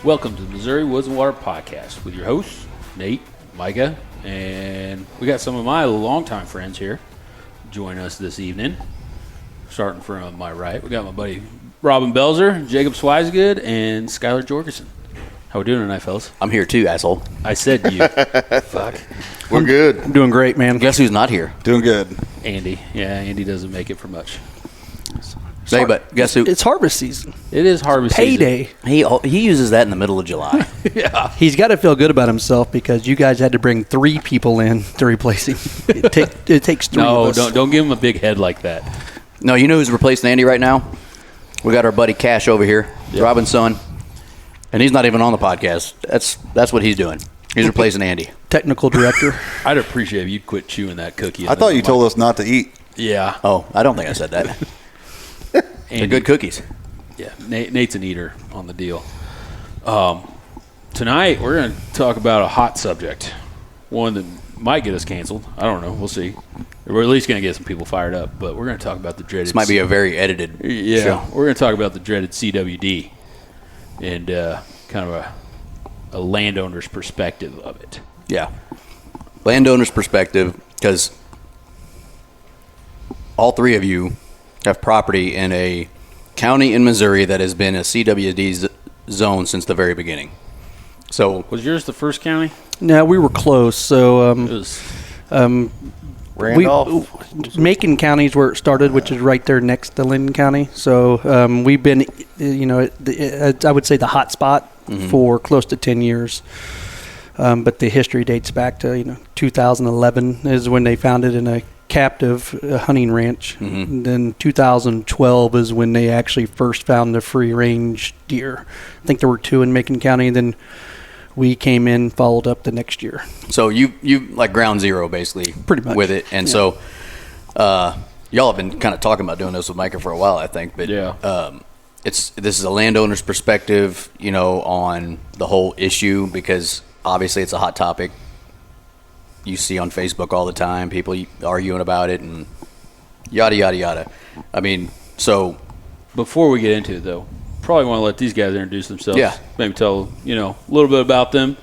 Welcome to the Missouri Woods and Water Podcast with your hosts, Nate, Micah, and we got some of my longtime friends here join us this evening. Starting from my right, we got my buddy Robin Belzer, Jacob Swisegood, and Skylar Jorgensen. How we doing tonight, fellas? I'm here too, asshole. I said you. Fuck. We're good. I'm doing great, man. Guess who's not here? Doing good. Andy. Yeah, Andy doesn't make it for much. Hey, but guess who? It's harvest season. It is harvest Payday. He uses that in the middle of July. Yeah. He's got to feel good about himself because you guys had to bring 3 people in to replace him. It takes 3 of us. No, don't give him a big head like that. No, you know who's replacing Andy right now? We got our buddy Cash over here, Yep. Robin's son, and he's not even on the podcast. That's what he's doing. He's replacing Andy. Technical director. I'd appreciate if you'd quit chewing that cookie. I thought you told us not to eat. Yeah. Oh, I don't think I said that. They're good cookies. Yeah, Nate's an eater on the deal. Tonight, we're going to talk about a hot subject, one that might get us canceled. I don't know. We'll see. We're at least going to get some people fired up, but we're going to talk about the dreaded... This might be a very edited show. We're going to talk about the dreaded CWD and kind of a landowner's perspective of it. Yeah. Landowner's perspective, because all 3 of you have property in a county in Missouri that has been a CWD zone since the very beginning. So Was yours the first county? No, we were close. So It was... Randolph. Macon County is where it started, which is right there next to Linden County. So we've been, I would say the hot spot for close to 10 years. But the history dates back to 2011 is when they found it in a captive hunting ranch. And then 2012 is when they actually first found the free range deer. I think there were 2 in Macon County, and then we came in, followed up the next year. So you like ground zero basically, Pretty much, with it, and yeah. so y'all have been kind of talking about doing this with Micah for a while, I think. But Yeah. this is a landowner's perspective, on the whole issue, because obviously it's a hot topic. You see on Facebook all the time, people arguing about it and yada yada yada. I mean, so Before we get into it, though, probably want to let these guys introduce themselves. Yeah. Maybe tell, a little bit about them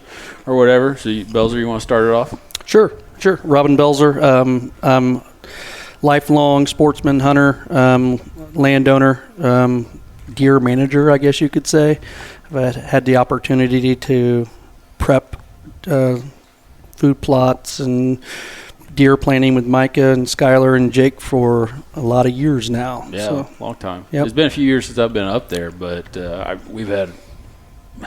or whatever. So, Belzer, you want to start it off? Sure. Robin Belzer, lifelong sportsman, hunter, landowner, deer manager, I guess you could say. I've had the opportunity to prep food plots and deer planting with Micah and Skylar and Jake for a lot of years now. Yeah, So, long time. Yep. It's been a few years since I've been up there, but we've had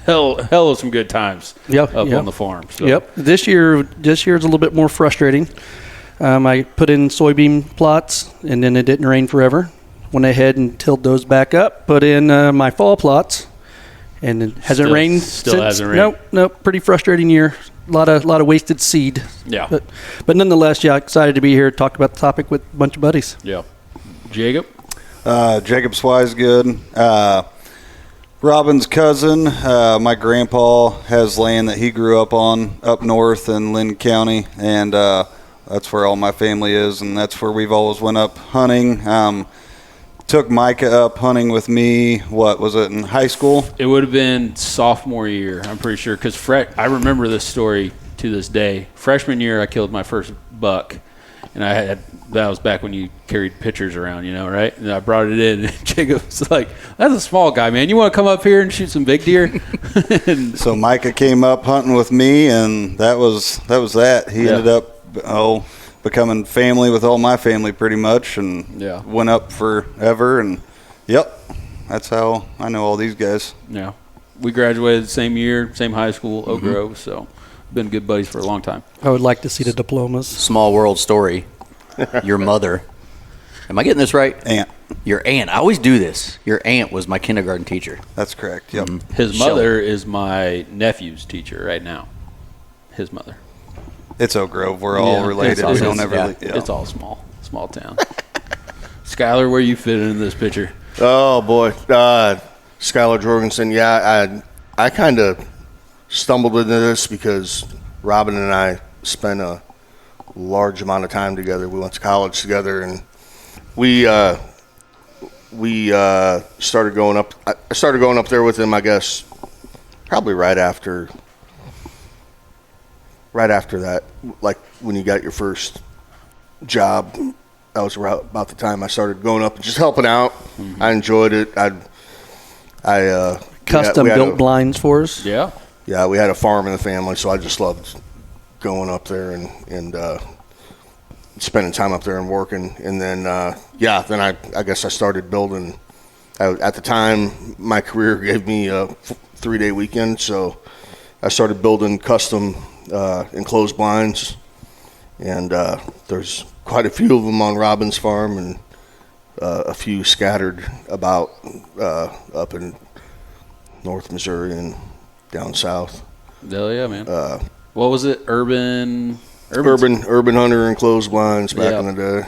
hell of some good times up on the farm. So. Yep. This year's a little bit more frustrating. I put in soybean plots, and then it didn't rain forever. Went ahead and tilled those back up. Put in my fall plots, and it hasn't rained Still since. hasn't rained. Nope. Pretty frustrating year. A lot of wasted seed. Yeah. But nonetheless, yeah, excited to be here to talk about the topic with a bunch of buddies. Yeah. Jacob? Jacob Swisegood. Robin's cousin. My grandpa has land that he grew up on up north in Linden County, and that's where all my family is, and that's where we've always went up hunting. Took Micah up hunting with me, what was it, in high school? It would have been sophomore year, I'm pretty sure, because I remember this story to this day. Freshman year, I killed my first buck, and that was back when you carried pictures around, right? And I brought it in, and Jacob was like, that's a small guy, man. You want to come up here and shoot some big deer? So Micah came up hunting with me, and that was that. He ended up, becoming family with all my family pretty much, and went up forever, and that's how I know all these guys. Yeah. We graduated the same year, same high school, Oak Grove, so been good buddies for a long time. I would like to see the diplomas. small world story. Your mother, am I getting this right? Aunt. Your aunt. I always do this. Your aunt was my kindergarten teacher. That's correct, yep. His mother is my nephew's teacher right now. His mother. It's Oak Grove. We're all related. We don't ever leave. It's all small town. Skylar, where you fit into this picture? Oh, boy. Skylar Jorgensen. Yeah, I kind of stumbled into this because Robin and I spent a large amount of time together. We went to college together, and we started going up. I started going up there with him, I guess, probably right after that, like when you got your first job. That was about the time I started going up and just helping out. Mm-hmm. I enjoyed it. Custom built blinds for us. Yeah. Yeah, we had a farm in the family, so I just loved going up there and spending time up there and working. And then, then I guess I started building. At the time, my career gave me a 3-day weekend, so I started building custom enclosed blinds. And there's quite a few of them on Robin's farm, and a few scattered about up in North Missouri and down south. Hell yeah, man. What was it? Urban Hunter enclosed blinds back in the day.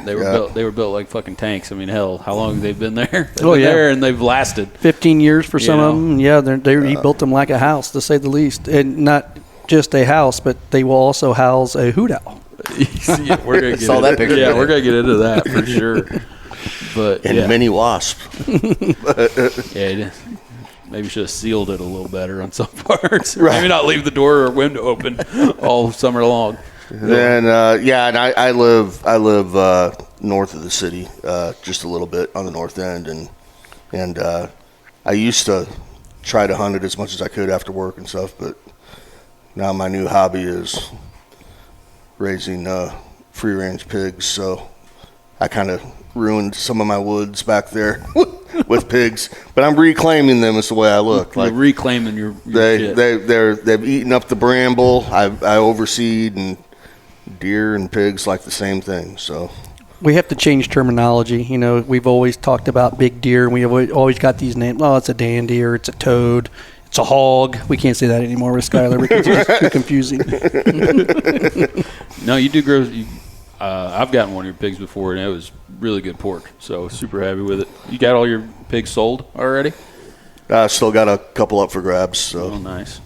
They were built like fucking tanks. I mean, hell, how long have they been there? They've been there and they've lasted 15 years for some of them. Yeah, he built them like a house, to say the least, and not just a house, but they will also house a hoot owl. Yeah, we're gonna get that picture. Yeah, we're gonna get into that for sure. But mini wasp. Yeah, maybe should have sealed it a little better on some parts. Right. Maybe not leave the door or window open all summer long. Then and I live north of the city, just a little bit on the north end, and I used to try to hunt it as much as I could after work and stuff, but now my new hobby is raising free range pigs, so I kind of ruined some of my woods back there with pigs, but I'm reclaiming them. Is the way I look. Like reclaiming your shit. They've eaten up the bramble. I overseed, and deer and pigs like the same thing. So we have to change terminology. You know, we've always talked about big deer, and we have always got these names. Oh, it's a dandy, or it's a toad. It's a hog. We can't say that anymore with Skylar because it's too confusing. No, you do grow. I've gotten one of your pigs before, and it was really good pork. So super happy with it. You got all your pigs sold already? Still got a couple up for grabs. So. Oh, nice.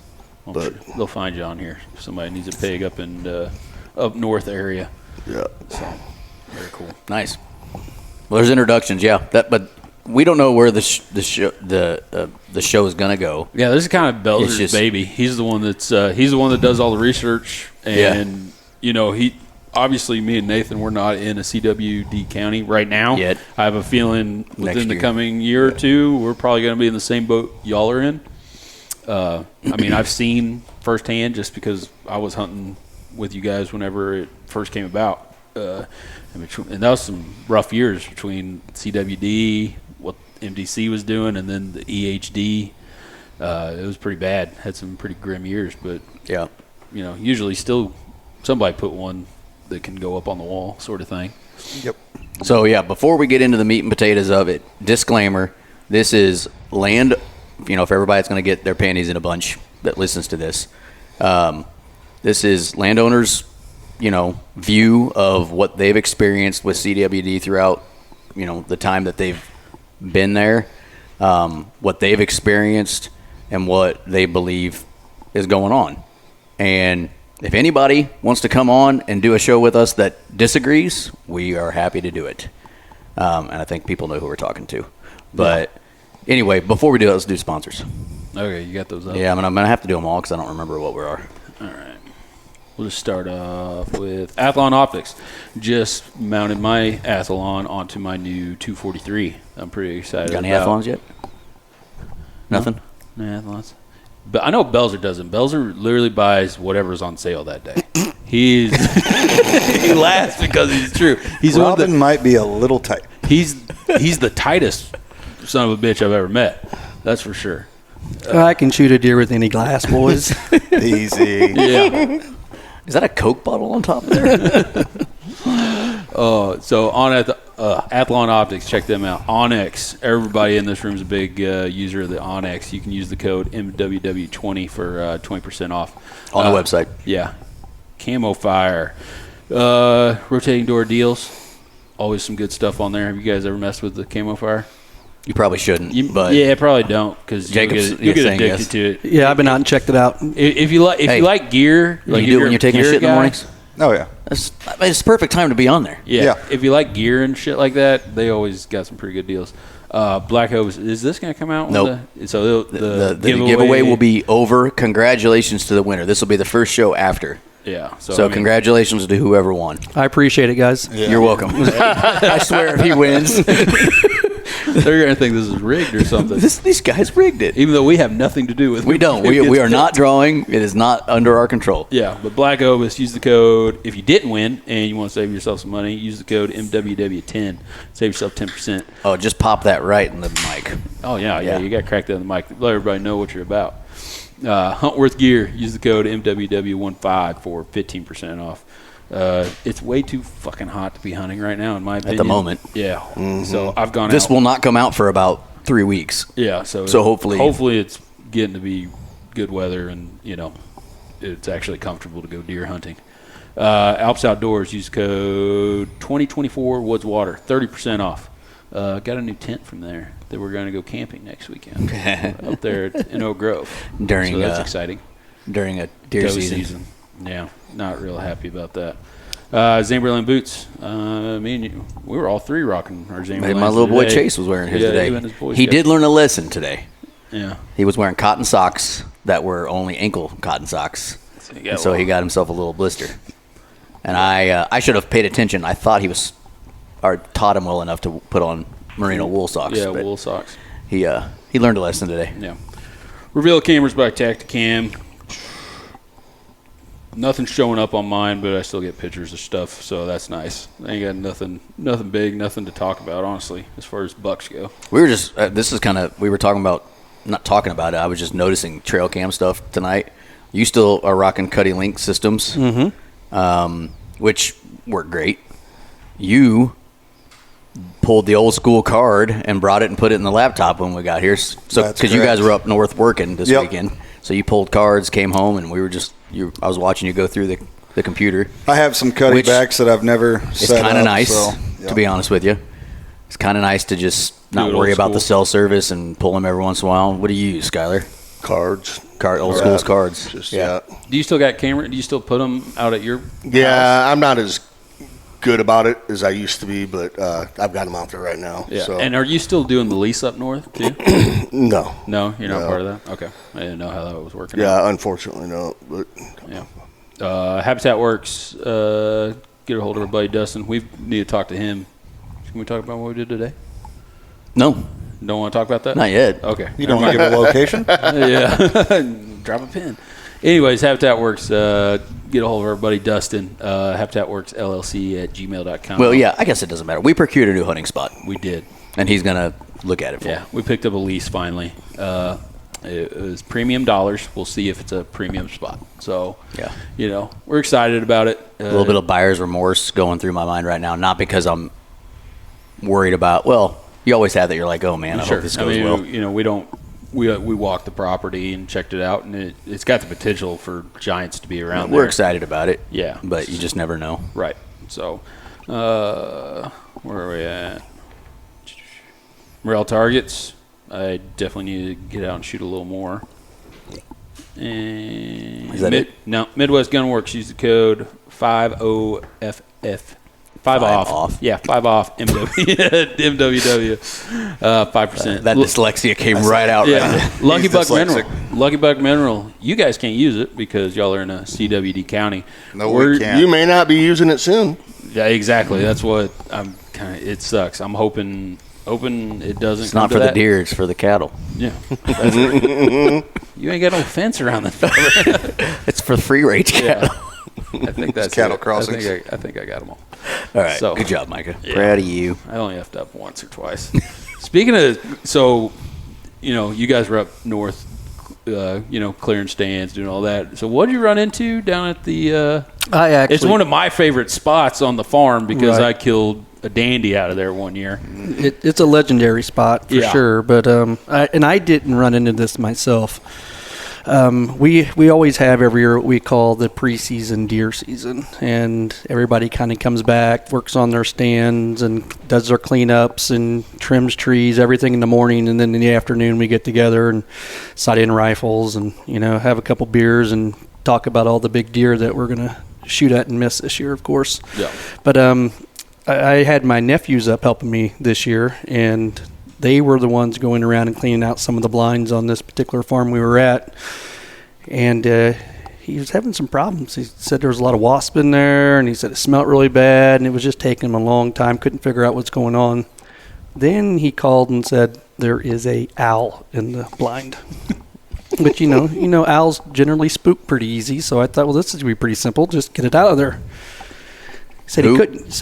Well, but they'll find you on here if somebody needs a pig up in up north area. Yeah. So very cool. Nice. Well, there's introductions, but we don't know where the show is gonna go. Yeah, this is kind of Belzer's baby. He's the one that does all the research, and he. Obviously, me and Nathan, we're not in a CWD county right now. Yet. I have a feeling within the coming year or two, we're probably going to be in the same boat y'all are in. I mean, I've seen firsthand just because I was hunting with you guys whenever it first came about. And that was some rough years between CWD, what MDC was doing, and then the EHD. It was pretty bad. Had some pretty grim years, but usually still somebody put one that can go up on the wall, sort of thing. Yep. So before we get into the meat and potatoes of it, disclaimer: this is land. If everybody's going to get their panties in a bunch that listens to this, this is landowners' view of what they've experienced with CWD throughout the time that they've been there, what they've experienced, and what they believe is going on, and. If anybody wants to come on and do a show with us that disagrees, we are happy to do it. And I think people know who we're talking to. But anyway, before we do it, let's do sponsors. Okay, you got those up? Yeah, I'm going to have to do them all because I don't remember what we are. All right. We'll just start off with Athlon Optics. Just mounted my Athlon onto my new 243. I'm pretty excited about it. Got any Athlons yet? Nothing? No Athlons. But I know Belzer doesn't. Belzer literally buys whatever's on sale that day. He laughs because he's true. Robin might be a little tight. He's the tightest son of a bitch I've ever met. That's for sure. I can shoot a deer with any glass, boys. Easy. Yeah. Is that a Coke bottle on top of there? So on Athlon Optics, check them out. Onyx. Everybody in this room is a big user of the Onyx. You can use the code MWW20 for 20% off. On the website. Yeah. Camofire. Rotating door deals. Always some good stuff on there. Have you guys ever messed with the Camofire? You probably shouldn't. But yeah, probably don't because you'll get addicted to it. Yeah, I've been out and checked it out. If you like gear, like you do when you're taking a shit in the mornings. Oh yeah, it's the perfect time to be on there. Yeah. If you like gear and shit like that, they always got some pretty good deals. Black Oaks, is this going to come out? Nope. So the giveaway will be over. Congratulations to the winner. This will be the first show after. Yeah. So congratulations to whoever won. I appreciate it, guys. Yeah. You're welcome. I swear if he wins. They're going to think this is rigged or something. These guys rigged it. Even though we have nothing to do with it. We don't. We are not drawing. It is not under our control. Yeah, but Black Ovis, use the code. If you didn't win and you want to save yourself some money, use the code MWW10. Save yourself 10%. Oh, just pop that right in the mic. Oh, yeah. You got to crack that in the mic. Let everybody know what you're about. Huntworth Gear, use the code MWW15 for 15% off. It's way too fucking hot to be hunting right now, in my opinion. At the moment. Yeah. Mm-hmm. So I've gone This out. will not come out for about 3 weeks. Yeah. So hopefully it's getting to be good weather and, it's actually comfortable to go deer hunting. Alps Outdoors, use code 2024 Woods Water, 30% off. Got a new tent from there that we're going to go camping next weekend up there in Oak Grove. So that's exciting. During a deer season. Yeah, not real happy about that. Zamberlan boots. Me and you, we were all three rocking our Zamberlans. My little boy today. Chase was wearing his today. Even his boys He got- did learn a lesson today. Yeah. He was wearing cotton socks that were only ankle cotton socks. So he got himself a little blister. And I should have paid attention. I thought he was, or taught him well enough to put on merino wool socks. Yeah, but wool socks. He learned a lesson today. Yeah. Reveal cameras by Tactacam. Nothing's showing up on mine, but I still get pictures of stuff, so that's nice. I ain't got nothing big, nothing to talk about, honestly, as far as bucks go. We were just, we were talking about, not talking about it, I was just noticing trail cam stuff tonight. You still are rocking Cuddy Link systems, which work great. You pulled the old school card and brought it and put it in the laptop when we got here. So because you guys were up north working this weekend, so you pulled cards, came home, and we were just I was watching you go through the computer. I have some Cuddy backs that I've never set up. It's kind of nice, so, to be honest with you. It's kind of nice to just not worry about the cell service and pull them every once in a while. What do you use, Skylar? Cards. Old school's cards. Just, yeah. Do you still got camera? Do you still put them out at your house? I'm not as good about it as I used to be, but I've got them out there right now. Yeah. So. And are you still doing the lease up north, too? No. No, you're not part of that? Okay. I didn't know how that was working. Yeah, unfortunately, no. But yeah. Habitat Works, get a hold of our buddy Dustin. We need to talk to him. Can we talk about what we did today? No. Don't want to talk about that? Not yet. Okay. You don't want to give a location? Yeah. Drop a pin. Anyways, Habitat Works, get a hold of our buddy Dustin, habitatworksllc@gmail.com. Well, yeah, I guess it doesn't matter. We procured a new hunting spot. We did. And he's going to look at it for Yeah, we picked up a lease finally. It was premium dollars. We'll see if it's a premium spot. So, yeah, we're excited about it. A little bit of buyer's remorse going through my mind right now, not because I'm worried about, well, you always have that. You're like, oh, man, I hope this goes well. We walked the property and checked it out, and it's got the potential for giants to be around there. We're excited about it. Yeah. But you just never know. Right. So, where are we at? Morrell Targets. I definitely need to get out and shoot a little more. And is that it? No, Midwest Gunworks. Use the code 50FF. 5 off. Yeah, 5 off MWW. 5%. That dyslexia came right out. Yeah. Right Lucky Buck Mineral. Lucky Buck Mineral. You guys can't use it because y'all are in a CWD county. No, we can't. You may not be using it soon. Yeah, exactly. That's what I'm kind of. It sucks. I'm hoping it doesn't. It's not for the deer. It's for the cattle. Yeah. That's right. You ain't got no fence around the. It's for free range cattle. I think that's cattle crossings. I think I got them all. All right. So, good job, Micah. Yeah. Proud of you. I only effed up once or twice. Speaking of, you guys were up north, clearing stands, doing all that. So what did you run into down at the? It's one of my favorite spots on the farm because I killed a dandy out of there one year. It's a legendary spot for sure. But I didn't run into this myself. We always have every year what we call the preseason deer season, and everybody kind of comes back, works on their stands, and does their cleanups and trims trees, everything in the morning, and then in the afternoon we get together and sight in rifles and have a couple beers and talk about all the big deer that we're gonna shoot at and miss this year, of course. Yeah. But I had my nephews up helping me this year, and They were the ones going around and cleaning out some of the blinds on this particular farm we were at. And he was having some problems. He said there was a lot of wasp in there, and he said it smelled really bad, and it was just taking him a long time, couldn't figure out what's going on. Then he called and said there is a owl in the blind. But you know, owls generally spook pretty easy, so I thought, well, this is going to be pretty simple. Just get it out of there. Said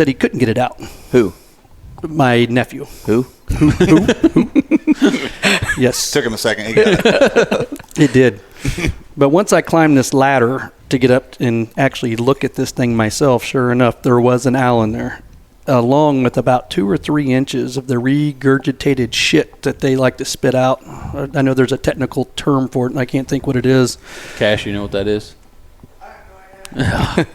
he couldn't get it out. Who? My nephew. Who? Yes. Took him a second. He got it. It did. But once I climbed this ladder to get up and actually look at this thing myself, sure enough, there was an owl in there, along with about 2 or 3 inches of the regurgitated shit that they like to spit out. I know there's a technical term for it, and I can't think what it is. Cash, you know what that is?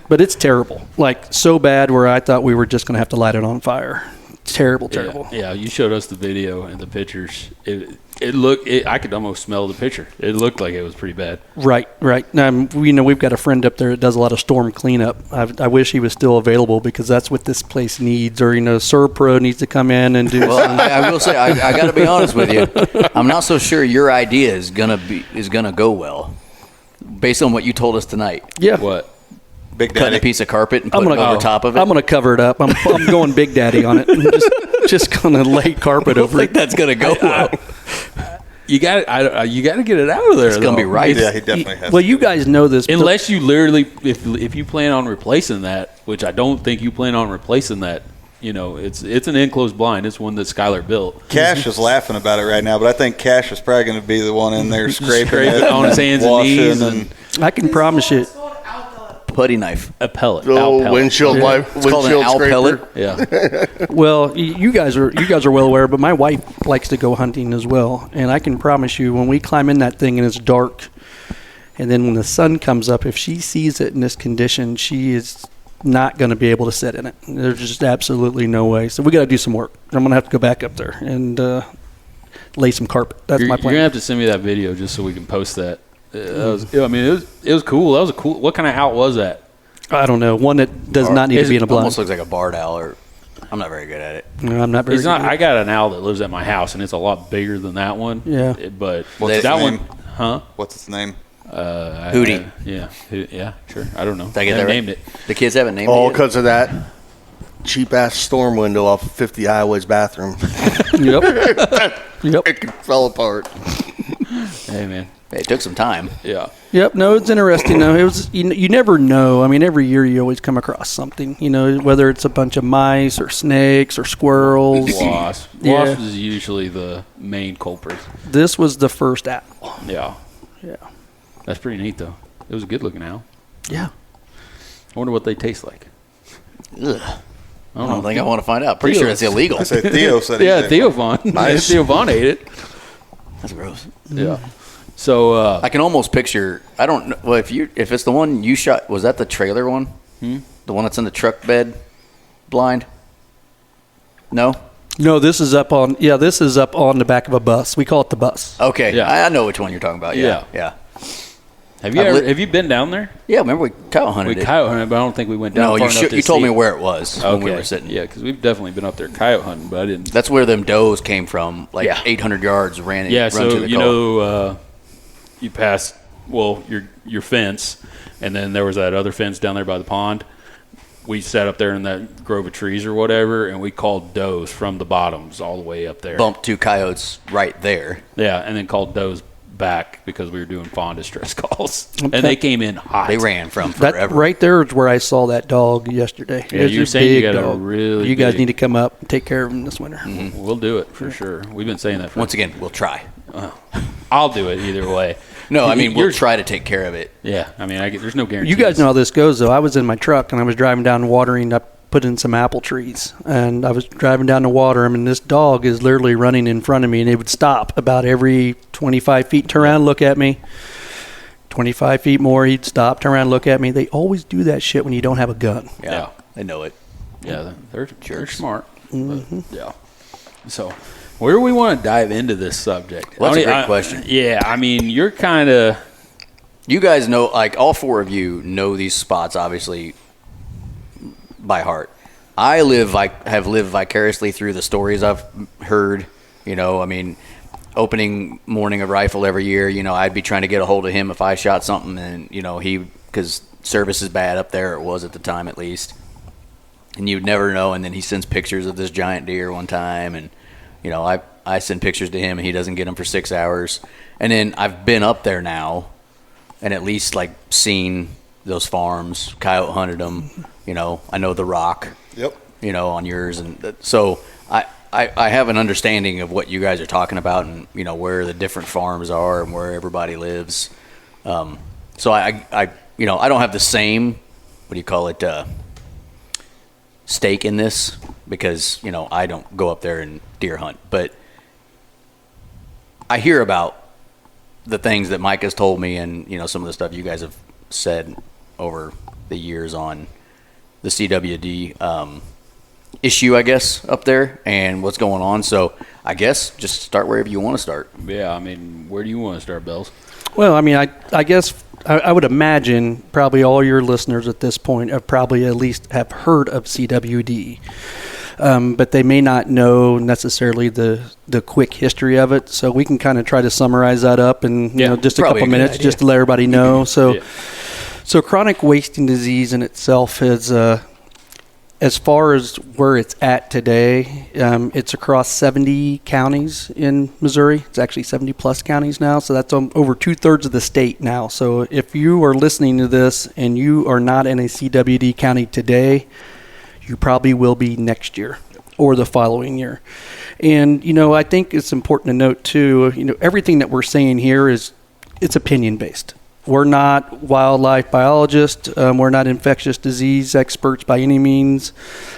But it's terrible. Like, so bad where I thought we were just going to have to light it on fire. Terrible. Yeah, you showed us the video and the pictures. It looked. I could almost smell the picture. It looked like it was pretty bad. Right. We've got a friend up there that does a lot of storm cleanup. I wish he was still available because that's what this place needs. Or Serpro needs to come in and do. Well, I will say I got to be honest with you. I'm not so sure your idea is gonna go well, based on what you told us tonight. Yeah. What? Big Cutting Daddy. a piece of carpet and putting it over top of it. I'm going to cover it up. I'm going Big Daddy on it. I'm just going to lay carpet I over think it. that's gonna go well. You got. You got to get it out of there. It's gonna be right. Yeah, he definitely has. Well, you guys know this. Unless you literally, if you plan on replacing that, which I don't think you plan on replacing that. It's an enclosed blind. It's one that Skylar built. Cash is laughing about it right now, but I think Cash is probably going to be the one in there scraping it on his hands and washing knees and I can promise you. Putty knife. a pellet. Oh, owl pellet. windshield It's called an owl scraper. pellet. Yeah. Well, you guys are well aware, but my wife likes to go hunting as well, and I can promise you, when we climb in that thing and it's dark, and then when the sun comes up, if she sees it in this condition, she is not going to be able to sit in it. There's just absolutely no way. So we got to do some work. I'm going to have to go back up there and lay some carpet. That's my You're plan. gonna have to send me that video just so we can post that. It was cool. That was a cool. What kind of owl was that? I don't know. One that does not need to be in a blind. Almost looks like a barred owl. I'm not very good at it. No, I'm not very It's not. good. I got an owl that lives at my house, and it's a lot bigger than that one. Yeah. But What's that its one, name? huh? What's its name? Hootie. Yeah, sure. I don't know. Did I get I that right? named it. The kids haven't named All it yet? because of that cheap-ass storm window off of 50 Highway's bathroom. Yep. It fell apart. Hey, man. It took some time. Yeah. Yep. No, it's interesting though. It was you never know. I mean, every year you always come across something. Whether it's a bunch of mice or snakes or squirrels. Wasp. Yeah. Wasp is usually the main culprit. This was the first owl. Yeah. Yeah. That's pretty neat, though. It was a good looking owl. Yeah. I wonder what they taste like. Ugh. I I don't think I want to find out. Pretty sure it's illegal. I said Theo said he Yeah, did. Theo Vaughn. Nice. Theo Vaughn ate it. That's gross. Yeah. So, I can almost picture. I don't know. Well, if it's the one you shot, was that the trailer one? The one that's in the truck bed blind? No. No, this is up on. Yeah, this is up on the back of a bus. We call it the bus. Okay. Yeah. I know which one you're talking about. Yeah. Yeah. have you been down there? Yeah. Remember we coyote hunted We it. coyote hunted, but I don't think we went down No, far you enough to you told see me it. where it was when we were sitting. Yeah, because we've definitely been up there coyote hunting, but I didn't. That's where them does came from. Like Yeah. 800 yards ran it. Yeah, run so to the call. you pass your fence, and then there was that other fence down there by the pond. We sat up there in that grove of trees or whatever, and we called does from the bottoms all the way up there. bumped 2 coyotes right there. Yeah, and then called does back because we were doing fawn distress calls, and they came in hot. They ran from That forever. right there is where I saw that dog yesterday. Yeah, It's you were a saying you big got a dog. really You guys big- need to come up and take care of him this winter. We'll do it for sure. We've been saying that for. Once again, we'll try. I'll do it either way. No, I mean, we'll You're- try to take care of it. Yeah, I mean, there's no guarantee. You guys know how this goes, though. I was in my truck and I was driving down watering. I put in some apple trees, and I was driving down to water them, and this dog is literally running in front of me, and it would stop about every 25 feet, turn around, look at me. 25 feet more, he'd stop, turn around, look at me. They always do that shit when you don't have a gun. Yeah, I know it. Yeah, they're Jerks. smart. But, yeah. So, where do we want to dive into this subject? Well, that's a I great question. Yeah, I mean, you're kind of. You guys know, like all 4 of you know these spots obviously by heart. I have lived vicariously through the stories I've heard, You know, I mean, opening morning of rifle every year, you know, I'd be trying to get a hold of him if I shot something, and, you know, because service is bad up there, it was at the time at least, and you'd never know. And then he sends pictures of this giant deer one time, and, you know, I send pictures to him, and he doesn't get them for 6 hours. And then I've been up there now and at least, like, seen those farms, coyote hunted them, you know, I know the rock, Yep. you know, on yours. And so I have an understanding of what you guys are talking about, and, you know, where the different farms are and where everybody lives. So I you know, I don't have the same, what do you call it, stake in this, because, you know, I don't go up there and deer hunt. But I hear about the things that Mike has told me, and, you know, some of the stuff you guys have said over the years on the CWD issue, I guess, up there and what's going on. So I guess just start wherever you want to start. Yeah, I mean, where do you want to start, Bells? Well, I mean, I guess I would imagine probably all your listeners at this point have probably at least have heard of CWD, but they may not know necessarily the quick history of it. So we can kind of try to summarize that up in you know, just a couple minutes, just to let everybody know. So, so chronic wasting disease in itself is, as far as where it's at today, it's across 70 counties in Missouri. It's actually 70 plus counties now. So that's over 2/3 of the state now. So if you are listening to this and you are not in a CWD county today, you probably will be next year or the following year. And, you know, I think it's important to note too, you know, everything that we're saying here it's opinion based. We're not wildlife biologists. We're not infectious disease experts by any means.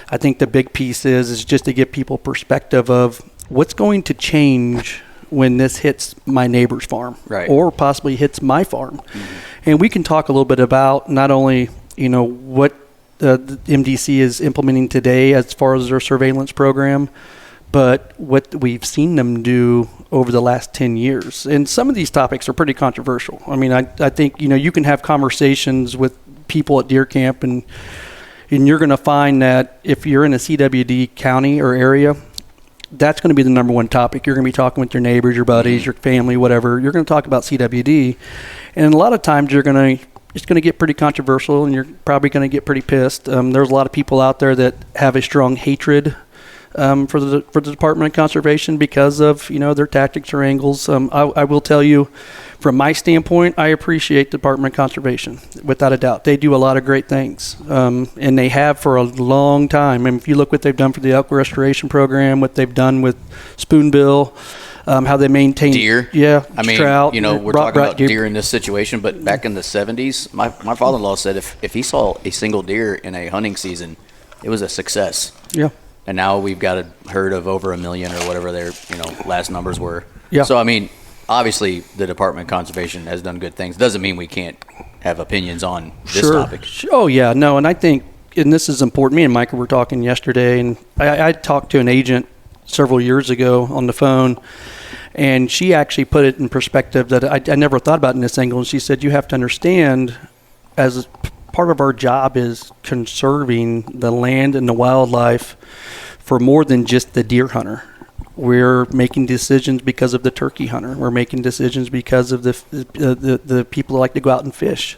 I think the big piece is just to give people perspective of what's going to change when this hits my neighbor's farm, right, or possibly hits my farm. Mm-hmm. And we can talk a little bit about not only, you know, what the MDC is implementing today as far as their surveillance program, but what we've seen them do over the last 10 years. And some of these topics are pretty controversial. I mean, I think, you know, you can have conversations with people at deer camp, and you're going to find that if you're in a CWD county or area, that's going to be the number one topic. You're going to be talking with your neighbors, your buddies, your family, whatever. You're going to talk about CWD. And a lot of times it's going to get pretty controversial, and you're probably going to get pretty pissed. There's a lot of people out there that have a strong hatred for the Department of Conservation because of, you know, their tactics or angles. I will tell you, from my standpoint, I appreciate the Department of Conservation without a doubt. They do a lot of great things, and they have for a long time. And if you look what they've done for the elk restoration program, what they've done with spoonbill, how they maintain deer. Yeah, I mean, trout. you know, we're talking about deer in this situation, but back in the 70s, my father-in-law said if he saw a single deer in a hunting season, it was a success. Yeah. And now we've got a herd of over 1 million or whatever their, you know, last numbers were. Yeah. So, I mean, obviously the Department of Conservation has done good things. Doesn't mean we can't have opinions on this topic. Oh, yeah. No, and I think, and this is important, me and Micah were talking yesterday, and I talked to an agent several years ago on the phone, and she actually put it in perspective that I never thought about in this angle. And she said, you have to understand, as part of our job is conserving the land and the wildlife for more than just the deer hunter. We're making decisions because of the turkey hunter. We're making decisions because of the people that like to go out and fish.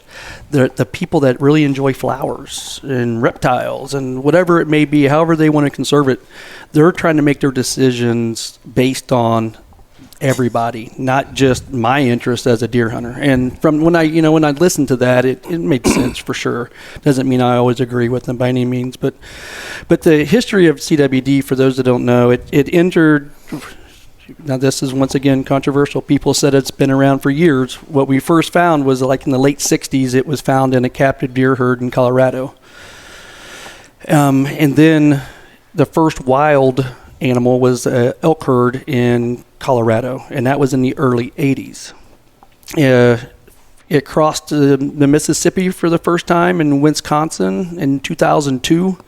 The people that really enjoy flowers and reptiles and whatever it may be, however they want to conserve it, they're trying to make their decisions based on everybody, not just my interest as a deer hunter. And from when I listened to that, it made sense for sure. Doesn't mean I always agree with them by any means, but the history of CWD, for those that don't know, it entered. Now this is once again controversial. People said it's been around for years. What we first found was like in the late 60s. It was found in a captive deer herd in Colorado, and then the first wild animal was an elk herd in Colorado, and that was in the early 80s. It crossed the Mississippi for the first time in Wisconsin in 2002,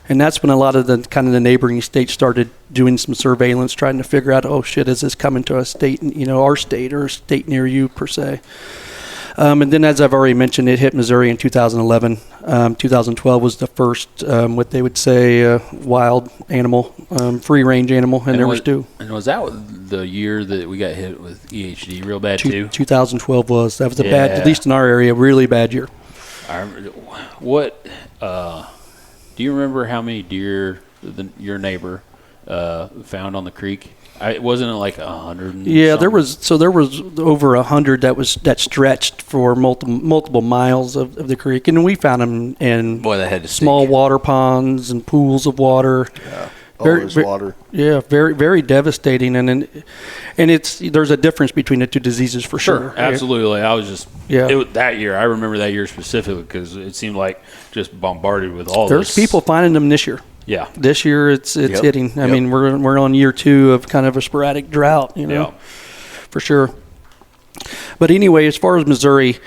and that's when a lot of the neighboring states started doing some surveillance, trying to figure out, oh shit, is this coming to a state, you know, our state or a state near you per se. And then, as I've already mentioned, it hit Missouri in 2011. 2012 was the first, what they would say, wild animal, free-range animal, and there was two. And was that the year that we got hit with EHD real bad, too? 2012 was. That was a bad, at least in our area, really bad year. What, do you remember how many deer your neighbor found on the creek? Wasn't it like 100? Yeah, there was over 100 that stretched for multiple miles of the creek, and we found them in Boy, had to small water ponds and pools of water. Yeah, very, water. Yeah, very very devastating, and there's a difference between the two diseases for sure. Absolutely. I was just that year. I remember that year specifically because it seemed like just bombarded with all There's this. people finding them this year. Yeah, this year it's hitting. I mean, we're on year 2 of kind of a sporadic drought, for sure. But anyway, as far as Missouri,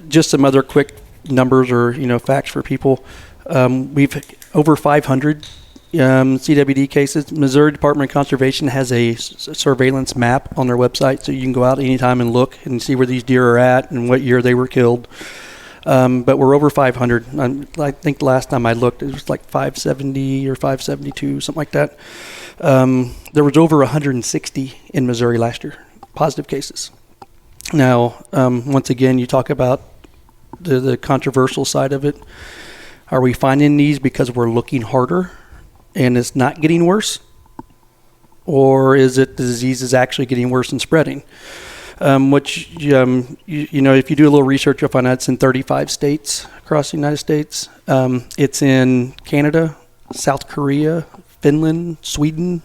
just some other quick numbers or facts for people. We've over 500 CWD cases. Missouri Department of Conservation has a surveillance map on their website, so you can go out anytime and look and see where these deer are at and what year they were killed. But we're over 500. I think the last time I looked, it was like 570 or 572, something like that. There was over 160 in Missouri last year, positive cases. Now, once again, you talk about the controversial side of it. Are we finding these because we're looking harder and it's not getting worse? Or is it the disease is actually getting worse and spreading? Which, if you do a little research, you'll find out it's in 35 states across the United States. It's in Canada, South Korea, Finland, Sweden.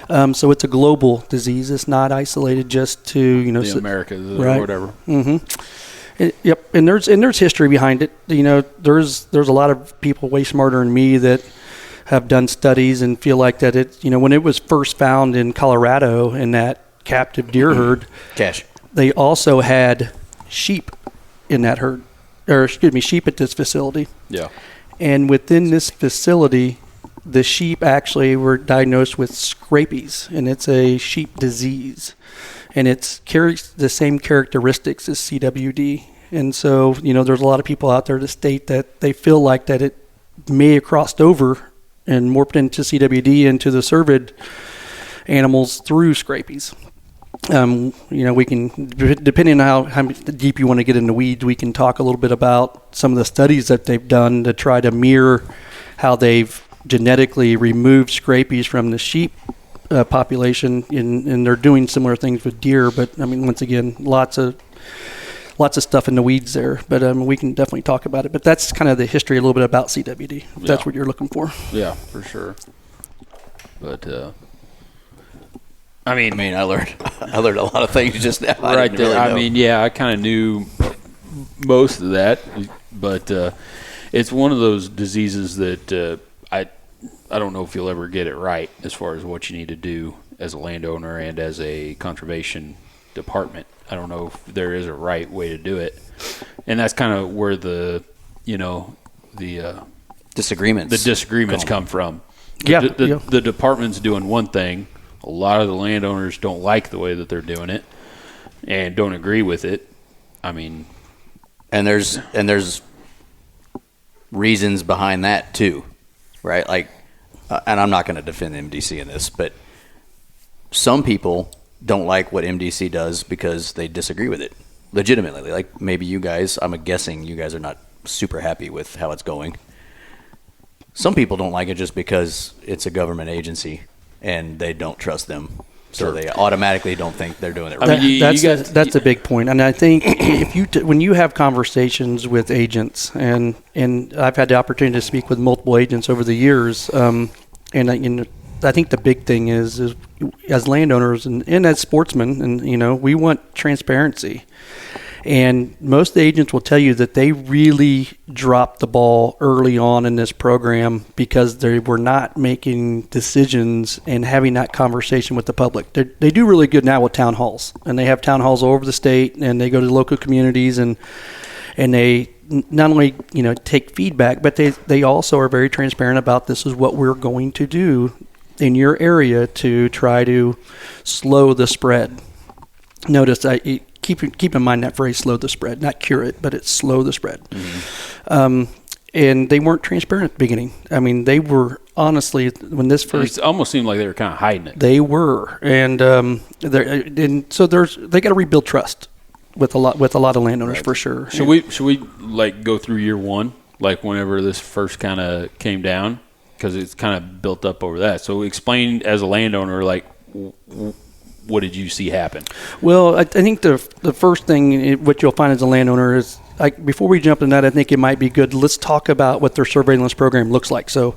So it's a global disease. It's not isolated just to, the Americas or whatever. Mm-hmm. Yep. And there's history behind it. There's a lot of people way smarter than me that have done studies and feel like that it, when it was first found in Colorado in that captive deer herd, they also had sheep in that herd, sheep at this facility. Yeah. And within this facility, the sheep actually were diagnosed with scrapies, and it's a sheep disease, and it carries the same characteristics as CWD. And so, there's a lot of people out there that state that they feel like that it may have crossed over and morphed into CWD into the cervid animals through scrapies. We can, depending on how deep you want to get in the weeds, we can talk a little bit about some of the studies that they've done to try to mirror how they've genetically removed scrapies from the sheep population, and they're doing similar things with deer. But I mean, once again, lots of stuff in the weeds there. But we can definitely talk about it. But that's kind of the history a little bit about CWD. If that's what you're looking for. Yeah, for sure. But I learned a lot of things just now. Right there. Really I kind of knew most of that, but it's one of those diseases that I don't know if you'll ever get it right as far as what you need to do as a landowner and as a conservation department. I don't know if there is a right way to do it, and that's kind of where the disagreements come from. The department's doing one thing. A lot of the landowners don't like the way that they're doing it and don't agree with it. I mean, and there's reasons behind that too, right? Like, and I'm not going to defend MDC in this, but some people don't like what MDC does because they disagree with it legitimately. Like maybe you guys, I'm guessing you guys are not super happy with how it's going. Some people don't like it just because it's a government agency and they don't trust them, so they automatically don't think they're doing it right. That's a big point, and I think if when you have conversations with agents, and I've had the opportunity to speak with multiple agents over the years, and I think the big thing is as landowners and as sportsmen, and we want transparency. And most of the agents will tell you that they really dropped the ball early on in this program because they were not making decisions and having that conversation with the public. They do really good now with town halls, and they have town halls all over the state, and they go to local communities, and they not only take feedback, but they also are very transparent about this is what we're going to do in your area to try to slow the spread. Notice keep in mind that phrase, slow the spread, not cure it, but it's slow the spread. And they weren't transparent at the beginning. I mean, they were honestly, when this first, it almost seemed like they were kind of hiding it. they were, and so they got to rebuild trust with a lot of landowners for sure. Should we like go through year one, like whenever this first kind of came down, because it's kind of built up over that. So explain as a landowner, like what did you see happen? Well, I think the first thing what you'll find as a landowner is, like, before we jump into that, I think it might be good. Let's talk about what their surveillance program looks like. So,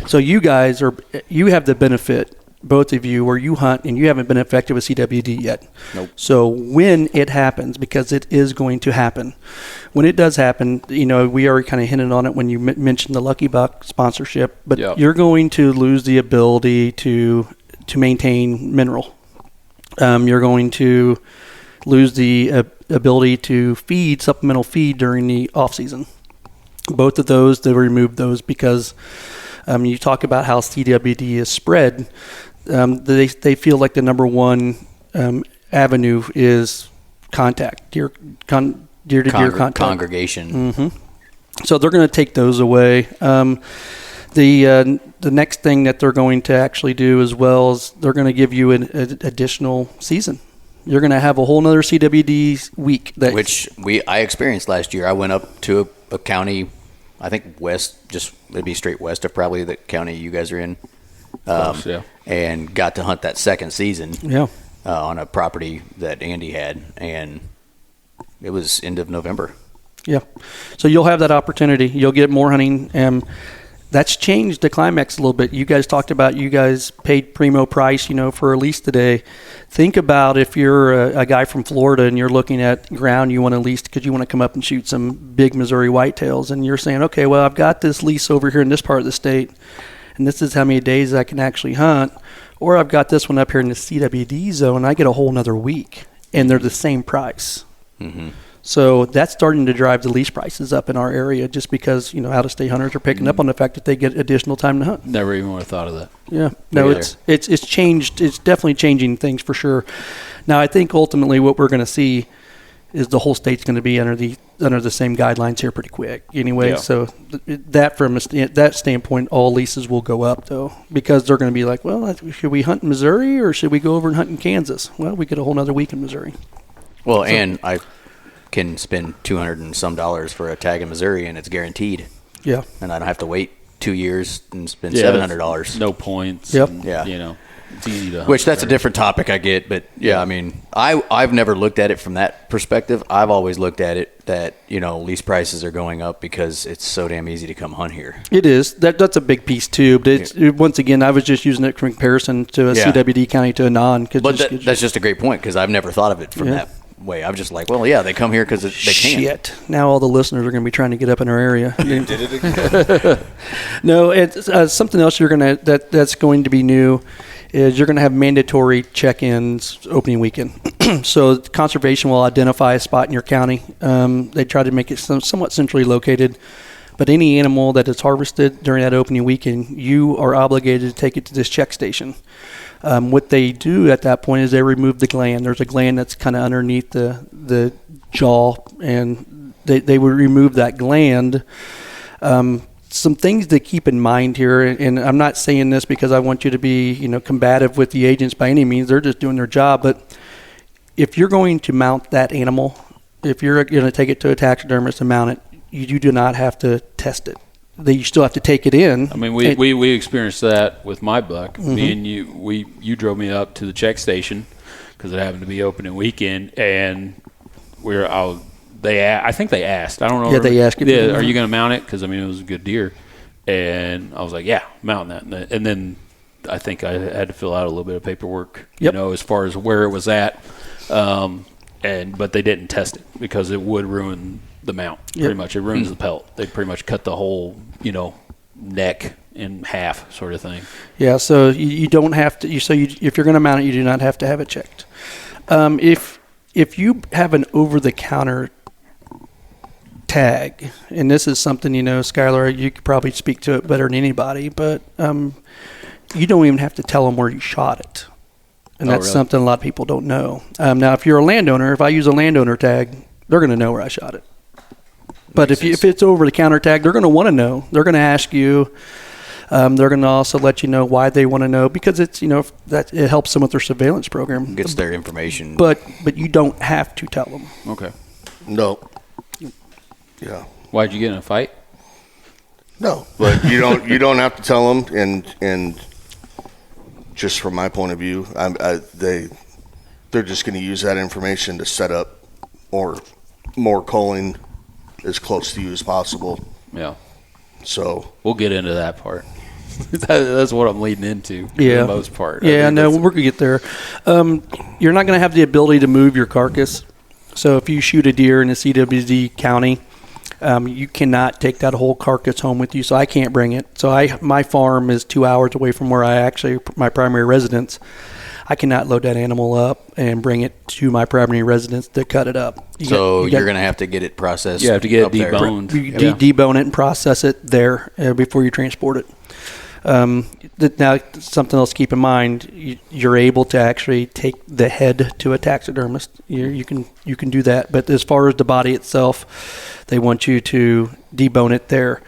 So you guys you have the benefit, both of you, where you hunt and you haven't been affected with CWD yet. Nope. So when it happens, because it is going to happen, when it does happen, we already kind of hinted on it when you mentioned the Lucky Buck sponsorship, but you're going to lose the ability to maintain mineral. You're going to lose the ability to feed supplemental feed during the off season. Both of those, they removed those because you talk about how CWD is spread. They feel like the number one avenue is contact, deer to deer contact, congregation. So they're going to take those away. The next thing that they're going to actually do as well is they're going to give you an additional season. You're going to have a whole nother CWD week. Which I experienced last year. I went up to a county, I think west, it'd be straight west of probably the county you guys are in, and got to hunt that second season on a property that Andy had, and it was end of November. Yeah. So you'll have that opportunity. You'll get more hunting. That's changed the climax a little bit. You guys talked about you guys paid primo price, for a lease today. Think about if you're a guy from Florida and you're looking at ground you want to lease because you want to come up and shoot some big Missouri whitetails, and you're saying, okay, well, I've got this lease over here in this part of the state, and this is how many days I can actually hunt, or I've got this one up here in the CWD zone, and I get a whole nother week, and they're the same price. So that's starting to drive the lease prices up in our area just because, out-of-state hunters are picking up on the fact that they get additional time to hunt. Never even would have thought of that. Yeah. No, it's changed. It's definitely changing things for sure. Now, I think ultimately what we're going to see is the whole state's going to be under the same guidelines here pretty quick anyway. Yeah. So that from that standpoint, all leases will go up, though, because they're going to be like, well, should we hunt in Missouri or should we go over and hunt in Kansas? Well, we get a whole nother week in Missouri. Well, and I can spend $200 and some for a tag in Missouri, and it's guaranteed. Yeah. And I don't have to wait 2 years and spend $700. No points. Yep. And, it's easy to hunt. Which that's a different topic I get, but I mean, I've never looked at it from that perspective. I've always looked at it that, lease prices are going up because it's so damn easy to come hunt here. It is. That's a big piece too. But once again, I was just using it in comparison to a CWD county to a non. But that's just a great point because I've never thought of it from that way. I'm just like, well, they come here because they can. Shit. Now all the listeners are going to be trying to get up in our area. Did it again. No, it's something else that's going to be new is you're going to have mandatory check-ins opening weekend. So conservation will identify a spot in your county. They try to make it somewhat centrally located. But any animal that is harvested during that opening weekend, you are obligated to take it to this check station. What they do at that point is they remove the gland. There's a gland that's kind of underneath the jaw, and they would remove that gland. Some things to keep in mind here, and I'm not saying this because I want you to be combative with the agents by any means. They're just doing their job. But if you're going to mount that animal, if you're going to take it to a taxidermist and mount it, you do not have to test it. You still have to take it in. I mean, we experienced that with my buck. Me and you drove me up to the check station because it happened to be opening weekend, and I think they asked. I don't know. Yeah, they asked. Yeah, are you going to mount it? Because it was a good deer, and I was like, yeah, mounting that. And then I think I had to fill out a little bit of paperwork, as far as where it was at, but they didn't test it because it would ruin the mount. Pretty much, it ruins the pelt. They pretty much cut the whole, neck in half, sort of thing. Yeah, so you don't have to. If you're going to mount it, you do not have to have it checked. If you have an over-the-counter tag, and this is something Skylar, you could probably speak to it better than anybody, but you don't even have to tell them where you shot it. And that's really? something a lot of people don't know. Now, if you're a landowner, if I use a landowner tag, they're going to know where I shot it. But if it's over-the-counter tag, they're going to want to know. They're going to ask you. They're going to also let you know why they want to know, because it's, that it helps them with their surveillance program. Gets their information. But you don't have to tell them. Okay. No. Yeah. Why'd you get in a fight? No, but you don't have to tell them. And just from my point of view, they're just going to use that information to set up more culling as close to you as possible. Yeah. So we'll get into that part. That's what I'm leading into for the most part. Yeah, no, we're going to get there. You're not going to have the ability to move your carcass. So if you shoot a deer in a CWD county, you cannot take that whole carcass home with you. So I can't bring it. So my farm is 2 hours away from where my primary residence. I cannot load that animal up and bring it to my primary residence to cut it up. You're going to have to get it processed. You have to get it there. deboned. Debone it and process it there before you transport it. Now, something else to keep in mind, you're able to actually take the head to a taxidermist. You can do that. But as far as the body itself, they want you to debone it there.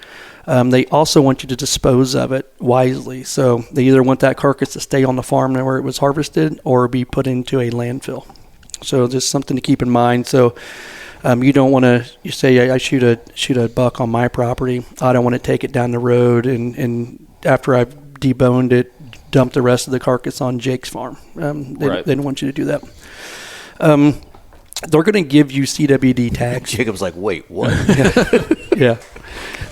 They also want you to dispose of it wisely. So they either want that carcass to stay on the farm where it was harvested or be put into a landfill. So just something to keep in mind. So you don't want to, you say I shoot a buck on my property. I don't want to take it down the road and after I've deboned it, dump the rest of the carcass on Jake's farm. They don't want you to do that. They're going to give you CWD tags. Jacob's like, wait, what? Yeah.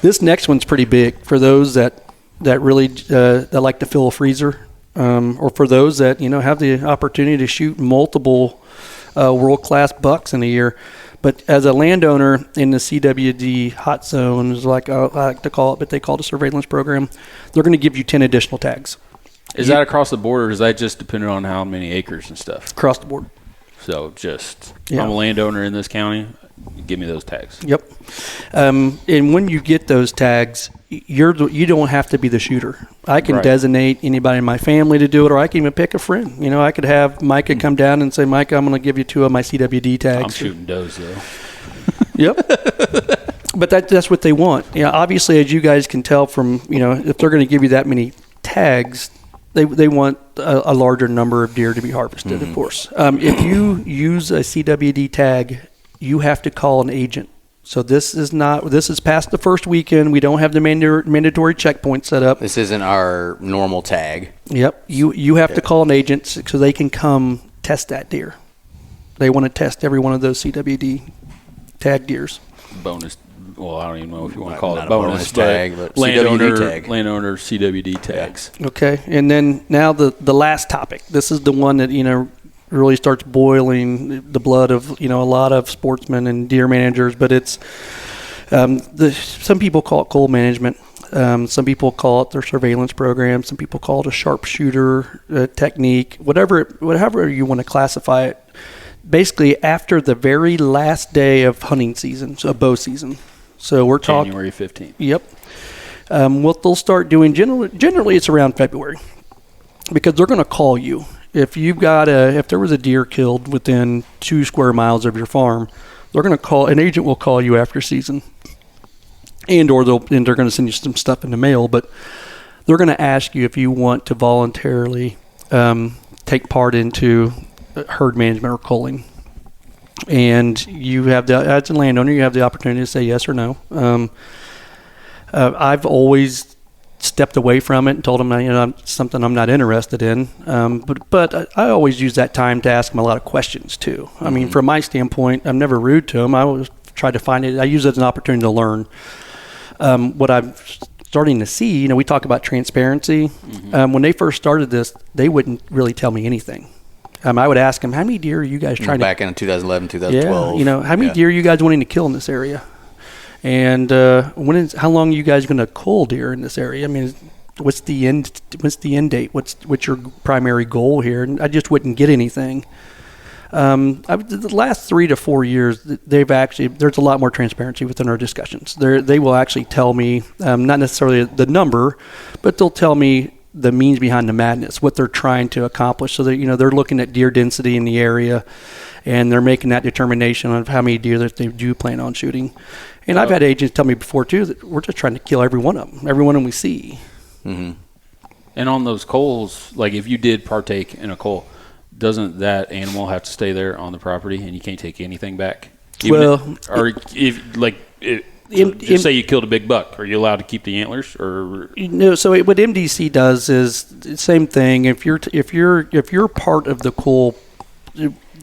This next one's pretty big for those that really that like to fill a freezer, or for those that have the opportunity to shoot multiple world-class bucks in a year. But as a landowner in the CWD hot zone, is like I like to call it, but they call it a surveillance program, they're going to give you 10 additional tags. Is that across the board, or is that just depending on how many acres and stuff? Across the board. So I'm a landowner in this county, give me those tags. Yep. And when you get those tags, you don't have to be the shooter. I can designate anybody in my family to do it, or I can even pick a friend. I could have Micah come down and say, Micah, I'm going to give you 2 of my CWD tags. I'm shooting does, though. Yep. But that's what they want. Obviously, as you guys can tell from, if they're going to give you that many tags, they want a larger number of deer to be harvested, of course. If you use a CWD tag, you have to call an agent. So this is past the first weekend. We don't have the mandatory checkpoint set up. This isn't our normal tag. Yep. You have to call an agent so they can come test that deer. They want to test every one of those CWD tag deers. Bonus. Well, I don't even know if you want to call it a bonus tag, but landowner CWD tag. Landowner CWD tags. Okay. And then now the last topic. This is the one that really starts boiling the blood of a lot of sportsmen and deer managers, but it's some people call it cold management, some people call it their surveillance program, some people call it a sharpshooter technique, whatever you want to classify it. Basically, after the very last day of hunting season, so bow season. So we're talking January 15th. Yep. What they'll start doing generally it's around February, because they're going to call you. If there was a deer killed within 2 square miles of your farm, they're going to call, an agent will call you after season, and they're going to send you some stuff in the mail, but they're going to ask you if you want to voluntarily take part into herd management or culling. And you have as a landowner, you have the opportunity to say yes or no. I've always stepped away from it and told them something I'm not interested in. But I always use that time to ask them a lot of questions too. I mean, from my standpoint, I'm never rude to them. I always try to find it. I use it as an opportunity to learn. What I'm starting to see, we talk about transparency. When they first started this, they wouldn't really tell me anything. I would ask them, how many deer are you guys trying back in 2011, 2012. Yeah, how many deer are you guys wanting to kill in this area? And how long are you guys going to cull deer in this area? I mean, what's the end date? What's your primary goal here? And I just wouldn't get anything. The last 3 to 4 years, there's a lot more transparency within our discussions. They will actually tell me, not necessarily the number, but they'll tell me the means behind the madness, what they're trying to accomplish. So that, they're looking at deer density in the area, and they're making that determination of how many deer that they do plan on shooting. And I've had agents tell me before too that we're just trying to kill every one of them we see. Mm-hmm. And on those culls, like if you did partake in a cull, doesn't that animal have to stay there on the property and you can't take anything back? Just say you killed a big buck, are you allowed to keep the antlers? Or no? So what MDC does is the same thing. If you're part of the cull,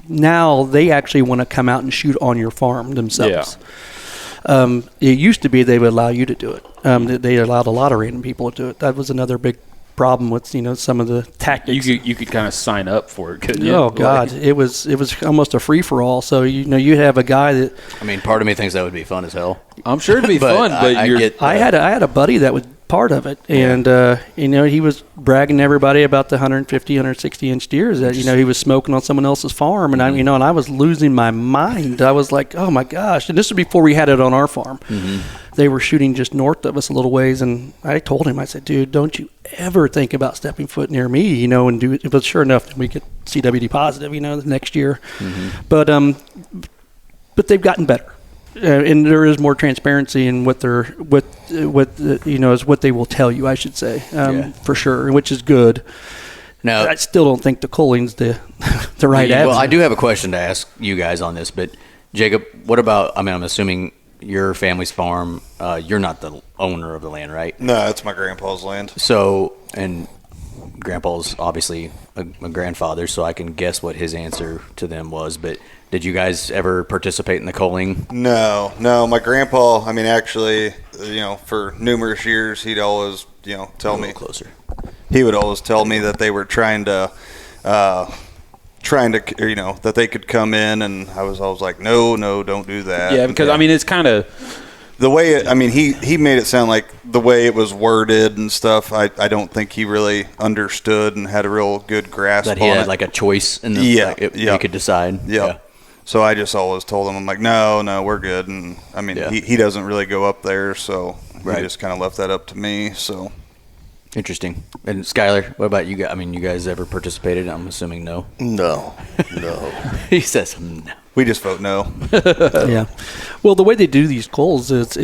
now they actually want to come out and shoot on your farm themselves. Yeah. It used to be they would allow you to do it. They allowed a lot of random people to do it. That was another big problem with some of the tactics. You could kind of sign up for it, couldn't you? Oh God, it was almost a free for all. So you have a guy that. I mean, part of me thinks that would be fun as hell. I'm sure it'd be fun, but I had a buddy that was part of it, and he was bragging to everybody about the 150, 160 inch deers that he was smoking on someone else's farm, and and I was losing my mind. I was like, oh my gosh! And this was before we had it on our farm. Mm-hmm. They were shooting just north of us a little ways, and I told him, I said, dude, don't you ever think about stepping foot near me, and do it. But sure enough, we get CWD positive, the next year. Mm-hmm. But they've gotten better. And there is more transparency in what is what they will tell you, I should say, for sure, which is good. Now, I still don't think the culling's the right answer. Well, I do have a question to ask you guys on this, but Jacob, what about? I mean, I'm assuming your family's farm. You're not the owner of the land, right? No, it's my grandpa's land. So, and grandpa's obviously a grandfather, so I can guess what his answer to them was, but. Did you guys ever participate in the culling? No. My grandpa, I mean, actually, for numerous years, he'd always, tell me closer. He would always tell me that they were trying to, that they could come in, and I was always like, no, don't do that. Yeah, because I mean, it's kind of the way. He made it sound like the way it was worded and stuff. I don't think he really understood and had a real good grasp that he on had it. like a choice in the he could decide. Yeah. So I just always told him, I'm like, no, we're good. And I mean, he doesn't really go up there, so he just kind of left that up to me. So interesting. And Skylar, what about you guys? I mean, you guys ever participated? I'm assuming no. No. He says no. We just vote no. Yeah. Well, the way they do these culls is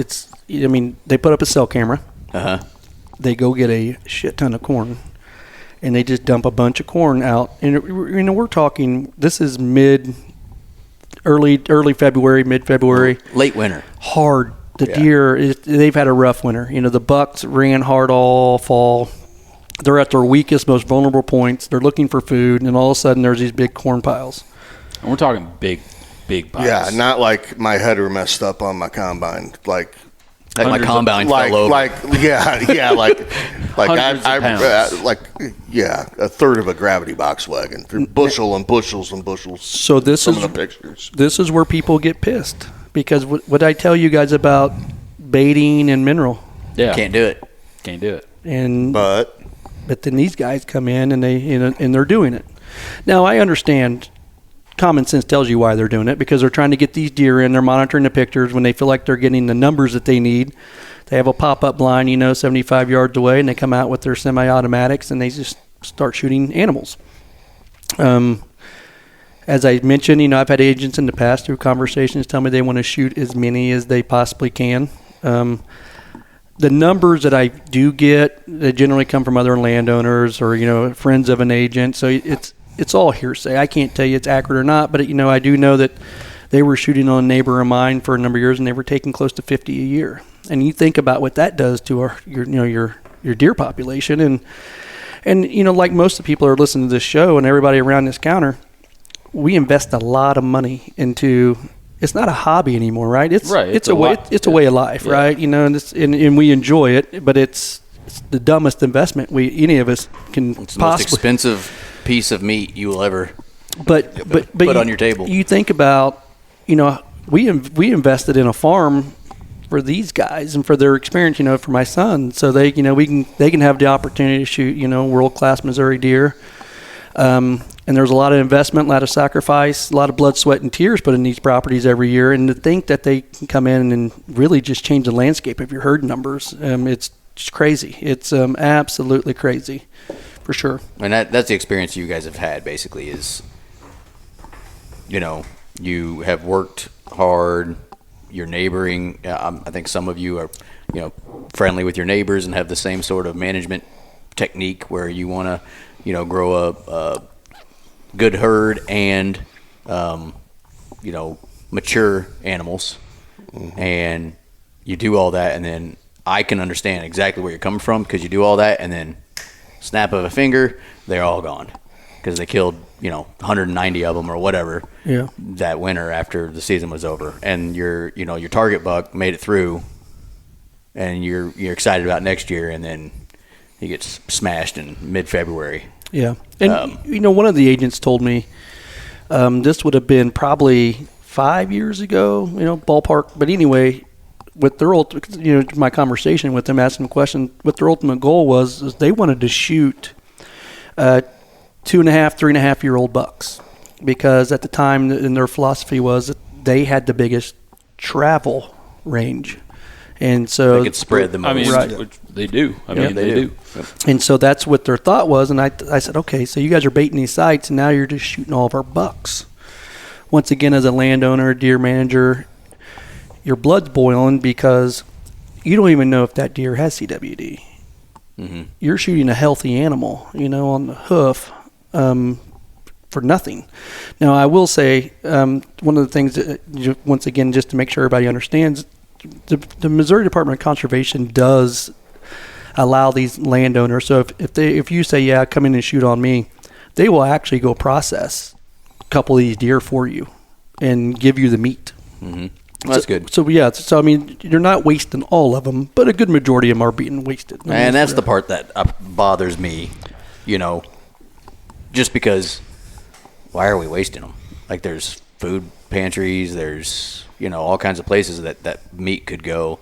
they put up a cell camera. Uh-huh. They go get a shit ton of corn, and they just dump a bunch of corn out. And we're talking. This is early February, mid-February. Late winter. Hard. The deer, they've had a rough winter. The bucks ran hard all fall. They're at their weakest, most vulnerable points. They're looking for food, and all of a sudden there's these big corn piles. And we're talking big piles. Yeah, not like my header messed up on my combine. Like my combine fell over. Like a third of a gravity box wagon, bushel and bushels and bushels. So this is the pictures. This is where people get pissed because what I tell you guys about baiting and mineral, can't do it. But then these guys come in and they're doing it. Now I understand. Common sense tells you why they're doing it because they're trying to get these deer in. They're monitoring the pictures. When they feel like they're getting the numbers that they need, they have a pop-up blind, 75 yards away, and they come out with their semi-automatics and they just start shooting animals. As I mentioned, I've had agents in the past through conversations tell me they want to shoot as many as they possibly can. The numbers that I do get, they generally come from other landowners or friends of an agent. So it's all hearsay. I can't tell you it's accurate or not, but I do know that they were shooting on a neighbor of mine for a number of years, and they were taking close to 50 a year. And you think about what that does to your deer population, and like most of the people who are listening to this show and everybody around this counter, we invest a lot of money into. It's not a hobby anymore, right? It's a way of life, right? And we enjoy it, but it's the dumbest investment any of us can possibly. It's the most expensive piece of meat you will ever put on your table. You think about, we invested in a farm for these guys and for their experience, for my son, so they can have the opportunity to shoot, world-class Missouri deer. And there's a lot of investment, a lot of sacrifice, a lot of blood, sweat, and tears put in these properties every year. And to think that they can come in and really just change the landscape of your herd numbers, just crazy. It's absolutely crazy, for sure. And that's the experience you guys have had, basically, is, you have worked hard, you're neighboring. I think some of you are, friendly with your neighbors and have the same sort of management technique where you want to, grow a good herd and, mature animals. Mm-hmm. And you do all that, and then I can understand exactly where you're coming from, because you do all that, and then snap of a finger, they're all gone because they killed 190 of them or whatever that winter after the season was over, and your target buck made it through, and you're excited about next year, and then he gets smashed in mid-February. Yeah, and one of the agents told me this would have been probably 5 years ago, ballpark. But anyway, with their my conversation with them, asking them questions, what their ultimate goal was is they wanted to shoot 2.5, 3.5-year-old bucks, because at the time, and their philosophy was that they had the biggest travel range, and so they could spread them. Which they do. They do. And so that's what their thought was. And I said, okay, so you guys are baiting these sites, and now you're just shooting all of our bucks. Once again, as a landowner, deer manager, your blood's boiling because you don't even know if that deer has CWD. Mm-hmm. You're shooting a healthy animal, on the hoof for nothing. Now, I will say one of the things that, once again, just to make sure everybody understands, the Missouri Department of Conservation does allow these landowners. So if you say, yeah, come in and shoot on me, they will actually go process a couple of these deer for you and give you the meat. Mm-hmm. Well, that's good. So you're not wasting all of them, but a good majority of them are being wasted. And that's the part that bothers me, just because why are we wasting them? Like, there's food pantries, there's, all kinds of places that meat could go.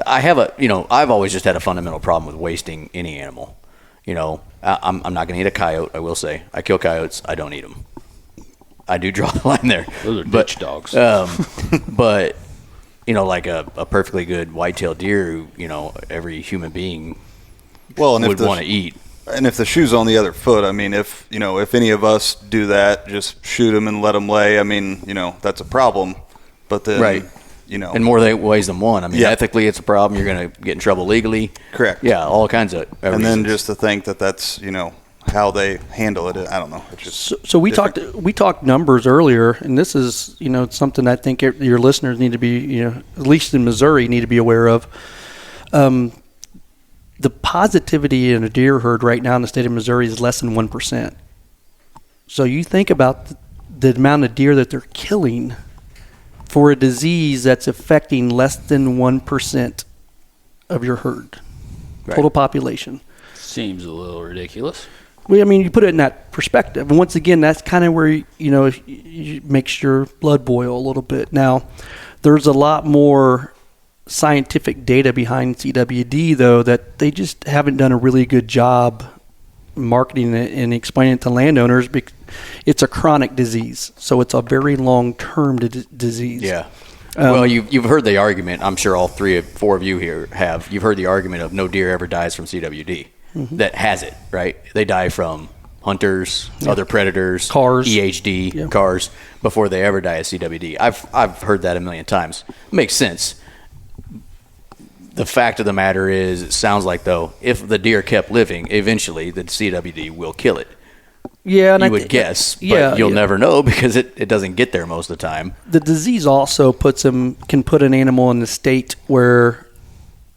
I've always just had a fundamental problem with wasting any animal. I'm not going to eat a coyote, I will say. I kill coyotes, I don't eat them. I do draw the line there. Those are ditch dogs. But, like a perfectly good white-tailed deer, every human being would want to eat. And if the shoe's on the other foot, if any of us do that, just shoot them and let them lay, that's a problem. But then, right. And more ways than one. Ethically, it's a problem. You're going to get in trouble legally. Correct. Yeah, all kinds of reasons. And then just to think that's, how they handle it, I don't know. It's just so we talked numbers earlier, and this is, something I think your listeners need to be, at least in Missouri, need to be aware of. The positivity in a deer herd right now in the state of Missouri is less than 1%. So you think about the amount of deer that they're killing for a disease that's affecting less than 1% of your herd, total population. Seems a little ridiculous. Well, you put it in that perspective. And once again, that's kind of where, it makes your blood boil a little bit. Now, there's a lot more scientific data behind CWD, though, that they just haven't done a really good job marketing it and explaining it to landowners. It's a chronic disease, so it's a very long-term disease. Yeah. Well, you've heard the argument. I'm sure all 3 or 4 of you here have. You've heard the argument of no deer ever dies from CWD. Mm-hmm. That has it, right? They die from hunters, other predators, cars, EHD, cars, before they ever die of CWD. I've heard that a million times. It makes sense. The fact of the matter is, it sounds like, though, if the deer kept living, eventually the CWD will kill it. Yeah, and you would guess, but you'll never know because it doesn't get there most of the time. The disease also can put an animal in a state where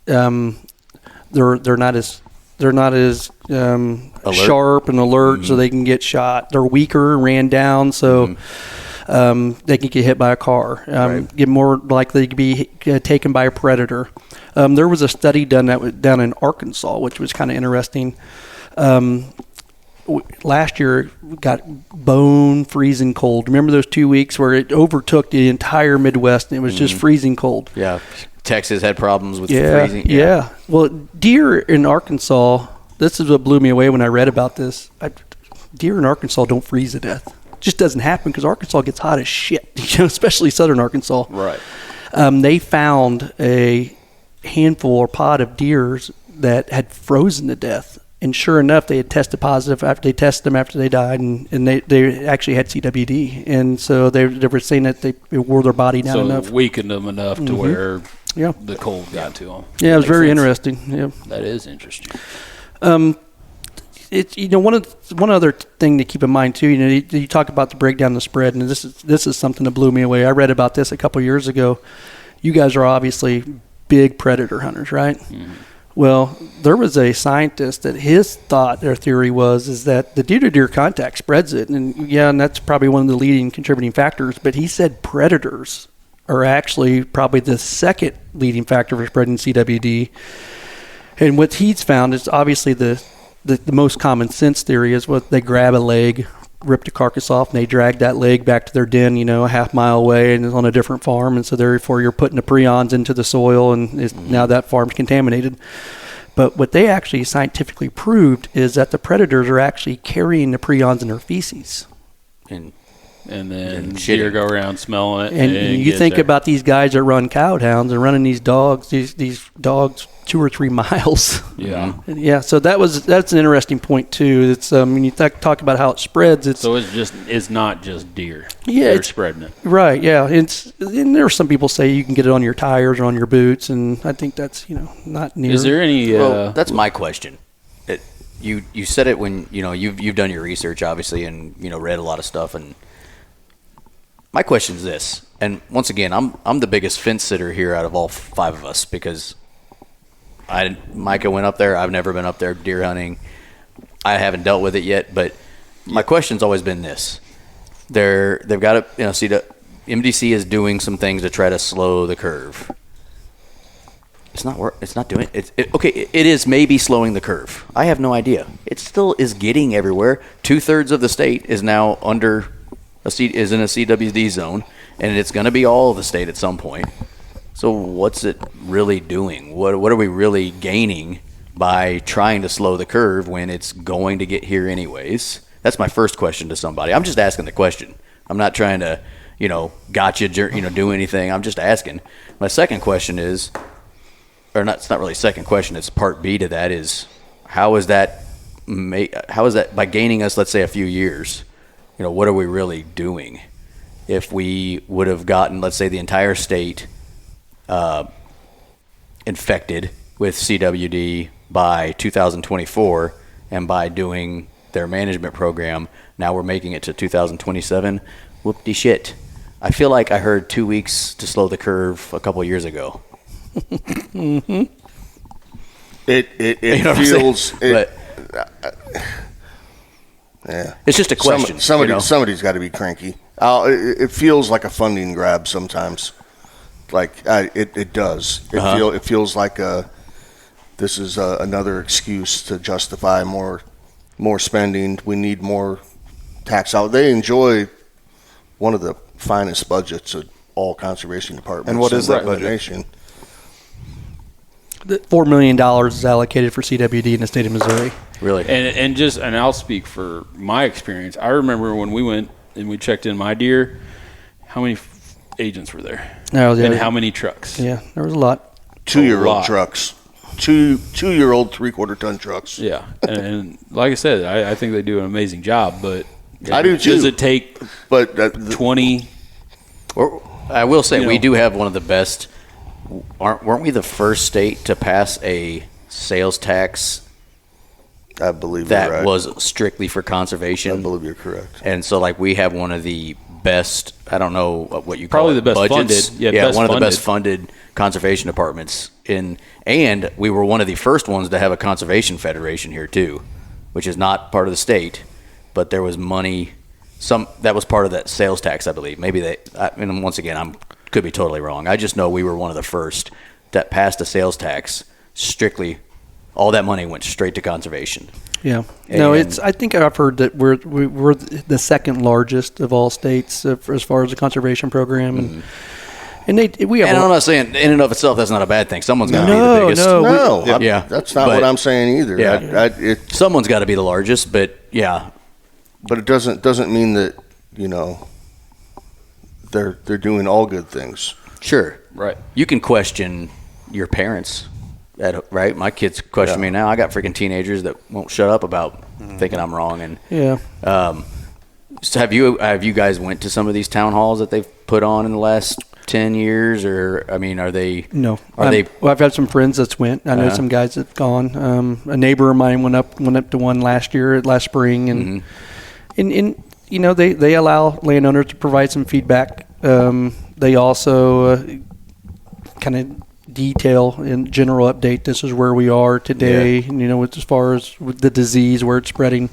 they're not as sharp and alert, mm-hmm. so they can get shot. They're weaker, ran down, so they can get hit by a car. Get more likely to be taken by a predator. There was a study done down in Arkansas, which was kind of interesting. Last year got bone freezing cold. Remember those 2 weeks where it overtook the entire Midwest and it was just freezing cold? Yeah. Texas had problems with freezing. Yeah. Well, deer in Arkansas, this is what blew me away when I read about this. Deer in Arkansas don't freeze to death. It just doesn't happen because Arkansas gets hot as shit, especially southern Arkansas. Right. They found a handful or pod of deers that had frozen to death. And sure enough, they had tested positive after they tested them after they died, and they actually had CWD. And so they were saying that it wore their body down enough. So weakened them enough to where the cold got to them. Yeah, it was very interesting. Yeah, that is interesting. It's one other thing to keep in mind too. You talk about the breakdown of the spread, and this is something that blew me away. I read about this a couple of years ago. You guys are obviously big predator hunters, right? Mm-hmm. Well, there was a scientist that his thought or theory is that the deer-to-deer contact spreads it, and that's probably one of the leading contributing factors. But he said predators are actually probably the second leading factor for spreading CWD. And what he's found is obviously the most common sense theory is what they grab a leg, rip the carcass off, and they drag that leg back to their den, a half mile away, and it's on a different farm. And so therefore you're putting the prions into the soil, and now that farm's contaminated. But what they actually scientifically proved is that the predators are actually carrying the prions in their feces. And then deer go around smelling it. And you think about these guys that run cow hounds and running these dogs 2 or 3 miles. Yeah. Yeah. So that's an interesting point too. It's when you talk about how it spreads. It's not just deer. Yeah, they're spreading it. Right. Yeah. And there are some people say you can get it on your tires or on your boots, and I think that's not near. Is there any? Well, that's my question. You said it when you've done your research obviously, and read a lot of stuff. And my question is this, and once again, I'm the biggest fence sitter here out of all 5 of us because Micah went up there. I've never been up there deer hunting. I haven't dealt with it yet, but my question's always been this: they've got to see the MDC is doing some things to try to slow the curve. It's not doing it. Okay, it is maybe slowing the curve. I have no idea. It still is getting everywhere. 2/3 of the state is now is in a CWD zone, and it's going to be all of the state at some point. So what's it really doing? What are we really gaining by trying to slow the curve when it's going to get here anyways? That's my first question to somebody. I'm just asking the question. I'm not trying to, gotcha, do anything. I'm just asking. My second question is, it's not really a second question. It's part B to that is, how is that by gaining us, let's say, a few years? What are we really doing? If we would have gotten, let's say, the entire state infected with CWD by 2024, and by doing their management program, now we're making it to 2027. Whoop-de shit. I feel like I heard 2 weeks to slow the curve a couple of years ago. Mm-hmm. It feels. Yeah, it's just a question. Somebody's got to be cranky. It feels like a funding grab sometimes. It does. It feels like this is another excuse to justify more spending. We need more tax out. They enjoy one of the finest budgets of all conservation departments. And what is that in the budget? nation. $4 million is allocated for CWD in the state of Missouri. Really? And I'll speak for my experience. I remember when we went and we checked in my deer, how many agents were there? And how many trucks? Yeah, there was a lot. 2-year-old trucks. 2-year-old 3/4-ton trucks. Yeah. And like I said, I think they do an amazing job, but I do too. Does it take 20? I will say we do have one of the best. Weren't we the first state to pass a sales tax? I believe that you're right. was strictly for conservation. I believe you're correct. And so, we have one of the best. I don't know what you probably call it. The best budgets. funded. Yeah, one of the best funded conservation departments and we were one of the first ones to have a conservation federation here too, which is not part of the state, but there was money. That was part of that sales tax, I believe. Maybe once again, could be totally wrong. I just know we were one of the first that passed a sales tax strictly. All that money went straight to conservation. Yeah. I think I've heard that we're the second largest of all states as far as the conservation program, and and we have. And I'm not saying in and of itself that's not a bad thing. Someone's got to be the biggest. No, that's not what I'm saying either. Yeah, someone's got to be the largest, but yeah. But it doesn't mean that they're doing all good things. Sure, right. You can question your parents right? My kids question me now. I got freaking teenagers that won't shut up about thinking I'm wrong. And so have you guys went to some of these town halls that they've put on in the last 10 years, or I mean, are they? No. Are they? Well, I've had some friends that's went. I know some guys that've gone. A neighbor of mine went up to one last spring, and and you know they allow landowners to provide some feedback. They also kind of detail in general update. This is where we are today. You know, as far as with the disease, where it's spreading.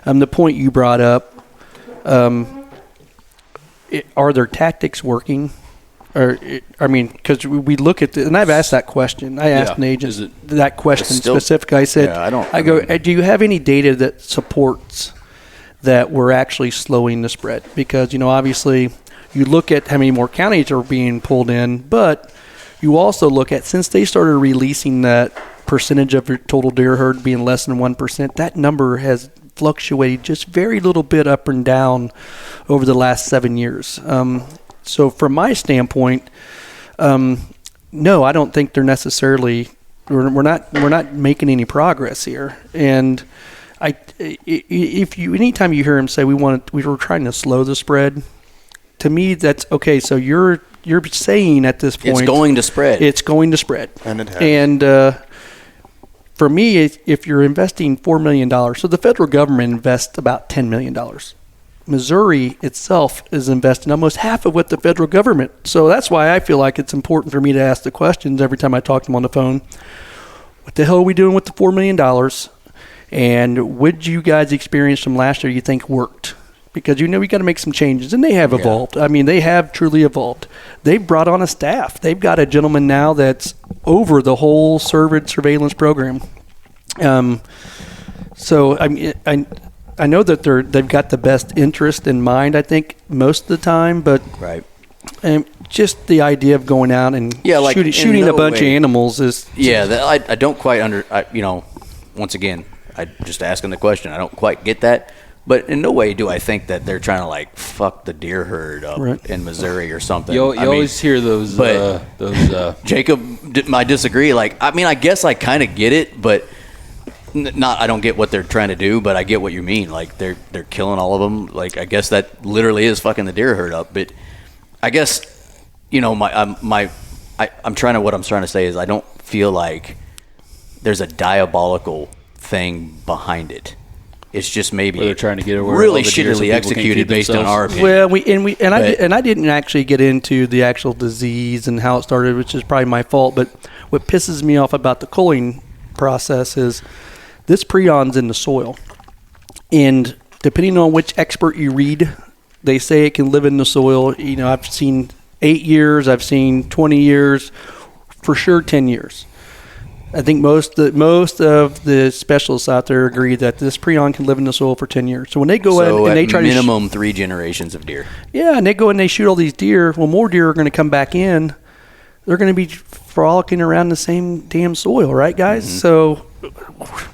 The point you brought up. Are their tactics working? Or, I mean, because we look at and I've asked that question. I asked an agent that question specifically. I said, do you have any data that supports that we're actually slowing the spread? Because, you know, obviously you look at how many more counties are being pulled in, but you also look at, since they started releasing that percentage of your total deer herd being less than 1%, that number has fluctuated just very little bit up and down over the last 7 years. So from my standpoint, no, I don't think they're necessarily. We're not making any progress here. And anytime you hear him say we were trying to slow the spread, to me that's okay. So you're saying at this point it's going to spread. It's going to spread, and it has. And for me, if you're investing $4 million, so the federal government invests about $10 million. Missouri itself is investing almost half of what the federal government. So that's why I feel like it's important for me to ask the questions every time I talk to them on the phone. What the hell are we doing with the $4 million? And what did you guys experience from last year you think worked? Because you know we got to make some changes, and they have evolved. I mean, they have truly evolved. They've brought on a staff. They've got a gentleman now that's over the whole surveillance program. So I mean, I know that they've got the best interest in mind, I think, most of the time, but just the idea of going out and shooting a bunch of animals is I don't quite once again, I just asking the question. I don't quite get that, but in no way do I think that they're trying to like fuck the deer herd up in Missouri or something. You always hear those. Jacob might disagree. Like, I mean, I guess I kind of get it, but. I don't get what they're trying to do, but I get what you mean. Like they're killing all of them. Like I guess that literally is fucking the deer herd up. But I guess what I'm trying to say is I don't feel like there's a diabolical thing behind it. It's just maybe they're trying to get away really shittily executed based on our opinion. Well, I didn't actually get into the actual disease and how it started, which is probably my fault. But what pisses me off about the culling process is. This prion's in the soil, and depending on which expert you read, they say it can live in the soil. You know, I've seen 8 years, I've seen 20 years, for sure 10 years. I think most of the specialists out there agree that this prion can live in the soil for 10 years. So when they go in and they try minimum 3 generations of deer. Yeah, and they go in and they shoot all these deer. Well, more deer are going to come back in. They're going to be frolicking around the same damn soil, right, guys? Mm-hmm. So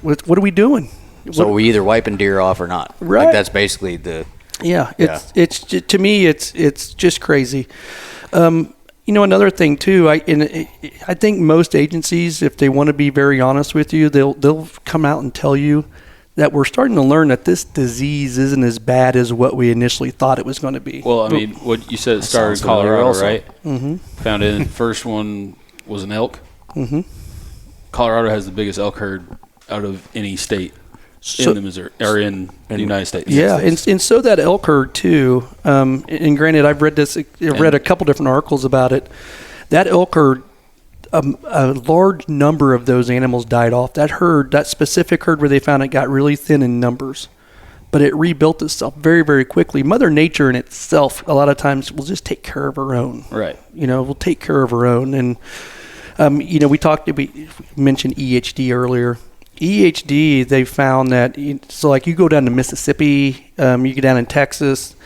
what are we doing? So we either wiping deer off or not. Right. Like that's basically the. It's to me it's just crazy. Another thing too. I think most agencies, if they want to be very honest with you, they'll come out and tell you that we're starting to learn that this disease isn't as bad as what we initially thought it was going to be. Well, I mean, what you said, it started in Colorado, right? Mm-hmm. Found it. First one was an elk. Mm-hmm. Colorado has the biggest elk herd out of any state in the Missouri or in the United States. Yeah, and so that elk herd too. And granted, I've read a couple different articles about it. That elk herd, a large number of those animals died off. That specific herd where they found it, got really thin in numbers, but it rebuilt itself very, very quickly. Mother Nature in itself, a lot of times, will just take care of her own. Right. We'll take care of her own. And we mentioned EHD earlier. EHD, they found that, so like you go down to Mississippi, you go down in Texas,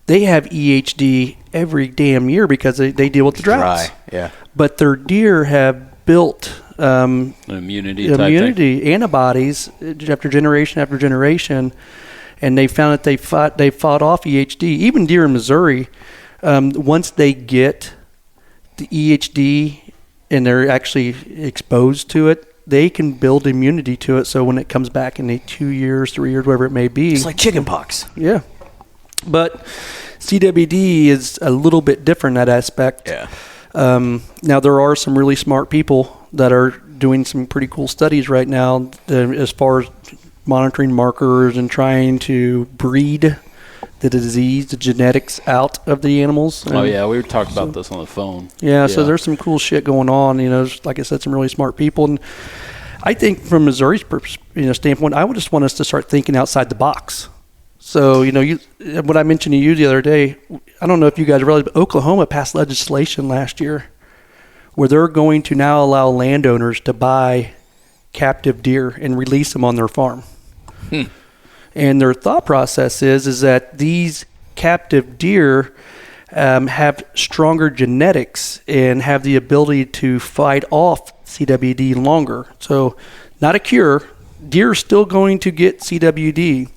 they have EHD every damn year because they deal with the droughts. Dry, yeah. But their deer have built immunity antibodies after generation, and they found that they fought off EHD. Even deer in Missouri, once they get the EHD and they're actually exposed to it, they can build immunity to it. So when it comes back in 2 years, 3 years, whatever it may be. It's like chicken pox. Yeah. But CWD is a little bit different in that aspect. Yeah. Now, there are some really smart people that are doing some pretty cool studies right now as far as monitoring markers and trying to breed the disease, the genetics out of the animals. Oh, yeah. We talked about this on the phone. Yeah, so there's some cool shit going on. There's, like I said, some really smart people. And I think from Missouri's standpoint, I would just want us to start thinking outside the box. So, what I mentioned to you the other day, I don't know if you guys realize, but Oklahoma passed legislation last year where they're going to now allow landowners to buy captive deer and release them on their farm. And their thought process is that these captive deer have stronger genetics and have the ability to fight off CWD longer. So, not a cure. Deer are still going to get CWD.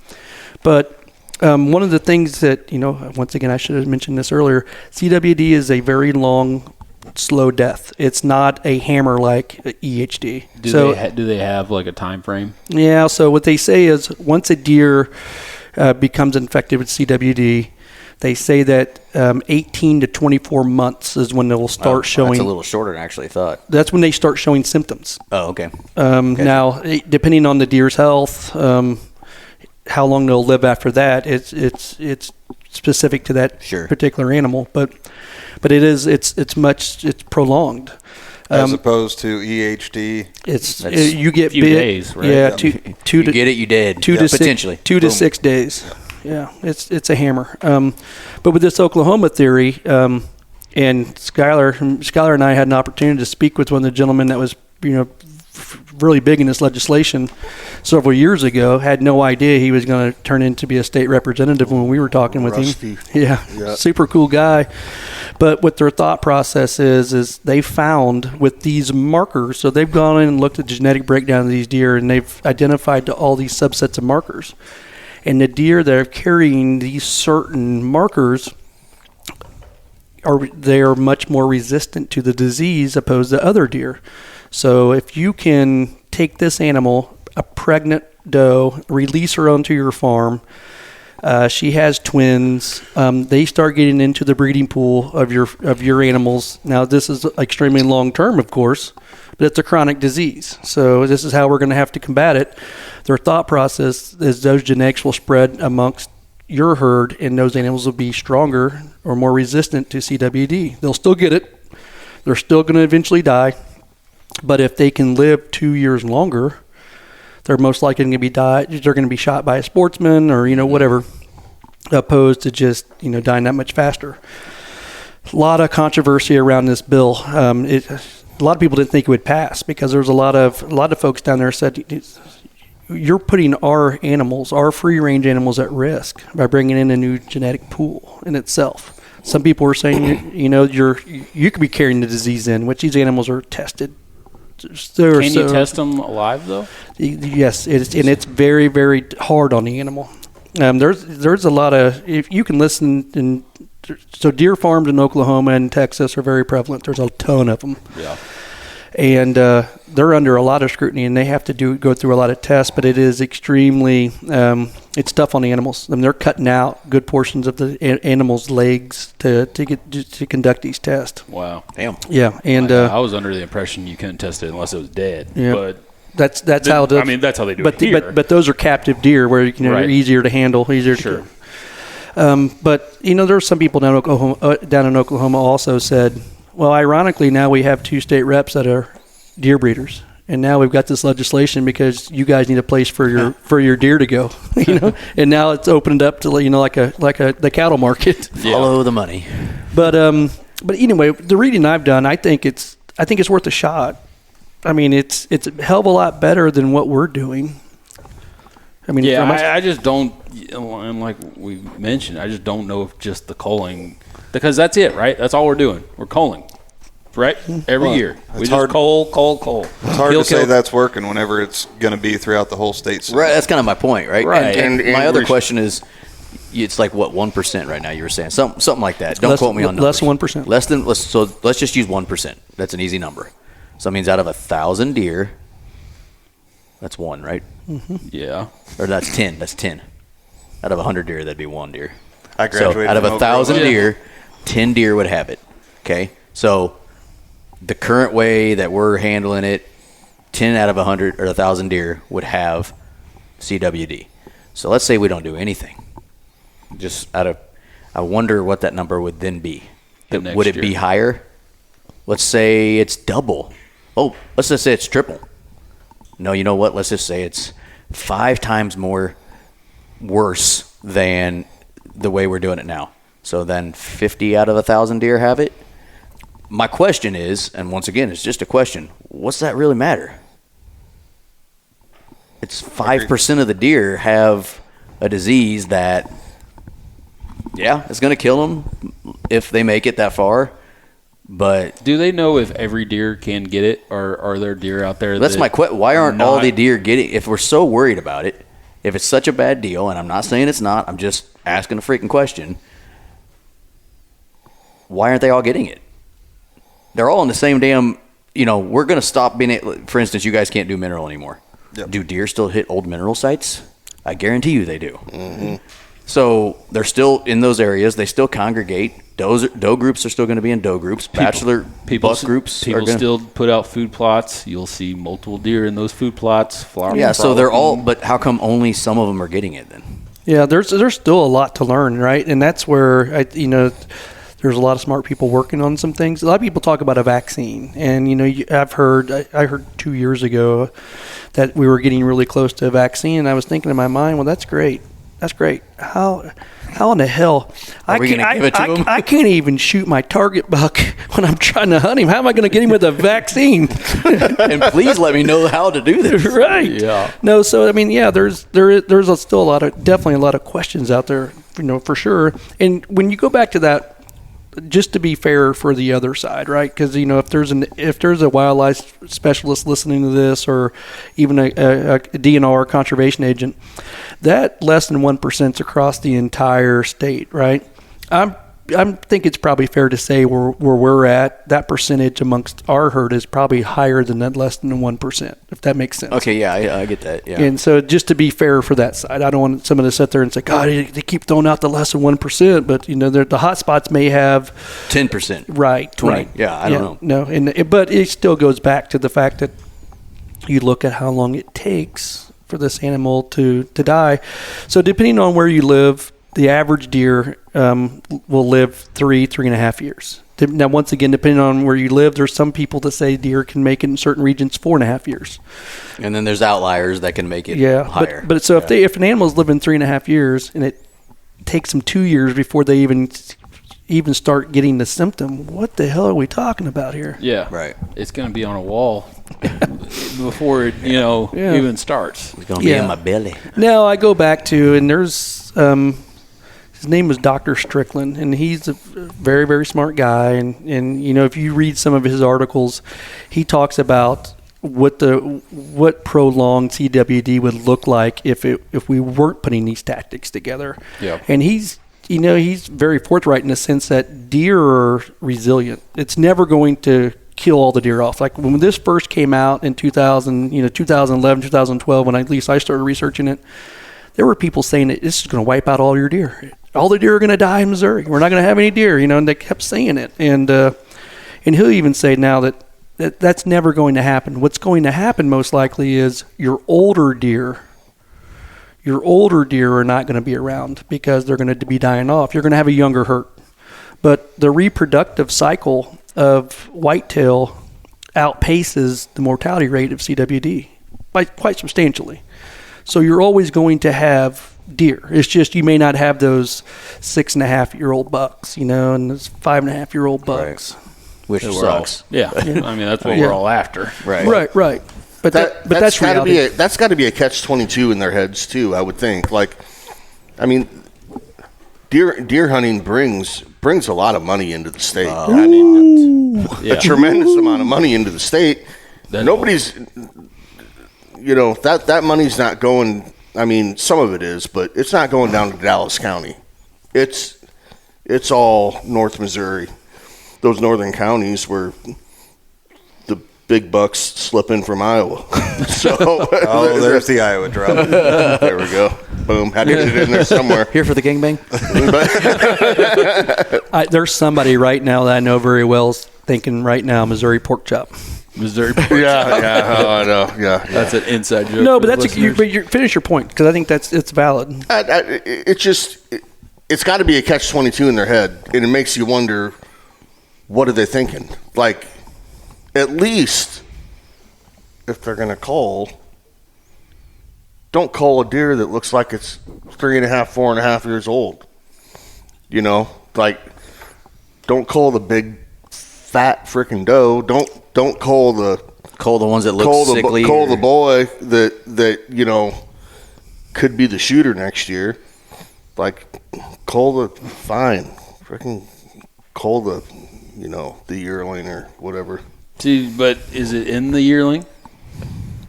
But one of the things that, once again, I should have mentioned this earlier, CWD is a very long, slow death. It's not a hammer like EHD. Do they have like a time frame? Yeah, so what they say is once a deer becomes infected with CWD, they say that 18 to 24 months is when they'll start showing. That's a little shorter than I actually thought. That's when they start showing symptoms. Oh, okay. Now, depending on the deer's health, how long they'll live after that, it's specific to that particular animal, but it's prolonged. As opposed to EHD, you get few days, right? Yeah, you get it, you did. Potentially 2 to 6 days. Yeah, it's a hammer. But with this Oklahoma theory, and Skylar and I had an opportunity to speak with one of the gentlemen that was really big in this legislation several years ago. Had no idea he was going to turn into be a state representative when we were talking with him. Yeah, super cool guy. But what their thought process is they found with these markers, so they've gone in and looked at the genetic breakdown of these deer, and they've identified all these subsets of markers. And the deer that are carrying these certain markers they are much more resistant to the disease opposed to other deer. So if you can take this animal, a pregnant doe, release her onto your farm, she has twins, they start getting into the breeding pool of your animals. Now this is extremely long term, of course, but it's a chronic disease. So this is how we're going to have to combat it. Their thought process is those genetics will spread amongst your herd, and those animals will be stronger or more resistant to CWD. They'll still get it. They're still going to eventually die. But if they can live 2 years longer, they're most likely going to they're going to be shot by a sportsman or, whatever, opposed to just, dying that much faster. A lot of controversy around this bill. A lot of people didn't think it would pass because there was a lot of folks down there said, you're putting our animals, our free-range animals, at risk by bringing in a new genetic pool in itself. Some people were saying, you could be carrying the disease in, which these animals are tested. Can you test them alive, though? Yes, it's very, very hard on the animal. There's a lot of, if you can listen, so deer farms in Oklahoma and Texas are very prevalent. There's a ton of them. Yeah. And they're under a lot of scrutiny, and they have to go through a lot of tests. But it is extremely, it's tough on the animals. I mean, they're cutting out good portions of the animals' legs to conduct these tests. Wow, damn. Yeah, and I was under the impression you couldn't test it unless it was dead. Yeah, but that's how. I mean, that's how they do it here. But those are captive deer where they're easier to handle, easier to kill. But there's some people down in Oklahoma also said, well, ironically, now we have 2 state reps that are deer breeders, and now we've got this legislation because you guys need a place for your deer to go, and now it's opened up to like the cattle market. Follow the money. But anyway, the reading I've done, I think it's worth a shot. I mean, it's a hell of a lot better than what we're doing. I mean, I just don't, and like we mentioned, I just don't know if just the culling. Because that's it, right? That's all we're doing. We're culling, right? Every year. We just cull. It's hard to say that's working whenever it's going to be throughout the whole state. Right, that's kind of my point, right? Right. And my other question is, it's like, what, 1% right now you were saying? Something like that. Don't quote me on numbers. Less than 1%. So let's just use 1%. That's an easy number. So it means out of 1,000 deer, that's one, right? Yeah. Or that's 10. That's 10. Out of 100 deer, that'd be one deer. I graduated So out of from Oak 1,000 Grove. deer, 10 deer would have it. Okay? So the current way that we're handling it, 10 out of 100 or 1,000 deer would have CWD. So let's say we don't do anything. I wonder what that number would then be. Would it be higher? Let's say it's double. Oh, let's just say it's triple. No, you know what? Let's just say it's 5 times more worse than the way we're doing it now. So then 50 out of 1,000 deer have it. My question is, and once again, it's just a question, what's that really matter? It's 5% of the deer have a disease that, yeah, it's going to kill them if they make it that far. But do they know if every deer can get it, or are there deer out there? That's my question. Why aren't all the deer getting? If we're so worried about it, if it's such a bad deal, and I'm not saying it's not, I'm just asking a freaking question. Why aren't they all getting it? They're all in the same damn. We're going to stop being. For instance, you guys can't do mineral anymore. Yep. Do deer still hit old mineral sites? I guarantee you they do. Mm-hmm. So they're still in those areas. They still congregate. Doe groups are still going to be in doe groups. Bachelor buck groups. People still put out food plots. You'll see multiple deer in those food plots. Flowering. Yeah, so they're all. But how come only some of them are getting it then? Yeah, there's still a lot to learn, right? And that's where there's a lot of smart people working on some things. A lot of people talk about a vaccine, and I heard 2 years ago that we were getting really close to a vaccine, and I was thinking in my mind, well, that's great. How in the hell? Are we gonna give it to him? I can't even shoot my target buck when I'm trying to hunt him. How am I going to get him with a vaccine? And please let me know how to do this. Right. Yeah. No. So I mean, yeah. There's still definitely a lot of questions out there, for sure. And when you go back to that, just to be fair for the other side, right? Because if there's a wildlife specialist listening to this, or even a DNR conservation agent, that less than 1% across the entire state, right? I think it's probably fair to say where we're at, that percentage amongst our herd is probably higher than that less than 1%, if that makes sense. Okay, yeah, I get that. Yeah. And so just to be fair for that side, I don't want someone to sit there and say, God, they keep throwing out the less than 1%, but the hot spots may have 10%. Right. 20. Right. Yeah, I don't No, know. but it still goes back to the fact that you look at how long it takes for this animal to die. So depending on where you live, the average deer will live 3.5 years. Now, once again, depending on where you live, there's some people that say deer can make it in certain regions 4.5 years. And then there's outliers that can make it higher. But so if an animal's living 3.5 years and it takes them 2 years before they even start getting the symptom, what the hell are we talking about here? Yeah. Right. It's going to be on a wall before it, even starts. It's going to be in my belly. Now I go back to, and there's his name was Dr. Strickland, and he's a very, very smart guy. And if you read some of his articles, he talks about what prolonged CWD would look like if we weren't putting these tactics together. Yeah. And he's very forthright in the sense that deer are resilient. It's never going to kill all the deer off. Like when this first came out in 2011, 2012, when at least I started researching it, there were people saying that this is going to wipe out all your deer. All the deer are going to die in Missouri. We're not going to have any deer, and they kept saying it. And he'll even say now that's never going to happen. What's going to happen most likely is your older deer are not going to be around because they're going to be dying off. You're going to have a younger herd. But the reproductive cycle of whitetail outpaces the mortality rate of CWD by quite substantially. So you're always going to have deer. It's just you may not have those 6.5-year-old bucks, and those 5.5-year-old bucks. Right. Which sucks. Yeah. I mean, that's what we're all after. Right. Right. But that's got to reality. that's got to be a catch-22 in their heads too. I would think. Deer hunting brings a lot of money into the state. A tremendous amount of money into the state. Nobody's, that money's not going. I mean, some of it is, but it's not going down to Dallas County. It's all North Missouri, those northern counties where big bucks slipping from Iowa. So Oh, there's the Iowa drop. there we go. Boom. Had to get it in there somewhere. Here for the gangbang? There's somebody right now that I know very well is thinking right now Missouri pork chop. Missouri. Yeah. Oh, I know. Yeah. That's an inside joke. No, for but the listeners. but you finish your point because I think it's valid. It's got to be a catch-22 in their head, and it makes you wonder, what are they thinking? Like, at least if they're going to cull, don't cull a deer that looks like it's 3.5, 4.5 years old. You know, like, don't cull the big, fat freaking doe. Don't cull the ones that look sickly. Cull the boy that you know could be the shooter next year. Like, cull the freaking cull the the yearling or whatever. See, but is it in the yearling?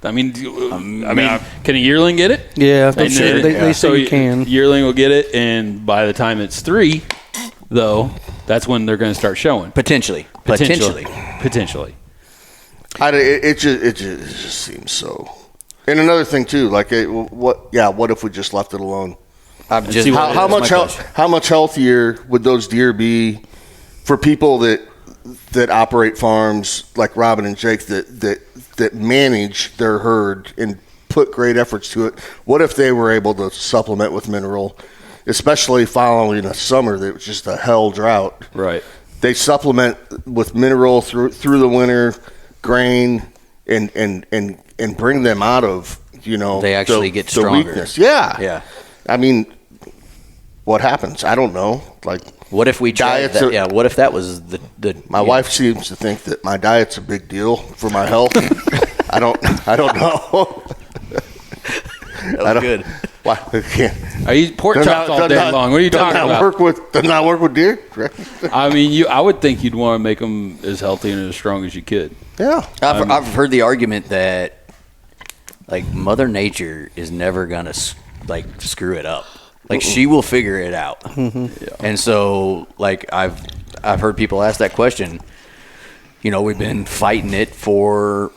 I mean, can a yearling get it? Yeah, they say you can. Yearling will get it, and by the time it's 3, though, that's when they're going to start showing. Potentially. It just seems so. And another thing too, like what if we just left it alone? How much healthier would those deer be for people that operate farms like Robin and Jake that manage their herd and put great efforts to it? What if they were able to supplement with mineral, especially following a summer that was just a hell drought? Right. They supplement with mineral through the winter, grain, and bring them out of they actually get stronger. The weakness. Yeah. I mean, what happens? I don't know. Like, what if we tried that? What if that was the my wife seems to think that my diet's a big deal for my health. I don't know. That was good. Why? I eat pork chops all day long. What are you talking about? Does not work with deer? I mean, I would think you'd want to make them as healthy and as strong as you could. Yeah. I've heard the argument that like Mother Nature is never gonna like screw it up. Like she will figure it out. Mm-hmm. Yeah. And so like I've heard people ask that question. We've been fighting it for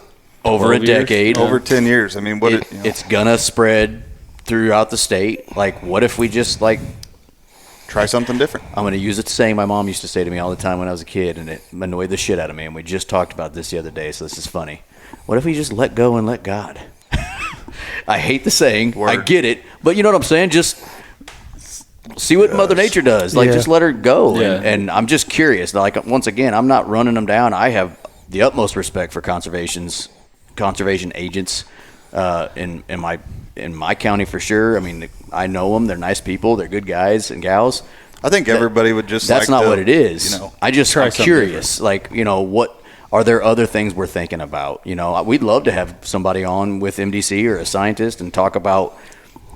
over a decade, over 10 years. I mean, it's gonna spread throughout the state. Like, what if we just try something different? I'm gonna use it saying my mom used to say to me all the time when I was a kid, and it annoyed the shit out of me. And we just talked about this the other day, so this is funny. What if we just let go and let God? I hate the saying. Word. I get it, but you know what I'm saying. Just see what Mother Nature does. Like, just let her go. Yeah. And I'm just curious. Like, once again, I'm not running them down. I have the utmost respect for conservation agents in my county for sure. I mean, I know them. They're nice people. They're good guys and gals. I think everybody would just. That's not what it is. I'm curious. Different. Like, what are there other things we're thinking about? We'd love to have somebody on with MDC or a scientist and talk about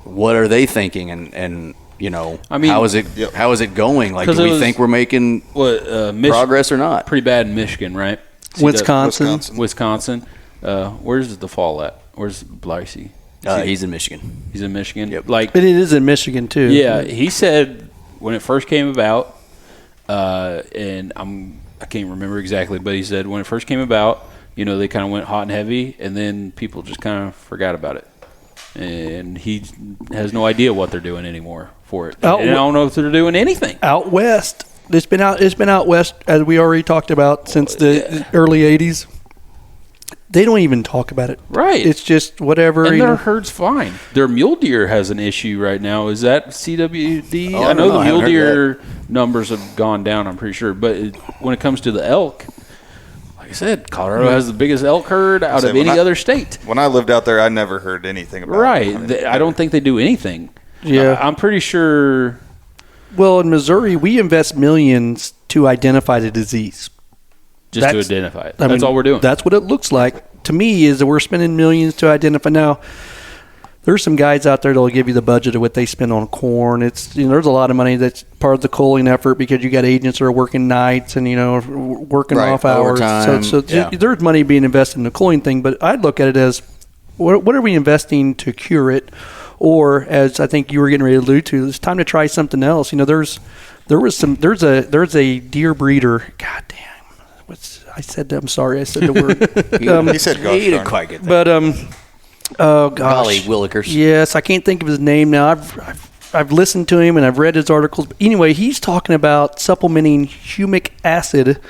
what are they thinking and. I mean, how is it going? Like, do we think we're making progress or not? Pretty bad in Michigan, right? Wisconsin. Where's the fall at? Where's Blicey? He's in Michigan. He's in Michigan. Yep. But it is in Michigan too. Yeah, he said when it first came about, and I can't remember exactly, but he said when it first came about, they kind of went hot and heavy, and then people just kind of forgot about it, and he has no idea what they're doing anymore for it. And I don't know if they're doing anything out west. It's been out west, as we already talked about, since the early '80s. They don't even talk about it. Right. It's just whatever. And their herd's fine. Their mule deer has an issue right now. Is that CWD? I know the mule deer numbers have gone down, I'm pretty sure. But when it comes to the elk, like I said, Colorado has the biggest elk herd out of any other state. When I lived out there, I never heard anything about it. Right. I don't think they do anything. Yeah. I'm pretty sure. Well, in Missouri, we invest millions to identify the disease. Just to identify it. That's all we're doing. That's what it looks like to me, is that we're spending millions to identify. Now, there's some guys out there that will give you the budget of what they spend on corn. It's there's a lot of money that's part of the culling effort because you got agents that are working nights and working off hours. Overtime. So there's money being invested in the culling thing. But I'd look at it as what are we investing to cure it, or as I think you were getting ready to allude to, it's time to try something else. There's a deer breeder. God damn. I said that. I'm sorry. I said the word. He said gosh He didn't darn. quite get that. But oh gosh, Golly Willikers. Yes, I can't think of his name now. I've listened to him and I've read his articles. But anyway, he's talking about supplementing humic acid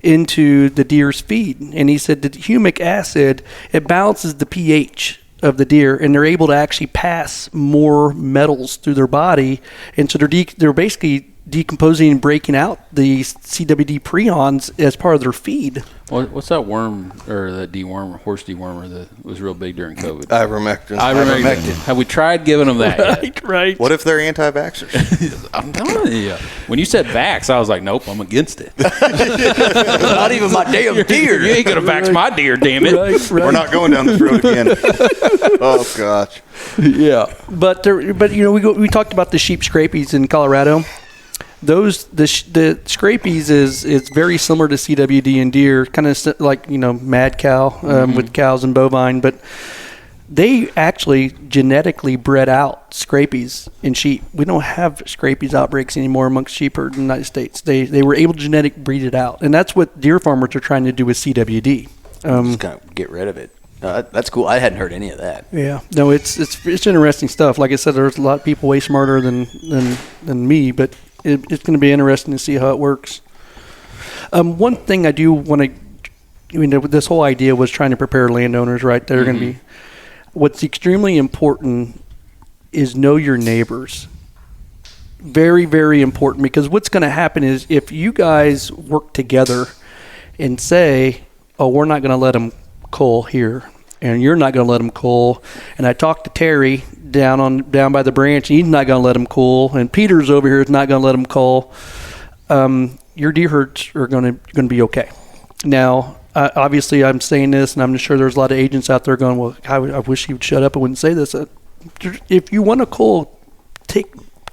into the deer's feed, and he said that humic acid, it balances the pH of the deer, and they're able to actually pass more metals through their body, and so they're basically decomposing and breaking out the CWD prions as part of their feed. What's that worm or that dewormer, horse dewormer that was real big during COVID? Ivermectin. Ivermectin. Have we tried giving them that yet? Right. What if they're anti-vaxxers? I'm telling you. When you said vax, I was like, nope, I'm against it. Not even my damn deer. You ain't going to vax my deer, damn it. Right. We're not going down this road again. Oh gosh. Yeah, but we talked about the sheep scrapies in Colorado. The scrapies is very similar to CWD in deer, kind of like mad cow with cows and bovine, but they actually genetically bred out scrapies in sheep. We don't have scrapies outbreaks anymore amongst sheep herd in the United States. They were able to genetic breed it out, and that's what deer farmers are trying to do with CWD. Just kind of get rid of it. That's cool. I hadn't heard any of that. Yeah, no, it's interesting stuff. Like I said, there's a lot of people way smarter than me, but it's going to be interesting to see how it works. One thing I do want to, this whole idea was trying to prepare landowners, right? They're going to be. What's extremely important is know your neighbors. Very, very important, because what's going to happen is if you guys work together and say, oh, we're not going to let them cull here, and you're not going to let them cull, and I talked to Terry down by the branch, and he's not going to let them cull, and Peter's over here is not going to let them cull, your deer herds are going to be okay. Now, obviously, I'm saying this, and I'm sure there's a lot of agents out there going, well, I wish he would shut up and wouldn't say this. If you want to cull,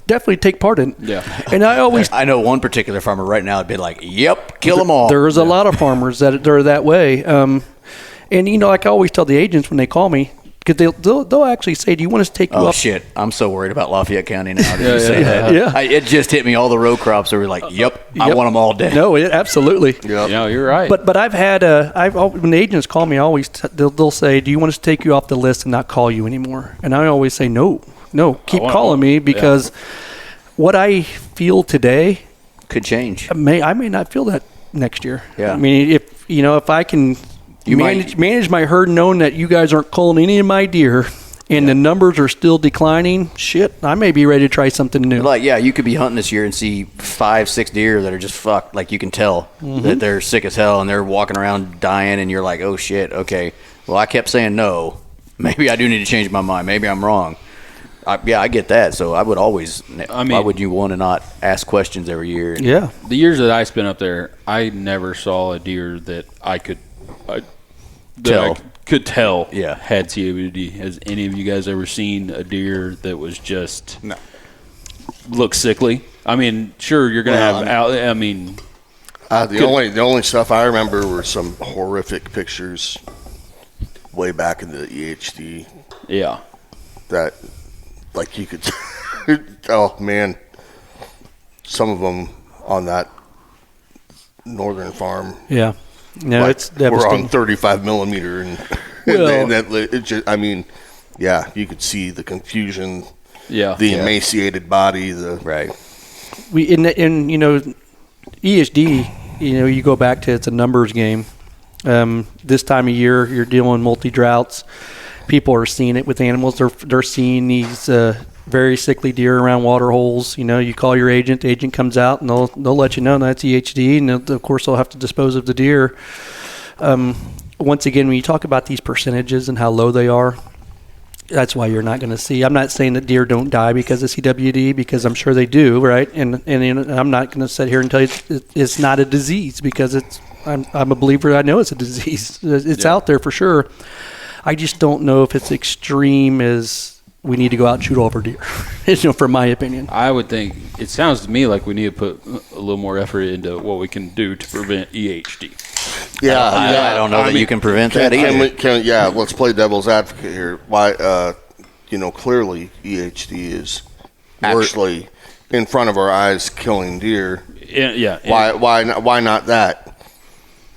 definitely take part in it. Yeah. And I know one particular farmer right now would be like, yep, kill them all. There's a lot of farmers that are that way. And, like I always tell the agents when they call me, because they'll actually say, do you want us to take you Oh, up? shit. I'm so worried about Lafayette County now. Did you say that? Yeah. It just hit me. All the row crops are like, yep, I want them all dead. No, absolutely. Yep. Yeah, you're right. But I've had when the agents call me, I always they'll say, do you want us to take you off the list and not call you anymore? And I always say, no, keep calling me, because what I feel today Could change. I may not feel that next year. Yeah. I mean, if I can manage my herd, knowing that you guys aren't culling any of my deer, and the numbers are still declining, shit, I may be ready to try something new. Like, yeah, you could be hunting this year and see 5-6 deer that are just fucked. Like, you can tell that they're sick as hell and they're walking around dying, and you're like, oh shit, okay. Well, I kept saying no. Maybe I do need to change my mind. Maybe I'm wrong. I get that. So I would always. Why would you want to not ask questions every year? Yeah. The years that I spent up there, I never saw a deer that I could tell had CWD. Has any of you guys ever seen a deer that was just look sickly? I mean, sure, you're gonna have. The only stuff I remember were some horrific pictures way back in the EHD. Yeah. That, like, you could. Oh man, some of them on that northern farm. Yeah. No, like, it's devastating. we're on 35 millimeter, and it just, I mean, yeah, you could see the confusion. Yeah. The emaciated body. Right. EHD, you go back to, it's a numbers game. This time of year, you're dealing with multi-droughts. People are seeing it with animals. They're seeing these very sickly deer around water holes. You call your agent. The agent comes out, and they'll let you know that's EHD, and of course they'll have to dispose of the deer. Once again, when you talk about these percentages and how low they are, that's why you're not going to see. I'm not saying that deer don't die because of CWD, because I'm sure they do, right? And I'm not going to sit here and tell you it's not a disease, because I'm a believer. I know it's a disease. It's out there for sure. I just don't know if it's extreme as we need to go out and shoot all of our deer, from my opinion. I would think, it sounds to me like we need to put a little more effort into what we can do to prevent EHD. Yeah, I don't know that you can prevent that either. Let's play devil's advocate here. Why, clearly EHD is actually in front of our eyes killing deer. Yeah. Why not that?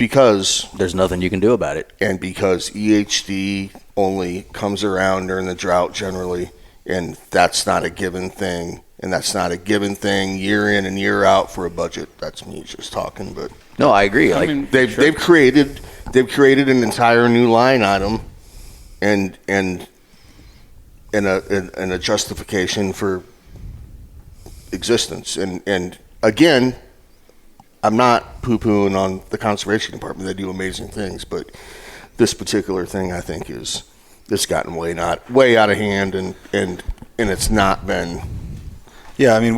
because there's nothing you can do about it. And because EHD only comes around during the drought generally, and that's not a given thing. And that's not a given thing year in and year out for a budget. That's me just talking, but no, I agree. I mean, they've created an entire new line item, and a justification for existence. And again, I'm not poo-pooing on the conservation department. They do amazing things, but this particular thing I think it's gotten way out of hand, and it's not been. Yeah, I mean,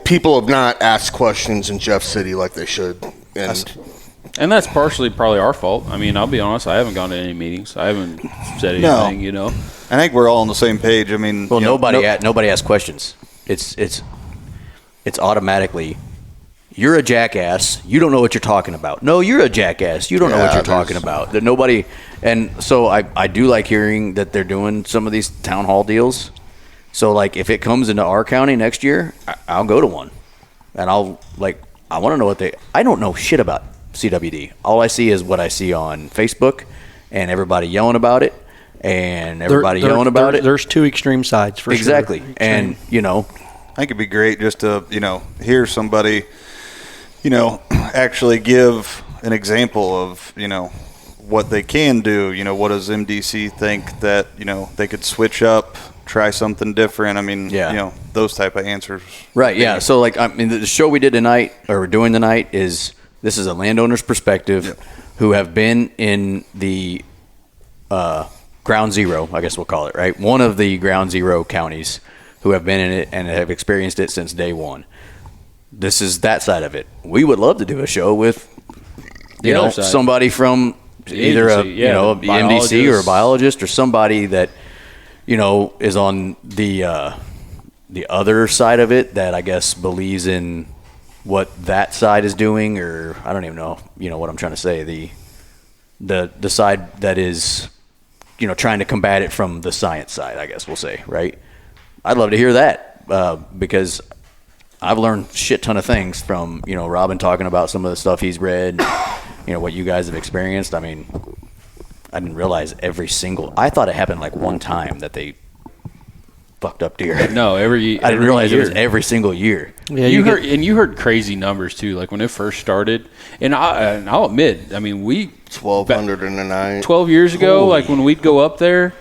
people have not asked questions in Jeff City like they should, and that's partially probably our fault. I mean, I'll be honest, I haven't gone to any meetings. I haven't said anything. You know, I think we're all on the same page. I mean, well, nobody asks questions. It's automatically, you're a jackass. You don't know what you're talking about. No, you're a jackass. You don't know what you're talking about. That nobody, and so I do like hearing that they're doing some of these town hall deals. So, like, if it comes into our county next year, I'll go to one. And I want to know I don't know shit about CWD. All I see is what I see on Facebook and everybody yelling about it and everybody yelling about it. There's two extreme sides for exactly. sure. And, I think it'd be great just to, hear somebody, actually give an example of, what they can do. What does MDC think that, they could switch up, try something different? I mean, those type of answers. Right, yeah. So, the show we did tonight, or we're doing tonight, this is a landowner's perspective who have been in the ground zero, I guess we'll call it, right? One of the ground zero counties who have been in it and have experienced it since day one. This is that side of it. We would love to do a show with, somebody from either a MDC or a biologist or somebody that, is on the other side of it that I guess believes in what that side is doing, or I don't even know, what I'm trying to say. The side that is, trying to combat it from the science side, I guess we'll say, right? I'd love to hear that because I've learned a shit ton of things from, Robin talking about some of the stuff he's read, what you guys have experienced. I mean, I didn't realize I thought it happened like one time that they fucked up deer. No, I didn't realize year. It was every single year. Yeah, you heard crazy numbers too. Like when it first started, and I'll admit, I mean, 1,200 in the night. 12 years ago, like when we'd go up there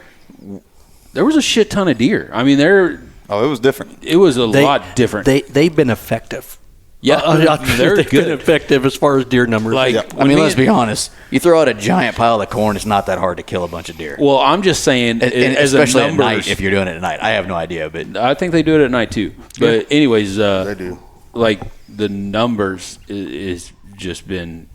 was a shit ton of deer. I mean, it was different. It was a lot different. They've been effective. Yeah, they're good. Been effective as far as deer numbers. Let's be honest. You throw out a giant pile of corn, it's not that hard to kill a bunch of deer. Well, I'm just saying, especially at night, if you're doing it at night. I have no idea, but I think they do it at night too. But anyways, they do. Like the numbers is just been,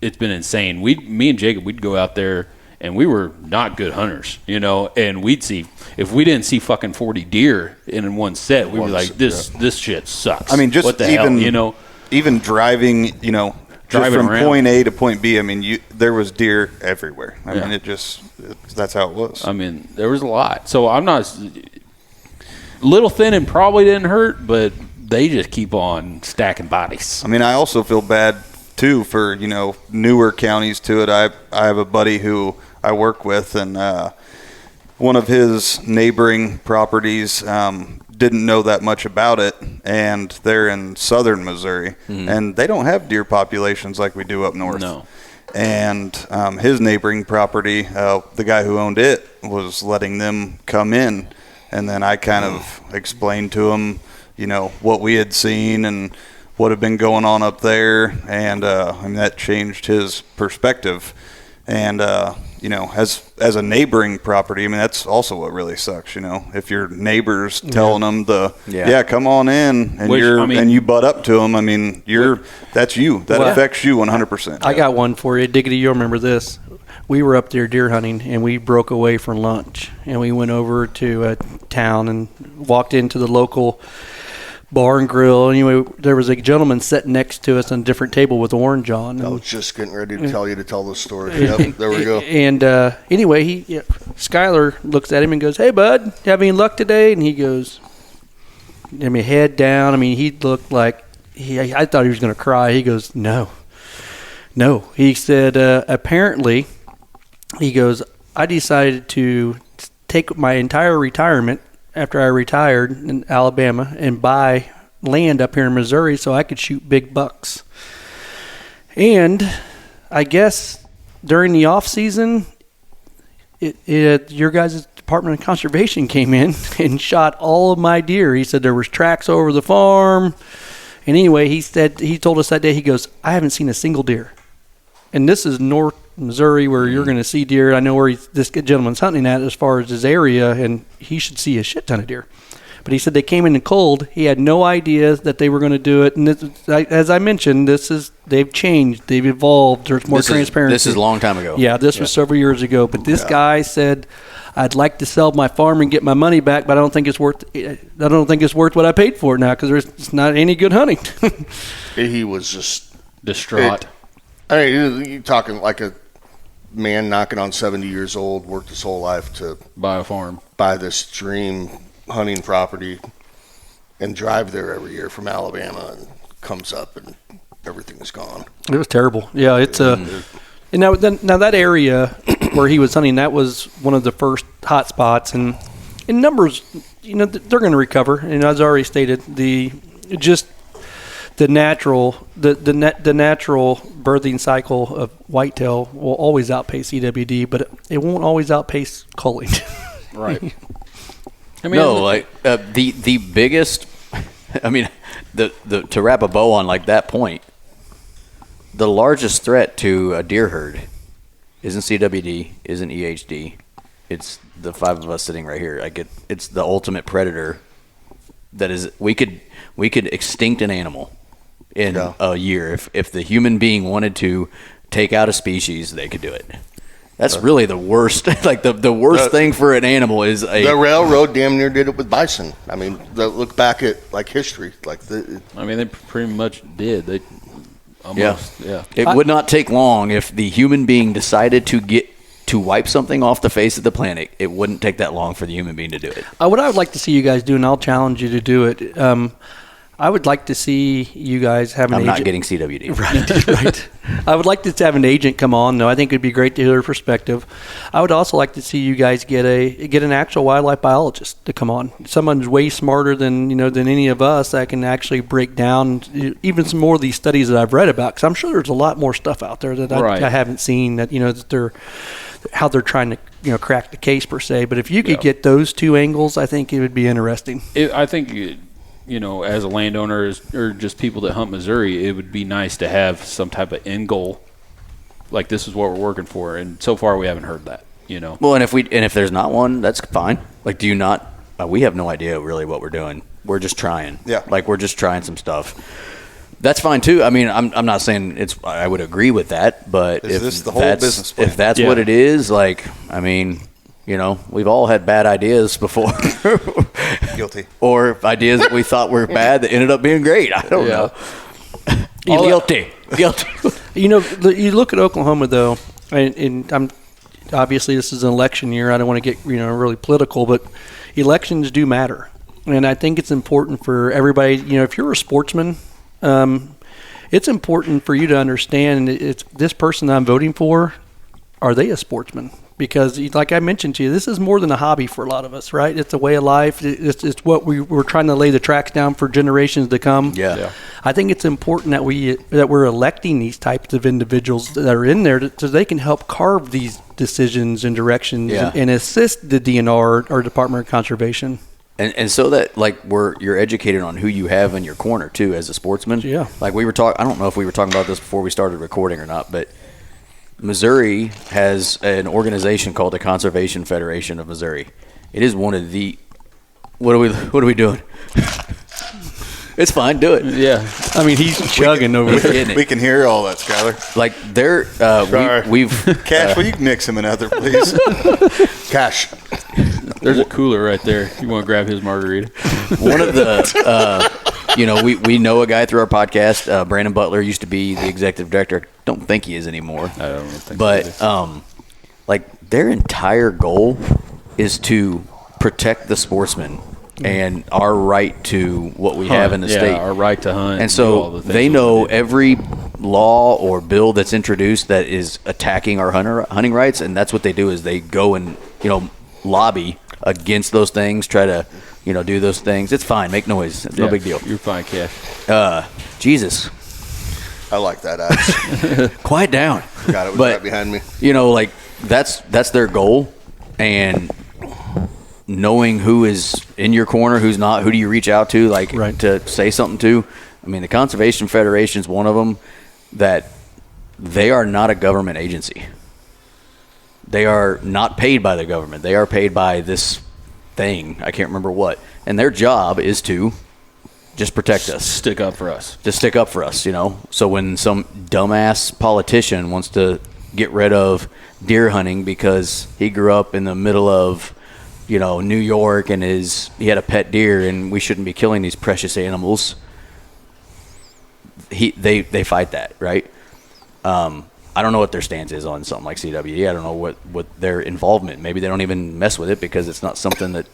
it's been insane. Me and Jacob, we'd go out there. And we were not good hunters, and we'd see, if we didn't see fucking 40 deer in one set, we'd be like, this shit sucks. I mean, just what the hell, even driving, just from around. point A to point B, I mean, there was deer everywhere. I mean, that's how it was. I mean, there was a lot. So I'm not, little thin and probably didn't hurt, but they just keep on stacking bodies. I mean, I also feel bad too for, newer counties to it. I have a buddy who I work with, and one of his neighboring properties didn't know that much about it, and they're in southern Missouri, and they don't have deer populations like we do up north. No. And his neighboring property, the guy who owned it was letting them come in, and then I kind of explained to him, what we had seen and what had been going on up there, and I mean, that changed his perspective. And as a neighboring property, I mean, that's also what really sucks. If your neighbor's telling them come on in, and and you butt up to them, I mean, that's you. That affects you 100%. I got one for you, Diggity. You'll remember this. We were up there deer hunting, and we broke away for lunch, and we went over to a town and walked into the local bar and grill. Anyway, there was a gentleman sitting next to us on a different table with orange on. I was just getting ready to tell the story. Yep, there we go. And anyway, Skylar looks at him and goes, "Hey, bud, you have any luck today?" And he goes, head down. I mean, he looked like I thought he was going to cry. He goes, No, No, he said apparently, he goes, I decided to take my entire retirement after I retired in Alabama and buy land up here in Missouri so I could shoot big bucks. And I guess during the off season, your guys' Department of Conservation came in and shot all of my deer. He said there was tracks over the farm. And anyway, he told us that day, he goes, I haven't seen a single deer. And this is North Missouri where you're going to see deer. I know where this gentleman's hunting at as far as his area, and he should see a shit ton of deer. But he said they came in the cold. He had no idea that they were going to do it. And as I mentioned, they've changed. They've evolved. There's more transparency. This is a long time ago. Yeah, this was several years ago. But this guy said, I'd like to sell my farm and get my money back, but I don't think it's worth what I paid for it now because it's not any good hunting. He was just distraught. You're talking like a man knocking on 70 years old, worked his whole life to buy a farm, buy this dream hunting property, and drive there every year from Alabama, and comes up and everything's gone. It was terrible. Yeah, it's and now that area where he was hunting, that was one of the first hot spots, and in numbers, they're going to recover. And as I already stated, the natural birthing cycle of whitetail will always outpace CWD, but it won't always outpace culling. Right. The biggest. I mean, to wrap a bow on like that point, the largest threat to a deer herd isn't CWD, isn't EHD. It's the five of us sitting right here. It's the ultimate predator. That is, we could extinct an animal in a year. If the human being wanted to take out a species, they could do it. That's really the worst. Like the worst thing for an animal is the railroad damn near did it with bison. I mean, look back at like history. They pretty much did. They almost, yeah. It would not take long if the human being decided to wipe something off the face of the planet. It wouldn't take that long for the human being to do it. What I would like to see you guys do, and I'll challenge you to do it. I would like to see you guys have an agent. I'm not getting CWD. Right. I would like to have an agent come on, though. I think it'd be great to hear their perspective. I would also like to see you guys get an actual wildlife biologist to come on. Someone who's way smarter than any of us that can actually break down even some more of these studies that I've read about. Because I'm sure there's a lot more stuff out there that I haven't seen that how they're trying to crack the case per se. But if you could get those two angles, I think it would be interesting. I think. As a landowner or just people that hunt Missouri, it would be nice to have some type of end goal. Like, this is what we're working for. And so far we haven't heard that, Well, and if there's not one, that's fine. Like, do you not, we have no idea really what we're doing. We're just trying. Yeah. Like, we're just trying some stuff. That's fine too. I mean, I'm not saying I would agree with that, but if this the whole business plan? If that's what it is, we've all had bad ideas before. Guilty. Or ideas that we thought were bad that ended up being great. I don't know. Guilty. You look at Oklahoma, though, and I'm obviously this is an election year. I don't want to get really political, but elections do matter. And I think it's important for everybody, if you're a sportsman, it's important for you to understand it's this person I'm voting for, are they a sportsman? Because, like I mentioned to you, this is more than a hobby for a lot of us, right? It's a way of life. It's what we're trying to lay the tracks down for generations to come. Yeah. I think it's important that we're electing these types of individuals that are in there so they can help carve these decisions and directions and assist the DNR or Department of Conservation. And so that you're educated on who you have in your corner too as a sportsman. Yeah. Like we were talking. I don't know if we were talking about this before we started recording or not, but Missouri has an organization called the Conservation Federation of Missouri. It is one of the. What are we doing? It's fine. Do it. Yeah. I mean, he's chugging over there. We can hear all that, Skylar. Like they're we've Cash, will you mix him another, please? Cash. There's a cooler right there. You want to grab his margarita? One of the, we know a guy through our podcast. Brandon Butler used to be the executive director. Don't think he is anymore. I don't think so. But their entire goal is to protect the sportsman and our right to what we have in the state. Our right to hunt. And so they know every law or bill that's introduced that is attacking our hunting rights, and that's what they do is they go and lobby against those things, try to do those things. It's fine, make noise. It's no big deal. You're fine, Cash. Jesus, I like that axe. quiet down. God, it was right behind me. Like that's their goal, and knowing who is in your corner, who's not, who do you reach out to, to say something to. I mean, the Conservation Federation is one of them. That they are not a government agency. They are not paid by the government. They are paid by this thing. I can't remember what. And their job is to just protect us. Stick up for us. Just stick up for us, So when some dumbass politician wants to get rid of deer hunting because he grew up in the middle of, New York and he had a pet deer and we shouldn't be killing these precious animals, they fight that, right? I don't know what their stance is on something like CWD. I don't know what their involvement. Maybe they don't even mess with it because it's not something that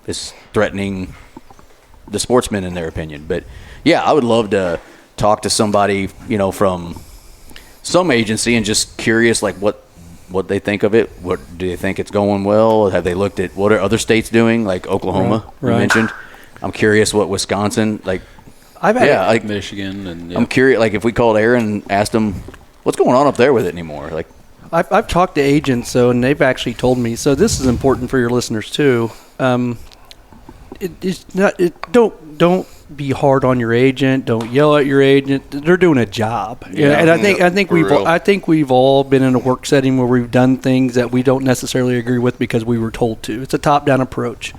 is threatening the sportsmen in their opinion. But yeah, I would love to talk to somebody, from some agency and just curious, like what they think of it. What do they think it's going well? Have they looked at what are other states doing, like Oklahoma? Right. You mentioned. I'm curious what Wisconsin like. I've had like Michigan and I'm curious, like if we called Aaron and asked him what's going on up there with it anymore. Like I've talked to agents, and they've actually told me. So this is important for your listeners too. Don't be hard on your agent. Don't yell at your agent. They're doing a job. Yeah, and I think we've all been in a work setting where we've done things that we don't necessarily agree with because we were told to. It's a top-down approach.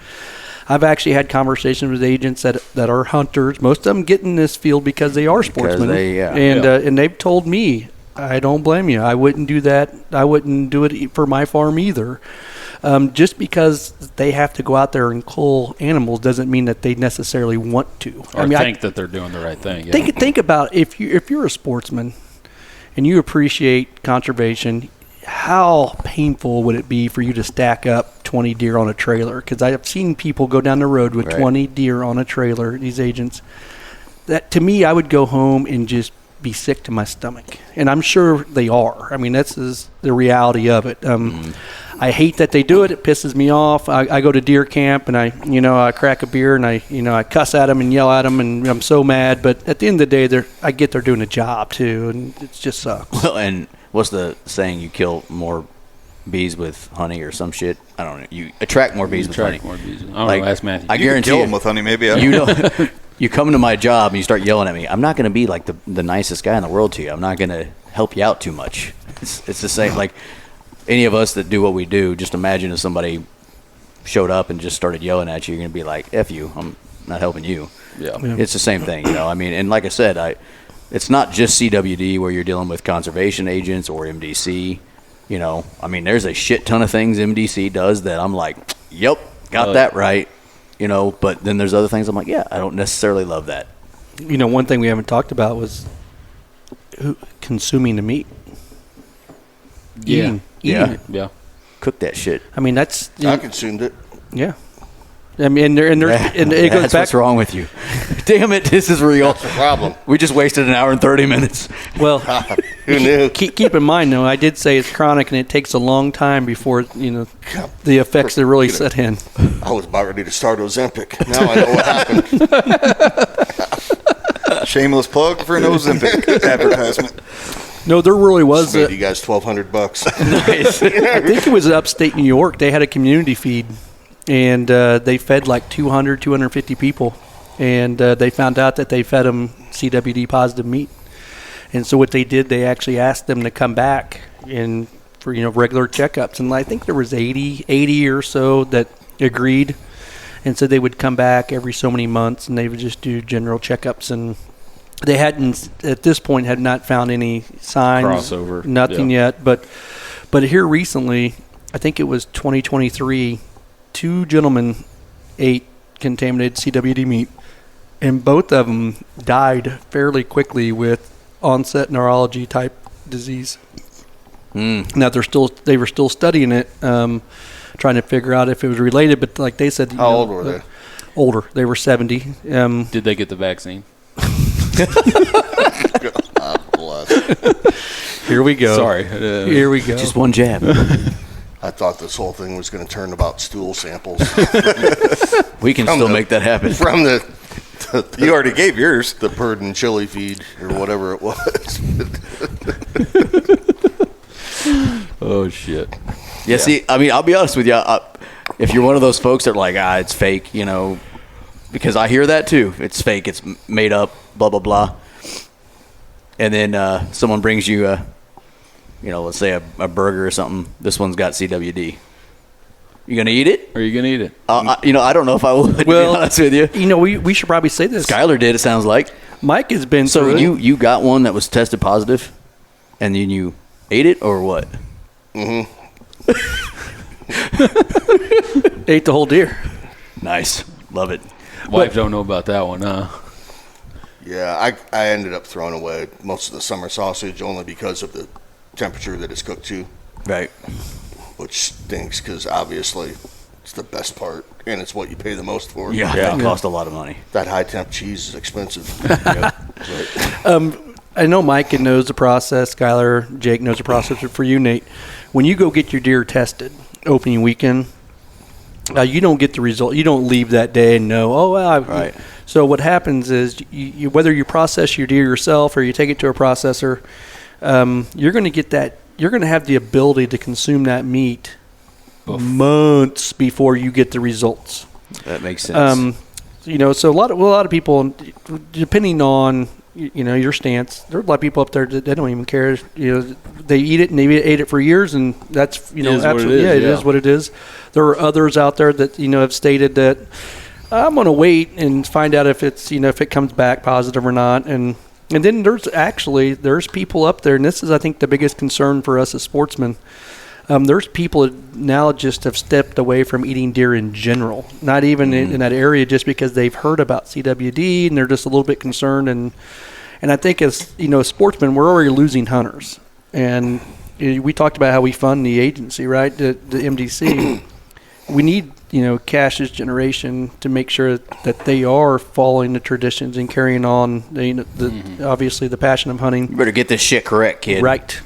I've actually had conversations with agents that are hunters. Most of them get in this field because they are sportsmen. And they've told me, I don't blame you. I wouldn't do that. I wouldn't do it for my farm either. Just because they have to go out there and cull animals doesn't mean that they necessarily want to. Or think that they're doing the right thing. Yeah. Think about if you're a sportsman and you appreciate conservation, how painful would it be for you to stack up 20 deer on a trailer? Because I have seen people go down the road with 20 deer on a trailer, these agents. That, to me, I would go home and just be sick to my stomach. And I'm sure they are. I mean, that's the reality of it. I hate that they do it. It pisses me off. I go to deer camp and I crack a beer and I cuss at them and yell at them and I'm so mad. But at the end of the day, I get they're doing a job too, and it just sucks. Well, and what's the saying? You kill more bees with honey or some shit. I don't know. You attract more bees with honey. More bees. I don't know. Ask Matthew. I guarantee kill them with honey, maybe. You come into my job and you start yelling at me. I'm not going to be like the nicest guy in the world to you. I'm not going to help you out too much. It's the same. Like any of us that do what we do, just imagine if somebody showed up and just started yelling at you, you're going to be like, F you. I'm not helping you. Yeah. It's the same thing, I mean, and like I said, it's not just CWD where you're dealing with conservation agents or MDC. I mean, there's a shit ton of things MDC does that I'm like, yep, got that right. But then there's other things I'm like, yeah, I don't necessarily love that. One thing we haven't talked about was consuming the meat. Eating it. Yeah. Cook that shit. I mean, that's... I consumed it. Yeah. I mean, and it goes That's back... what's wrong with you. Damn it, this is real. That's the problem. We just wasted an hour and 30 minutes. Well, who knew? Keep in mind, though, I did say it's chronic, and it takes a long time before, the effects that really set in. I was about ready to start Ozempic. Now I know what happened. Shameless plug for an Ozempic advertisement. No, there really was. Made you guys $1,200. Nice. I think it was upstate New York. They had a community feed, and they fed like 250 people. And they found out that they fed them CWD positive meat. And so what they did, they actually asked them to come back and for regular checkups. And I think there was 80 or so that agreed. And so they would come back every so many months, and they would just do general checkups. And they hadn't, at this point, had not found any signs. Crossover. Nothing yet. But here recently, I think it was 2023, 2 gentlemen ate contaminated CWD meat, and both of them died fairly quickly with onset neurology type disease. Now they were still studying it, trying to figure out if it was related. But like they said, how old were they? Older. They were 70. Did they get the vaccine? God bless. Here we go. Sorry. Here we go. Just one jab. I thought this whole thing was going to turn about stool samples. We can still make that happen. From the You already gave yours. the bird and chili feed or whatever it was. Oh, shit. Yeah, see, I mean, I'll be honest with you. If you're one of those folks that are like, it's fake, because I hear that too. It's fake. It's made up, blah, blah, blah. And then someone brings you let's say a burger or something. This one's got CWD. You going to eat it? Are you going to eat it? I don't know if I would, to be honest with you. We should probably say this. Skylar did, it sounds like. Mike has been So through it. you got one that was tested positive, and then you ate it, or what? Mm-hmm. Ate the whole deer. Nice. Love it. Wife don't know about that one, huh? Yeah, I ended up throwing away most of the summer sausage only because of the temperature that it's cooked to, Right. which stinks because obviously it's the best part and it's what you pay the most for. Yeah, that cost a lot of money. That high temp cheese is expensive. I know Mike knows the process. Skylar, Jake knows the process. But for you, Nate, when you go get your deer tested opening weekend, you don't get the result. You don't leave that day and know, Right. So what happens is you whether you process your deer yourself or you take it to a processor, you're going to get that. You're going to have the ability to consume that meat months before you get the results. That makes sense. So a lot of people, depending on your stance, there are a lot of people up there that they don't even care. They eat it and they ate it for years, and that's absolutely it is what it is. There are others out there that have stated that I'm going to wait and find out if it's if it comes back positive or not, and then there's people up there, and this is I think the biggest concern for us as sportsmen. There's people that now just have stepped away from eating deer in general, not even in that area, just because they've heard about CWD and they're just a little bit concerned. And I think as sportsmen, we're already losing hunters. And we talked about how we fund the agency, right? The MDC. We need Cash's generation to make sure that they are following the traditions and carrying on obviously the passion of hunting. You better get this shit correct, kid. Right.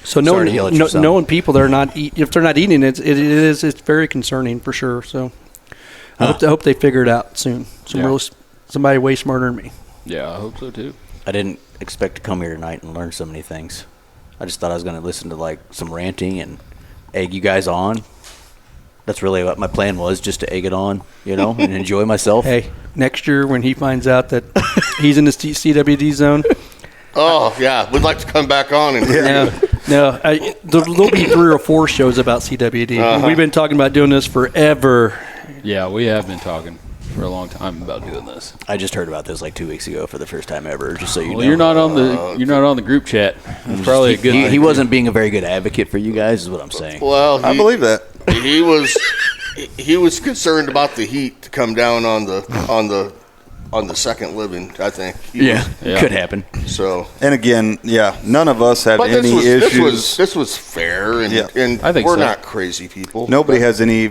So knowing people that are not if they're not eating it, it's very concerning for sure. So I hope they figure it out soon. Somebody way smarter than me. Yeah, I hope so too. I didn't expect to come here tonight and learn so many things. I just thought I was going to listen to some ranting and egg you guys on. That's really what my plan was, just to egg it on, and enjoy myself. Hey, next year when he finds out that he's in the CWD zone. Oh, yeah. We'd like to come back on. There'll be 3 or 4 shows about CWD. Uh-huh. We've been talking about doing this forever. Yeah, we have been talking for a long time about doing this. I just heard about this 2 weeks ago for the first time ever, just so you know. Well, you're not on the group chat. That's probably a good thing. He wasn't being a very good advocate for you guys, is what I'm saying. Well, I believe that. He was concerned about the heat to come down on the second living, I think. Could happen. So, And again, none of us have but any issues. this was fair, and I think we're so. not crazy people. Nobody has any,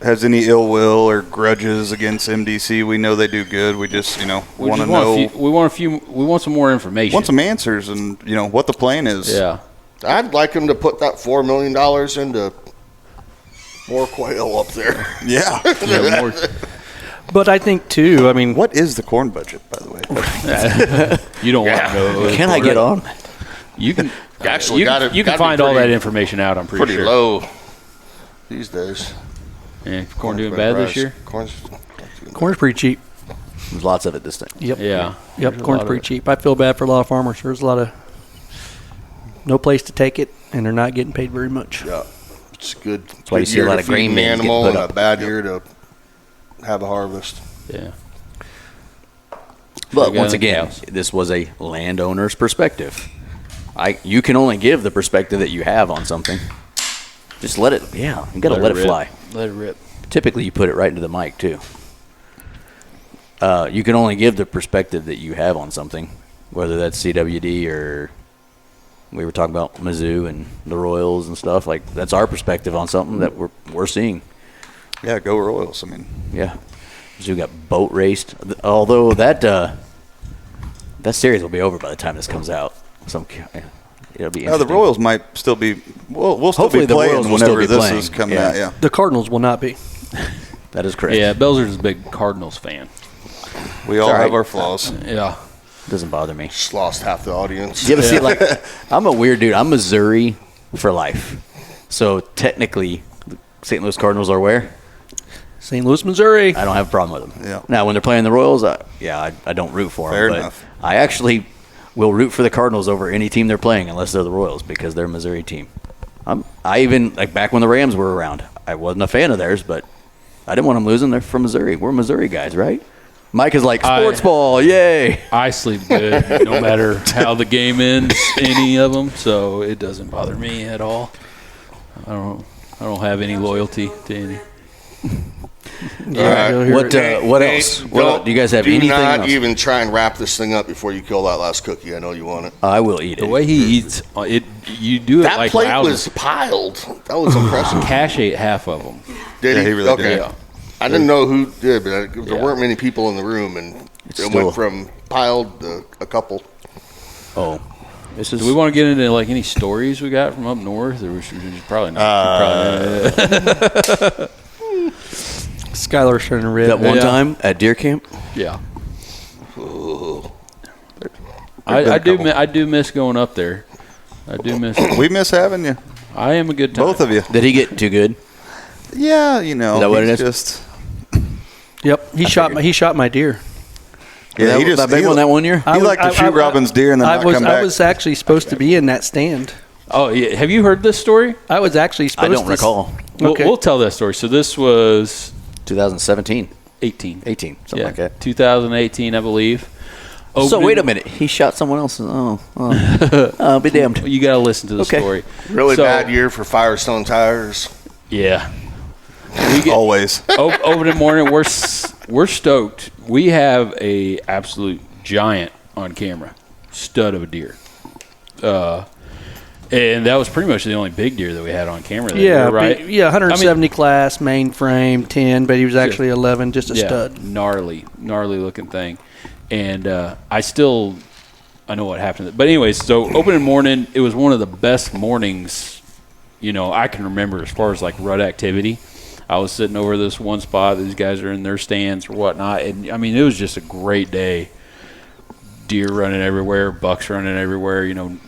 has any ill will or grudges against MDC. We know they do good. We just, want to know. We want some more information. Want some answers and, what the plan is. Yeah. I'd like him to put that $4 million into more quail up there. Yeah. More. But I think too. I mean, What is the corn budget, by the way? You don't want to know. Can I get on? You can Actually, you can find all that information out. I'm pretty sure. Low these days. Yeah, corn doing bad this year? corn's pretty cheap. There's lots of it this time. Yep. Yeah. Yep. There's a Corn's lot of pretty it. cheap. I feel bad for a lot of farmers. There's a lot of no place to take it, and they're not getting paid very much. Yeah, it's good. That's why you see a lot of grain bins animal getting put and up. a bad year to have a harvest. Yeah. But got once anything again, else? this was a landowner's perspective. You can only give the perspective that you have on something. Just let it, you got to let it fly. Let it rip. Typically, you put it right into the mic, too. You can only give the perspective that you have on something, whether that's CWD or we were talking about Mizzou and the Royals and stuff. That's our perspective on something that we're seeing. Yeah, go Royals. I mean, Yeah. Mizzou got boat raced. Although that series will be over by the time this comes out. It'll be The interesting. Royals might still be. We'll still Hopefully be the playing Royals will still whenever be this playing. is coming Yeah. out. Yeah. The Cardinals will not be. That is correct. Yeah, Belzer's a big Cardinals fan. We all all right. have our flaws. Yeah. Doesn't bother me. Just lost half the audience. You ever see, like, I'm a weird dude. I'm Missouri for life. So technically, St. Louis Cardinals are where? St. Louis, Missouri. I don't have a problem with them. Yeah. Now, when they're playing the Royals, I don't root for Fair them. But enough. I actually will root for the Cardinals over any team they're playing unless they're the Royals because they're a Missouri team. I even, like, back when the Rams were around, I wasn't a fan of theirs, but I didn't want them losing. They're from Missouri. We're Missouri guys, right? Mike is like, sports ball, yay. I sleep good no matter how the game ends, any of them, so it doesn't bother me at all. I don't have any loyalty to any. Yeah, you'll hear What it. what else? Do you guys have anything Do not else? even try and wrap this thing up before you kill that last cookie. I know you want it. I will eat it. The way he eats it, you do it That like plate loud. was piled. That was impressive. Cash ate half of them. Did Yeah, he really okay. did. Yeah. I didn't know who did, but there Yeah. weren't many people in the room, and it still- went from piled to a couple. Oh, this is. Do we want to get into like any stories we got from up north, or we should probably not? Skylar trying to read that one Yeah. time at deer camp? Yeah. been I a do. couple. I do miss going up there. I do miss. We miss having you, I am a good time. both of you. Did he get too good? Yeah, you know. Is that what it he's is? Just, Yep, he shot my deer. yeah, that big one that one year? He liked to shoot Robin's deer and then not come back. I was actually supposed to be in that stand. Oh, yeah. Have you heard this story? I was actually supposed I don't to. recall. Okay. We'll tell that story. So this was 2017, 18. 18, something Yeah, like that. 2018, I believe. So wait a minute. He shot someone else. Oh, be damned. You got to listen to the Okay. story. Really So- bad year for Firestone tires. Yeah. We get, Always. over the morning, we're stoked. We have a absolute giant on camera, stud of a deer. And that was pretty much the only big deer that we had on camera that Yeah, year, right? 170 class, mainframe, 10, but he was actually 11, just a stud. gnarly looking thing. And I know what happened. But anyways, so opening morning, it was one of the best mornings, I can remember as far as like rut activity. I was sitting over this one spot. These guys are in their stands or whatnot. And, I mean, it was just a great day. Deer running everywhere, bucks running everywhere, And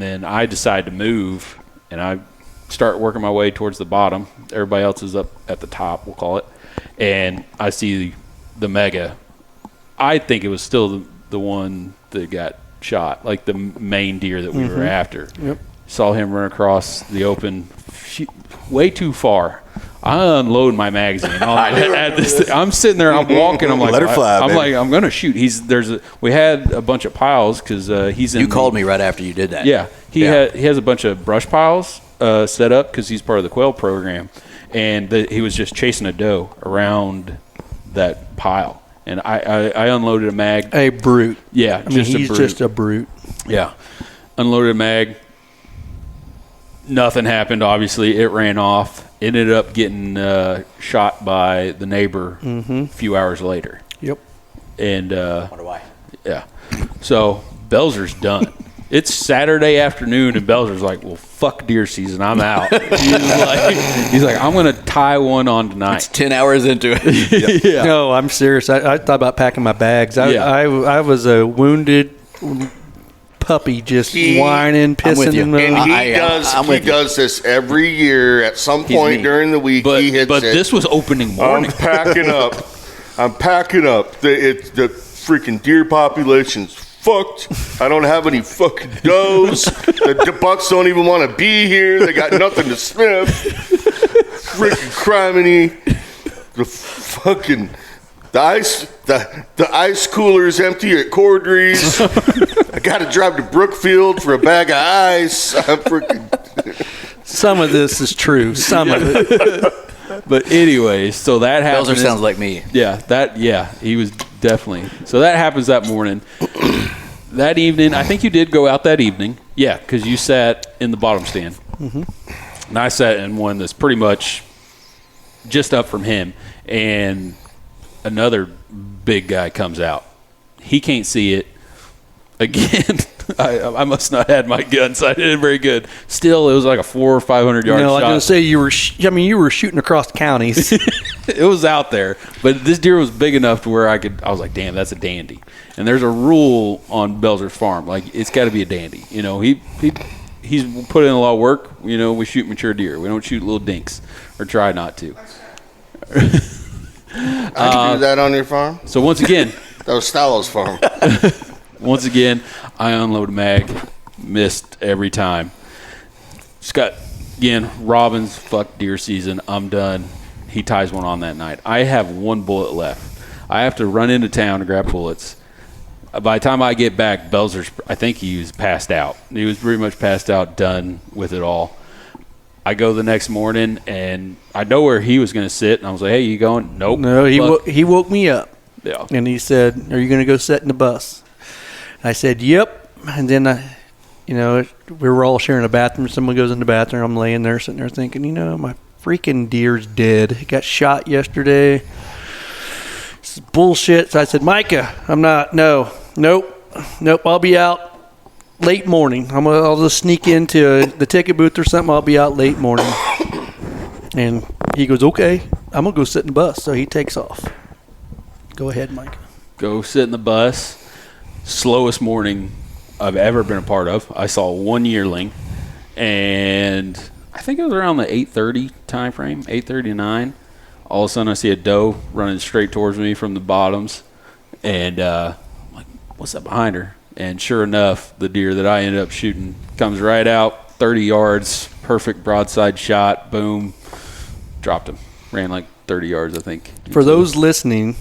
then I decide to move, and I start working my way towards the bottom. Everybody else is up at the top, we'll call it. And I see the mega. I think it was still the one that got shot, like the main deer that we were after. Yep. Saw him run across the open way too far. I unload my magazine. I'm sitting there. I'm walking. I'm like, Let her fly, I'm baby. like, I'm gonna shoot. We had a bunch of piles because he's in. You called me right after you did that. Yeah, he has a bunch of brush piles set up because he's part of the quail program, and he was just chasing a doe around that pile, and I unloaded a mag. A brute. Yeah, I mean, he's just a brute. Yeah, unloaded a mag. Nothing happened. Obviously, it ran off. Ended up getting shot by the neighbor a few hours later. Yep. And Wonder why. yeah, so Belzer's done. It's Saturday afternoon, and Belzer's like, "Well, fuck deer season. I'm out." He's like, "I'm gonna tie one on tonight." It's 10 hours into it. Yeah. No, I'm serious. I thought about packing my bags. I was a wounded puppy, just whining, I'm with pissing. you. And he does this every year at some point me. during the week. But he hits it. this was opening morning. I'm packing up. The freaking deer population's fucked. I don't have any fucking does. The bucks don't even want to be here. They got nothing to sniff. Freaking criminy. The ice cooler's empty at Cordry's. I got to drive to Brookfield for a bag of ice. I'm freaking. Some of this is true. Some of it. But anyways, so that happened. Belzer sounds like me. Yeah, he was definitely. So that happens that morning. That evening, I think you did go out that evening. Yeah, because you sat in the bottom stand. Mm-hmm. And I sat in one that's pretty much just up from him. And another big guy comes out. He can't see it. Again, I must not have my gun, so I did very good. Still, it was like a 400 or 500 yard shot. No, I was going to say you were shooting across counties. It was out there, but this deer was big enough to where I was like, damn, that's a dandy. And there's a rule on Belzer's farm, like it's got to be a dandy. You know, he's put in a lot of work. You know, we shoot mature deer. We don't shoot little dinks, or try not to. Did you do that on your farm? So once again, That was Stalo's farm. once again, I unload a mag, missed every time. Scott, again, Robin's fuck deer season. I'm done. He ties one on that night. I have one bullet left. I have to run into town to grab bullets. By the time I get back, Belzer's, I think he was passed out. He was pretty much passed out, done with it all. I go the next morning, and I know where he was going to sit, and I was like, hey, you going? Nope. No, he woke me up. Yeah. And he said, are you going to go sit in the bus? I said, yep. And then, we were all sharing a bathroom. Someone goes in the bathroom. I'm laying there, sitting there thinking, my freaking deer's dead. He got shot yesterday. This is bullshit. So I said, Micah, nope, I'll be out late morning. I'll just sneak into the ticket booth or something. I'll be out late morning. And he goes, okay, I'm going to go sit in the bus. So he takes off. Go ahead, Micah. Go sit in the bus. Slowest morning I've ever been a part of. I saw one yearling, and I think it was around the 8:30 time frame, 8:30 to 9. All of a sudden I see a doe running straight towards me from the bottoms, and I'm like, what's that behind her? And sure enough, the deer that I ended up shooting comes right out, 30 yards, perfect broadside shot, boom, dropped him. Ran like 30 yards, I think. For those listening,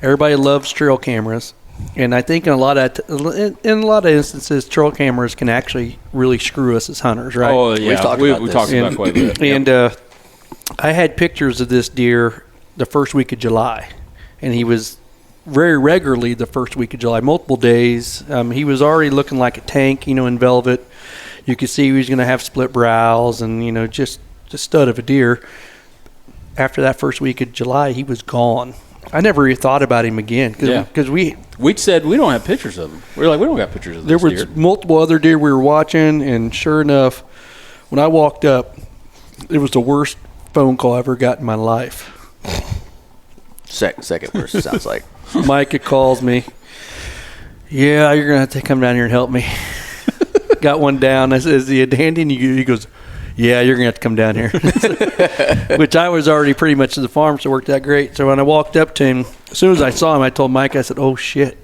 everybody loves trail cameras. And I think in a lot of instances, trail cameras can actually really screw us as hunters, right? Oh yeah, we talked about and, quite a bit. And I had pictures of this deer the first week of July, and he was very regularly the first week of July, multiple days. He was already looking like a tank, in velvet. You could see he was going to have split brows, and just stud of a deer. After that first week of July, he was gone. I never even thought about him again because we said we don't have pictures of him. We were like, we don't got pictures of this there was deer. multiple other deer we were watching, and sure enough, when I walked up, it was the worst phone call I ever got in my life. Second worst, it sounds like. Micah calls me. Yeah, you're gonna have to come down here and help me. Got one down. I said, is he a dandy? And he goes, yeah, you're going to have to come down here. Which I was already pretty much to the farm, so it worked out great. So when I walked up to him, as soon as I saw him, I told Mike, I said, oh, shit,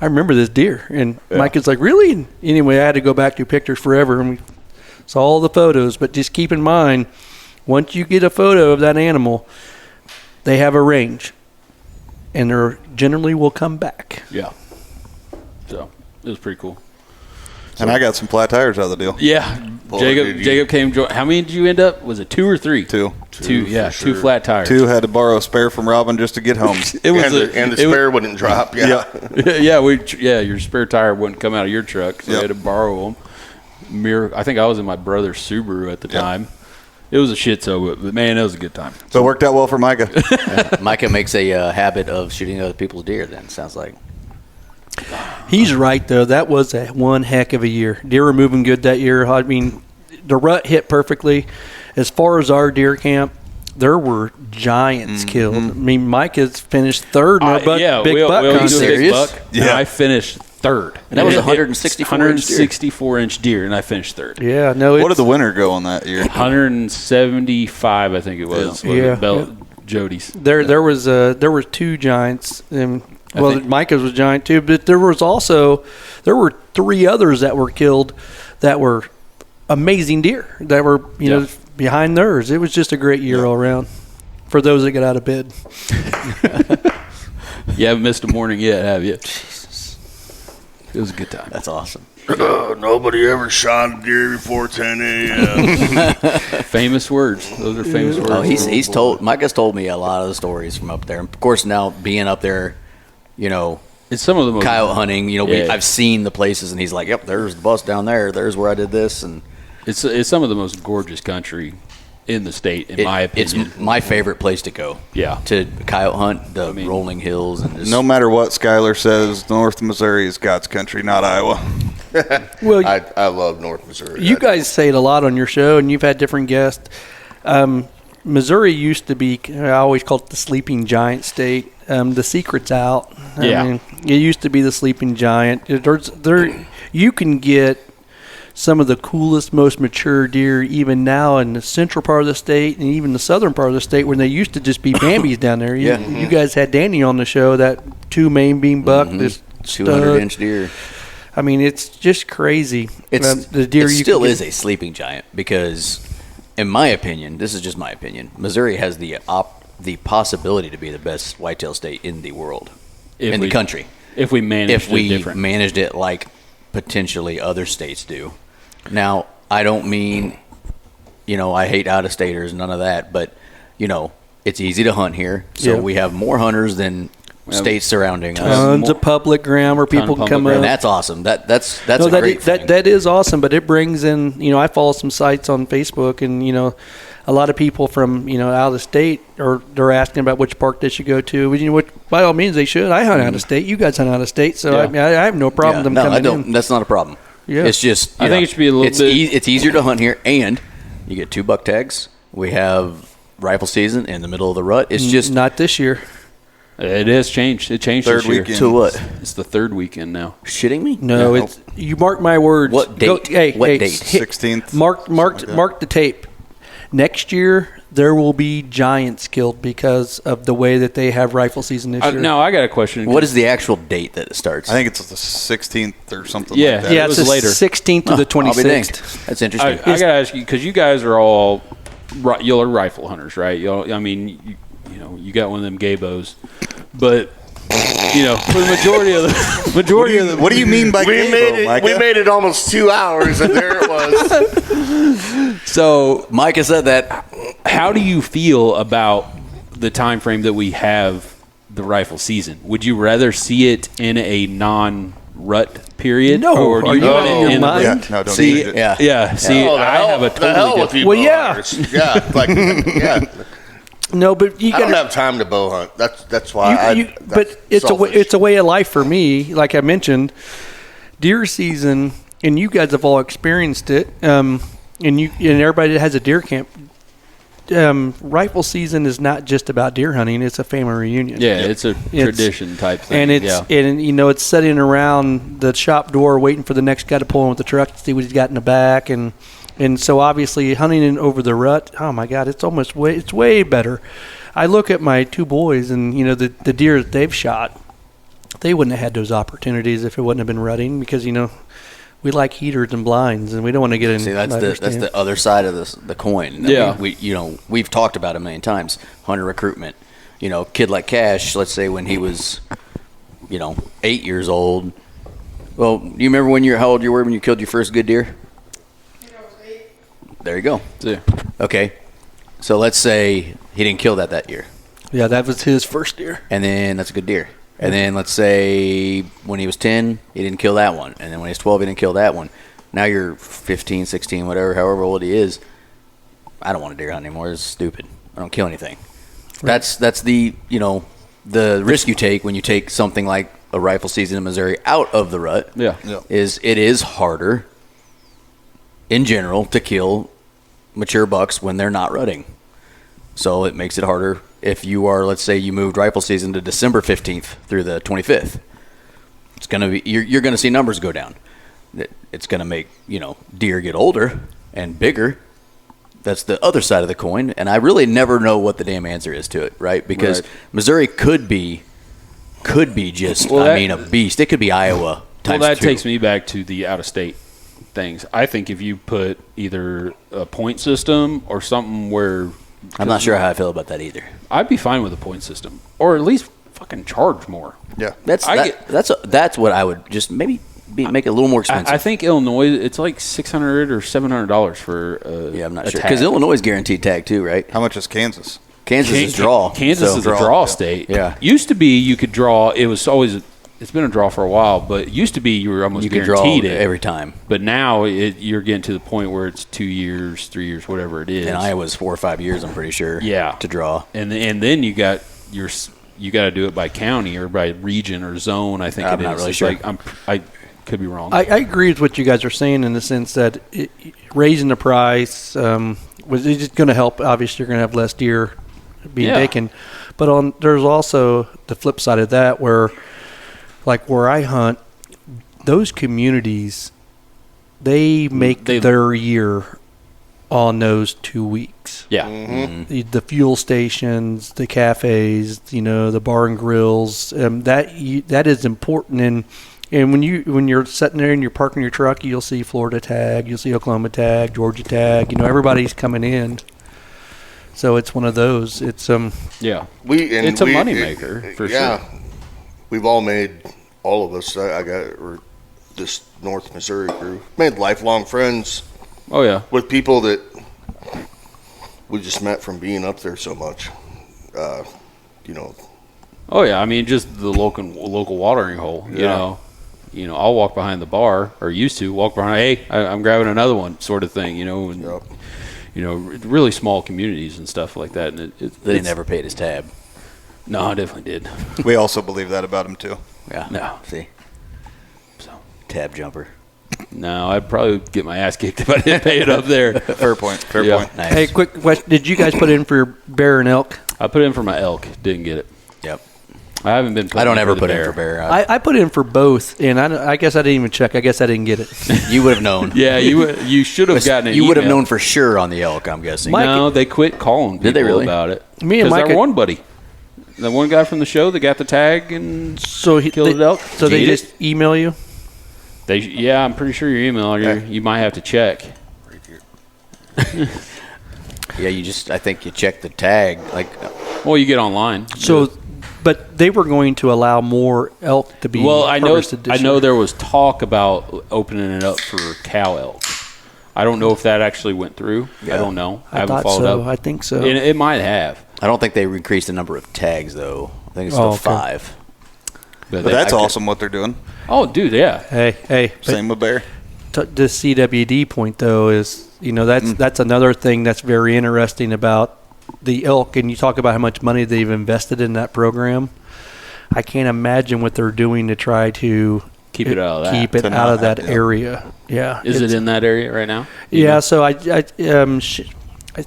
I remember this deer. And Mike is like, really? And anyway, I had to go back to pictures forever, and we saw all the photos. But just keep in mind, once you get a photo of that animal, they have a range, and they generally will come back. Yeah. So it was pretty cool. And I got some flat tires out of the deal. Yeah. Boy, Jacob came. How many did you end up? Was it 2 or 3? 2. Two. Yeah, for sure. 2 flat tires. 2 had to borrow a spare from Robin just to get home. It was and the spare wouldn't drop. Yeah. Your spare tire wouldn't come out of your truck, so you had to borrow them. I think I was in my brother's Subaru at the time. It was a shit show, but man, it was a good time. So it worked out well for Micah. Micah makes a habit of shooting other people's deer. Then sounds like. He's right, though. That was one heck of a year. Deer were moving good that year. I mean, the rut hit perfectly. As far as our deer camp, there were giants killed. I mean, Micah's finished third in our big buck contest. Big buck, Yeah. and I finished third. And that was a 164-inch deer, and I finished third. Yeah, no. What did the winner go on that year? 175, I think it was. Jody's. There were 2 giants, and Micah's was giant too. But there were 3 others that were killed that were amazing deer that were behind theirs. It was just a great year all around for those that got out of bed. You haven't missed a morning yet, have you? It was a good time. That's awesome. Nobody ever shot a deer before 10 a.m. Famous words. Those are famous words. Oh, Micah's told me a lot of the stories from up there. Of course, now being up there, it's some of the most coyote hunting. I've seen the places, and he's like, "Yep, there's the bus down there. There's where I did this." And it's some of the most gorgeous country in the state, in my opinion. It's my favorite place to go. Yeah. To coyote hunt, the rolling hills. And just, No matter what Skylar says, North Missouri is God's country, not Iowa. Well, I love North Missouri. you guys say it a lot on your show, and you've had different guests. Missouri used to be, I always call it the sleeping giant state. The secret's out. Yeah. I mean, it used to be the sleeping giant. You can get some of the coolest, most mature deer even now in the central part of the state and even the southern part of the state, when they used to just be Bambis down there. You guys had Danny on the show, that 2 main beam buck, this 200-inch deer. I mean, it's just crazy. The deer it you still can get- is a sleeping giant because, in my opinion, this is just my opinion, Missouri has the possibility to be the best whitetail state in the world, in the country. If we managed it like potentially other states do. Now, I don't mean, I hate out-of-staters, none of that, but, it's easy to hunt here. So we have more hunters than states surrounding us. Tons of public ground where people can come And in. that's awesome. That's a great thing. That is awesome, but it brings in, I follow some sites on Facebook, and, a lot of people from, out of the state they're asking about which park they should go to. Which, by all means, they should. I hunt out of state. You guys hunt out of state, so I have no problem them coming in. That's not a problem. Yeah. It's just, I think it should be a little bit. It's easier to hunt here, and you get 2 buck tags. We have rifle season in the middle of the rut. It's just not this year. It has changed. It changed Third this year. weekend. to what? It's the 3rd weekend now. Shitting me? No, it's you mark my words. What date? What date? 16th. Mark the tape. Next year there will be giants killed because of the way that they have rifle season this year. Now I got a question. What is the actual date that it starts? I think it's the 16th or something Yeah. like that. Yeah, It it's was the later. 16th to the I'll be danged. 26th. That's interesting. I got to ask you, because you guys are all y'all are rifle hunters, right? You got one of them gaybos, but for the majority of the What do you mean by gaybo, Micah? We made it almost 2 hours, and there it was. So Micah said that. how do you feel about the time frame that we have the rifle season? Would you rather see it in a non-rut period? No, or do are you you want out it of your in mind? Yeah, no, don't See, change it. yeah. Yeah, see, I have a the hell totally with different. you Well, bow yeah. hunters. Yeah, No, but you I don't got have time to bow hunt. That's why. but it's a way of life for me. Like I mentioned, deer season, and you guys have all experienced it. And everybody that has a deer camp. Rifle season is not just about deer hunting; it's a family reunion. Yeah, it's a tradition type thing. And it's sitting around the shop door waiting for the next guy to pull in with the truck to see what he's got in the back, and so obviously hunting in over the rut. Oh my God, it's way better. I look at my 2 boys, and the deer that they've shot, they wouldn't have had those opportunities if it wouldn't have been rutting, because we like heaters and blinds, and we don't want to get in. See, that's the other side of the coin. Yeah. We've talked about it a million times. Hunter recruitment. Kid like Cash, let's say when he was, 8 years old. Well, do you remember how old you were when you killed your first good deer? I think I was 8. There you go. Yeah. Okay. So let's say he didn't kill that year. Yeah, that was his first deer. And then that's a good deer. And then let's say when he was 10, he didn't kill that one. And then when he was 12, he didn't kill that one. Now you're 15, 16, whatever, however old he is. I don't want to deer hunt anymore. It's stupid. I don't kill anything. Right. That's the risk you take when you take something like a rifle season in Missouri out of the rut. Yeah. It is harder in general to kill mature bucks when they're not rutting. So it makes it harder if you are, let's say you moved rifle season to December 15th through the 25th. It's going to be, you're going to see numbers go down. It's going to make, deer get older and bigger. That's the other side of the coin. And I really never know what the damn answer is to it, right? Because Missouri could be just, a beast. It could be Iowa times 2. Takes me back to the out-of-state things. I think if you put either a point system or something where... I'm not sure how I feel about that either. I'd be fine with a point system, or at least fucking charge more. Yeah, that's what I would just maybe make it a little more expensive. I think Illinois, it's like $600 or $700 for I'm not sure, tag. because Illinois is guaranteed tag too, right? How much is Kansas? Kansas is draw. Kansas is a draw state. Yeah, used to be you could draw. It was always it's been a draw for a while, but it used to be you were almost You could draw guaranteed it every time. But now you're getting to the point where it's 2 years, 3 years, whatever it is. In Iowa's 4 or 5 years, I'm pretty sure. Yeah. To draw. And then you got you got to do it by county or by region or zone. I think I'm it not is. really It's sure. like I could be wrong. I agree with what you guys are saying in the sense that raising the price was just going to help. Obviously, you're going to have less deer being taken, but there's also the flip side of that where, like where I hunt, those communities, they make their year on those 2 weeks. Yeah. Mm-hmm. The fuel stations, the cafes, the bar and grills, that is important. And when you're sitting there and you're parking your truck, you'll see Florida tag, you'll see Oklahoma tag, Georgia tag. Everybody's coming in. So it's one of those. It's Yeah. It's a moneymaker for sure. We've all made, all of us. Or this North Missouri crew made lifelong friends. Oh yeah. With people that we just met from being up there so much. Oh yeah. I mean, just the local watering hole. You know, I'll walk behind the bar, or used to walk behind. Hey, I'm grabbing another one, sort of thing. And, really small communities and stuff like that. And They never paid his tab. No, I definitely did. We also believe that about him too. Yeah. No. See? So Tab jumper. no, I'd probably get my ass kicked if I didn't pay it up there. Fair point. Fair Yeah. point. Nice. Hey, quick question: did you guys put in for bear and elk? I put in for my elk, didn't get it. Yep. I haven't been. I don't in ever the put bear. in for bear. I put in for both, and I guess I didn't even check. I guess I didn't get it. You would have known. Yeah, you should have gotten it. You would have known for sure on the elk, I'm guessing. No, they quit calling people Did they really? about it. Me and Because Micah- our one buddy, the one guy from the show that got the tag and So killed an elk. So they Did just email you. Yeah, I'm pretty sure your email. You might have to check. Yeah, I think you check the tag. Well, you get online. So, but they were going to allow more elk to be harvested this I know year. there was talk about opening it up for cow elk. I don't know if that actually went through. Yeah. I don't know. I I haven't thought followed so. up. I think so. It might have. I don't think they increased the number of tags, though. I think it's still okay. 5. But that's awesome what they're doing. Oh, dude, yeah. Hey. but Same with bear. the CWD point though is that's another thing that's very interesting about the elk, and you talk about how much money they've invested in that program. I can't imagine what they're doing to try to Keep it out of that. Keep it To out not of that have- yeah. area. Yeah. Is it It's- in that area right now? Yeah. So it's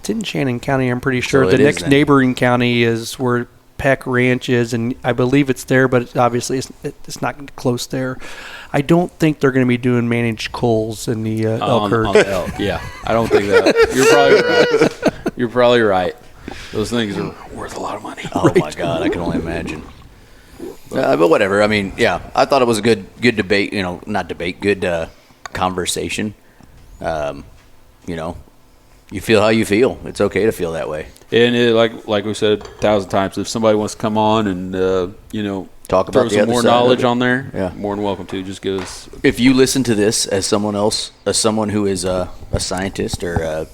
in Shannon County. I'm pretty sure. So The it is next then. neighboring county is where Peck Ranch is, and I believe it's there, but obviously it's not close there. I don't think they're going to be doing managed culls in the elk herd. On the elk, yeah. I don't think that. You're probably right. You're probably right. Those things are worth a lot of money. Oh, my God. I can only imagine. But whatever. I mean, yeah, I thought it was a good debate. Not debate, good conversation. You feel how you feel. It's okay to feel that way. And like we said 1,000 times, if somebody wants to come on and Talk about throw the some other more side of knowledge it. on there, Yeah. more than welcome to. Just give us. If you listen to this as someone who is a scientist or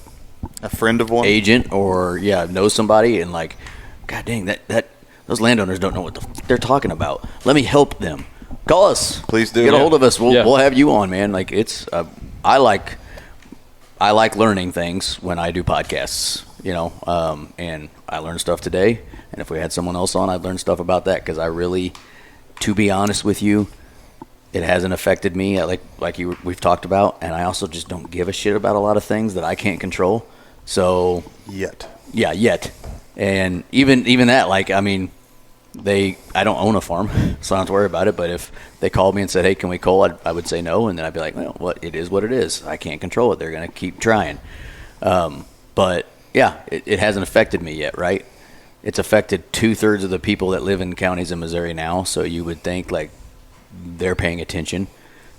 A friend of one. agent or knows somebody and God dang, that those landowners don't know what they're talking about. Let me help them. Call us. Please do. Get a Yeah. hold of us. We'll Yeah. we'll have you on, man. It's I like learning things when I do podcasts, and I learned stuff today. And if we had someone else on, I'd learn stuff about that because I really, to be honest with you, it hasn't affected me we've talked about. And I also just don't give a shit about a lot of things that I can't control. So Yet. yeah, yet. And even that, I don't own a farm, so I don't have to worry about it. But if they called me and said, hey, can we cull? I would say no. And then I'd be like, well, it is what it is. I can't control it. They're going to keep trying. But yeah, it hasn't affected me yet, right? It's affected 2/3 of the people that live in counties in Missouri now. So you would think they're paying attention.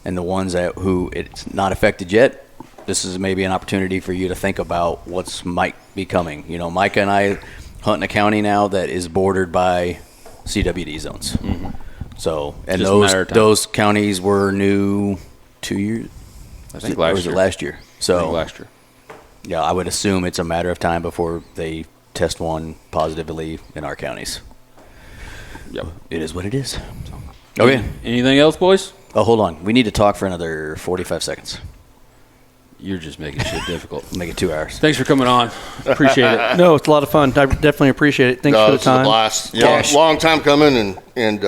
And the ones who it's not affected yet, this is maybe an opportunity for you to think about what's might be coming. Micah and I hunt in a county now that is bordered by CWD zones. Mm-hmm. So, and Just a matter of time. those counties were new 2 years. I think Or last was it year. last year? So last year. yeah, I would assume it's a matter of time before they test one positively in our counties. Yep. It is what it is. Okay. Anything else, boys? Oh, hold on. We need to talk for another 45 seconds. You're just making shit difficult. Make it 2 hours. Thanks for coming on. Appreciate it. No, it's a lot of fun. I definitely appreciate it. Thanks for the It's a time. blast. Yeah. Long time coming, and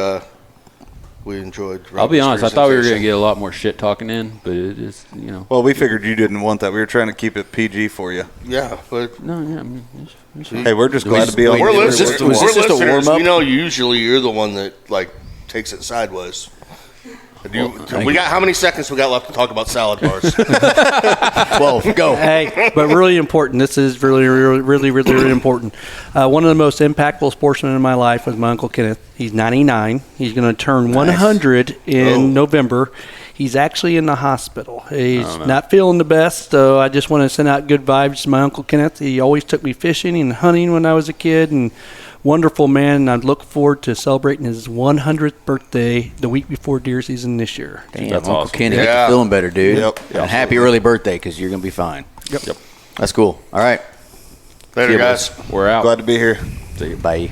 we enjoyed. I'll be honest. I thought we were going to presentation. get a lot more shit talking in, but it is, you know. Well, we figured you didn't want that. We were trying to keep it PG for you. Yeah, but No, yeah. I mean, it's fine. Hey, we're just glad to be on. we're here. listeners. was this We're just a listeners. warm-up? We know usually you're the one that like takes it sideways. We got how many seconds we got left to talk about salad bars? 12. Go. Hey, but really important. This is really important. One of the most impactful sportsmen in my life was my Uncle Kenneth. He's 99. He's going to turn 100 in November. He's actually in the hospital. He's not feeling the best, so I just want to send out good vibes to my Uncle Kenneth. He always took me fishing and hunting when I was a kid, and wonderful man, and I look forward to celebrating his 100th birthday the week before deer season this year. Damn, That's Uncle awesome. Kenny, Yeah. you're feeling better, dude. Yep. And happy early birthday, because you're going to be fine. Yep. That's cool. All right. Later, See you, guys. boys. We're out. Glad to be here. Bye.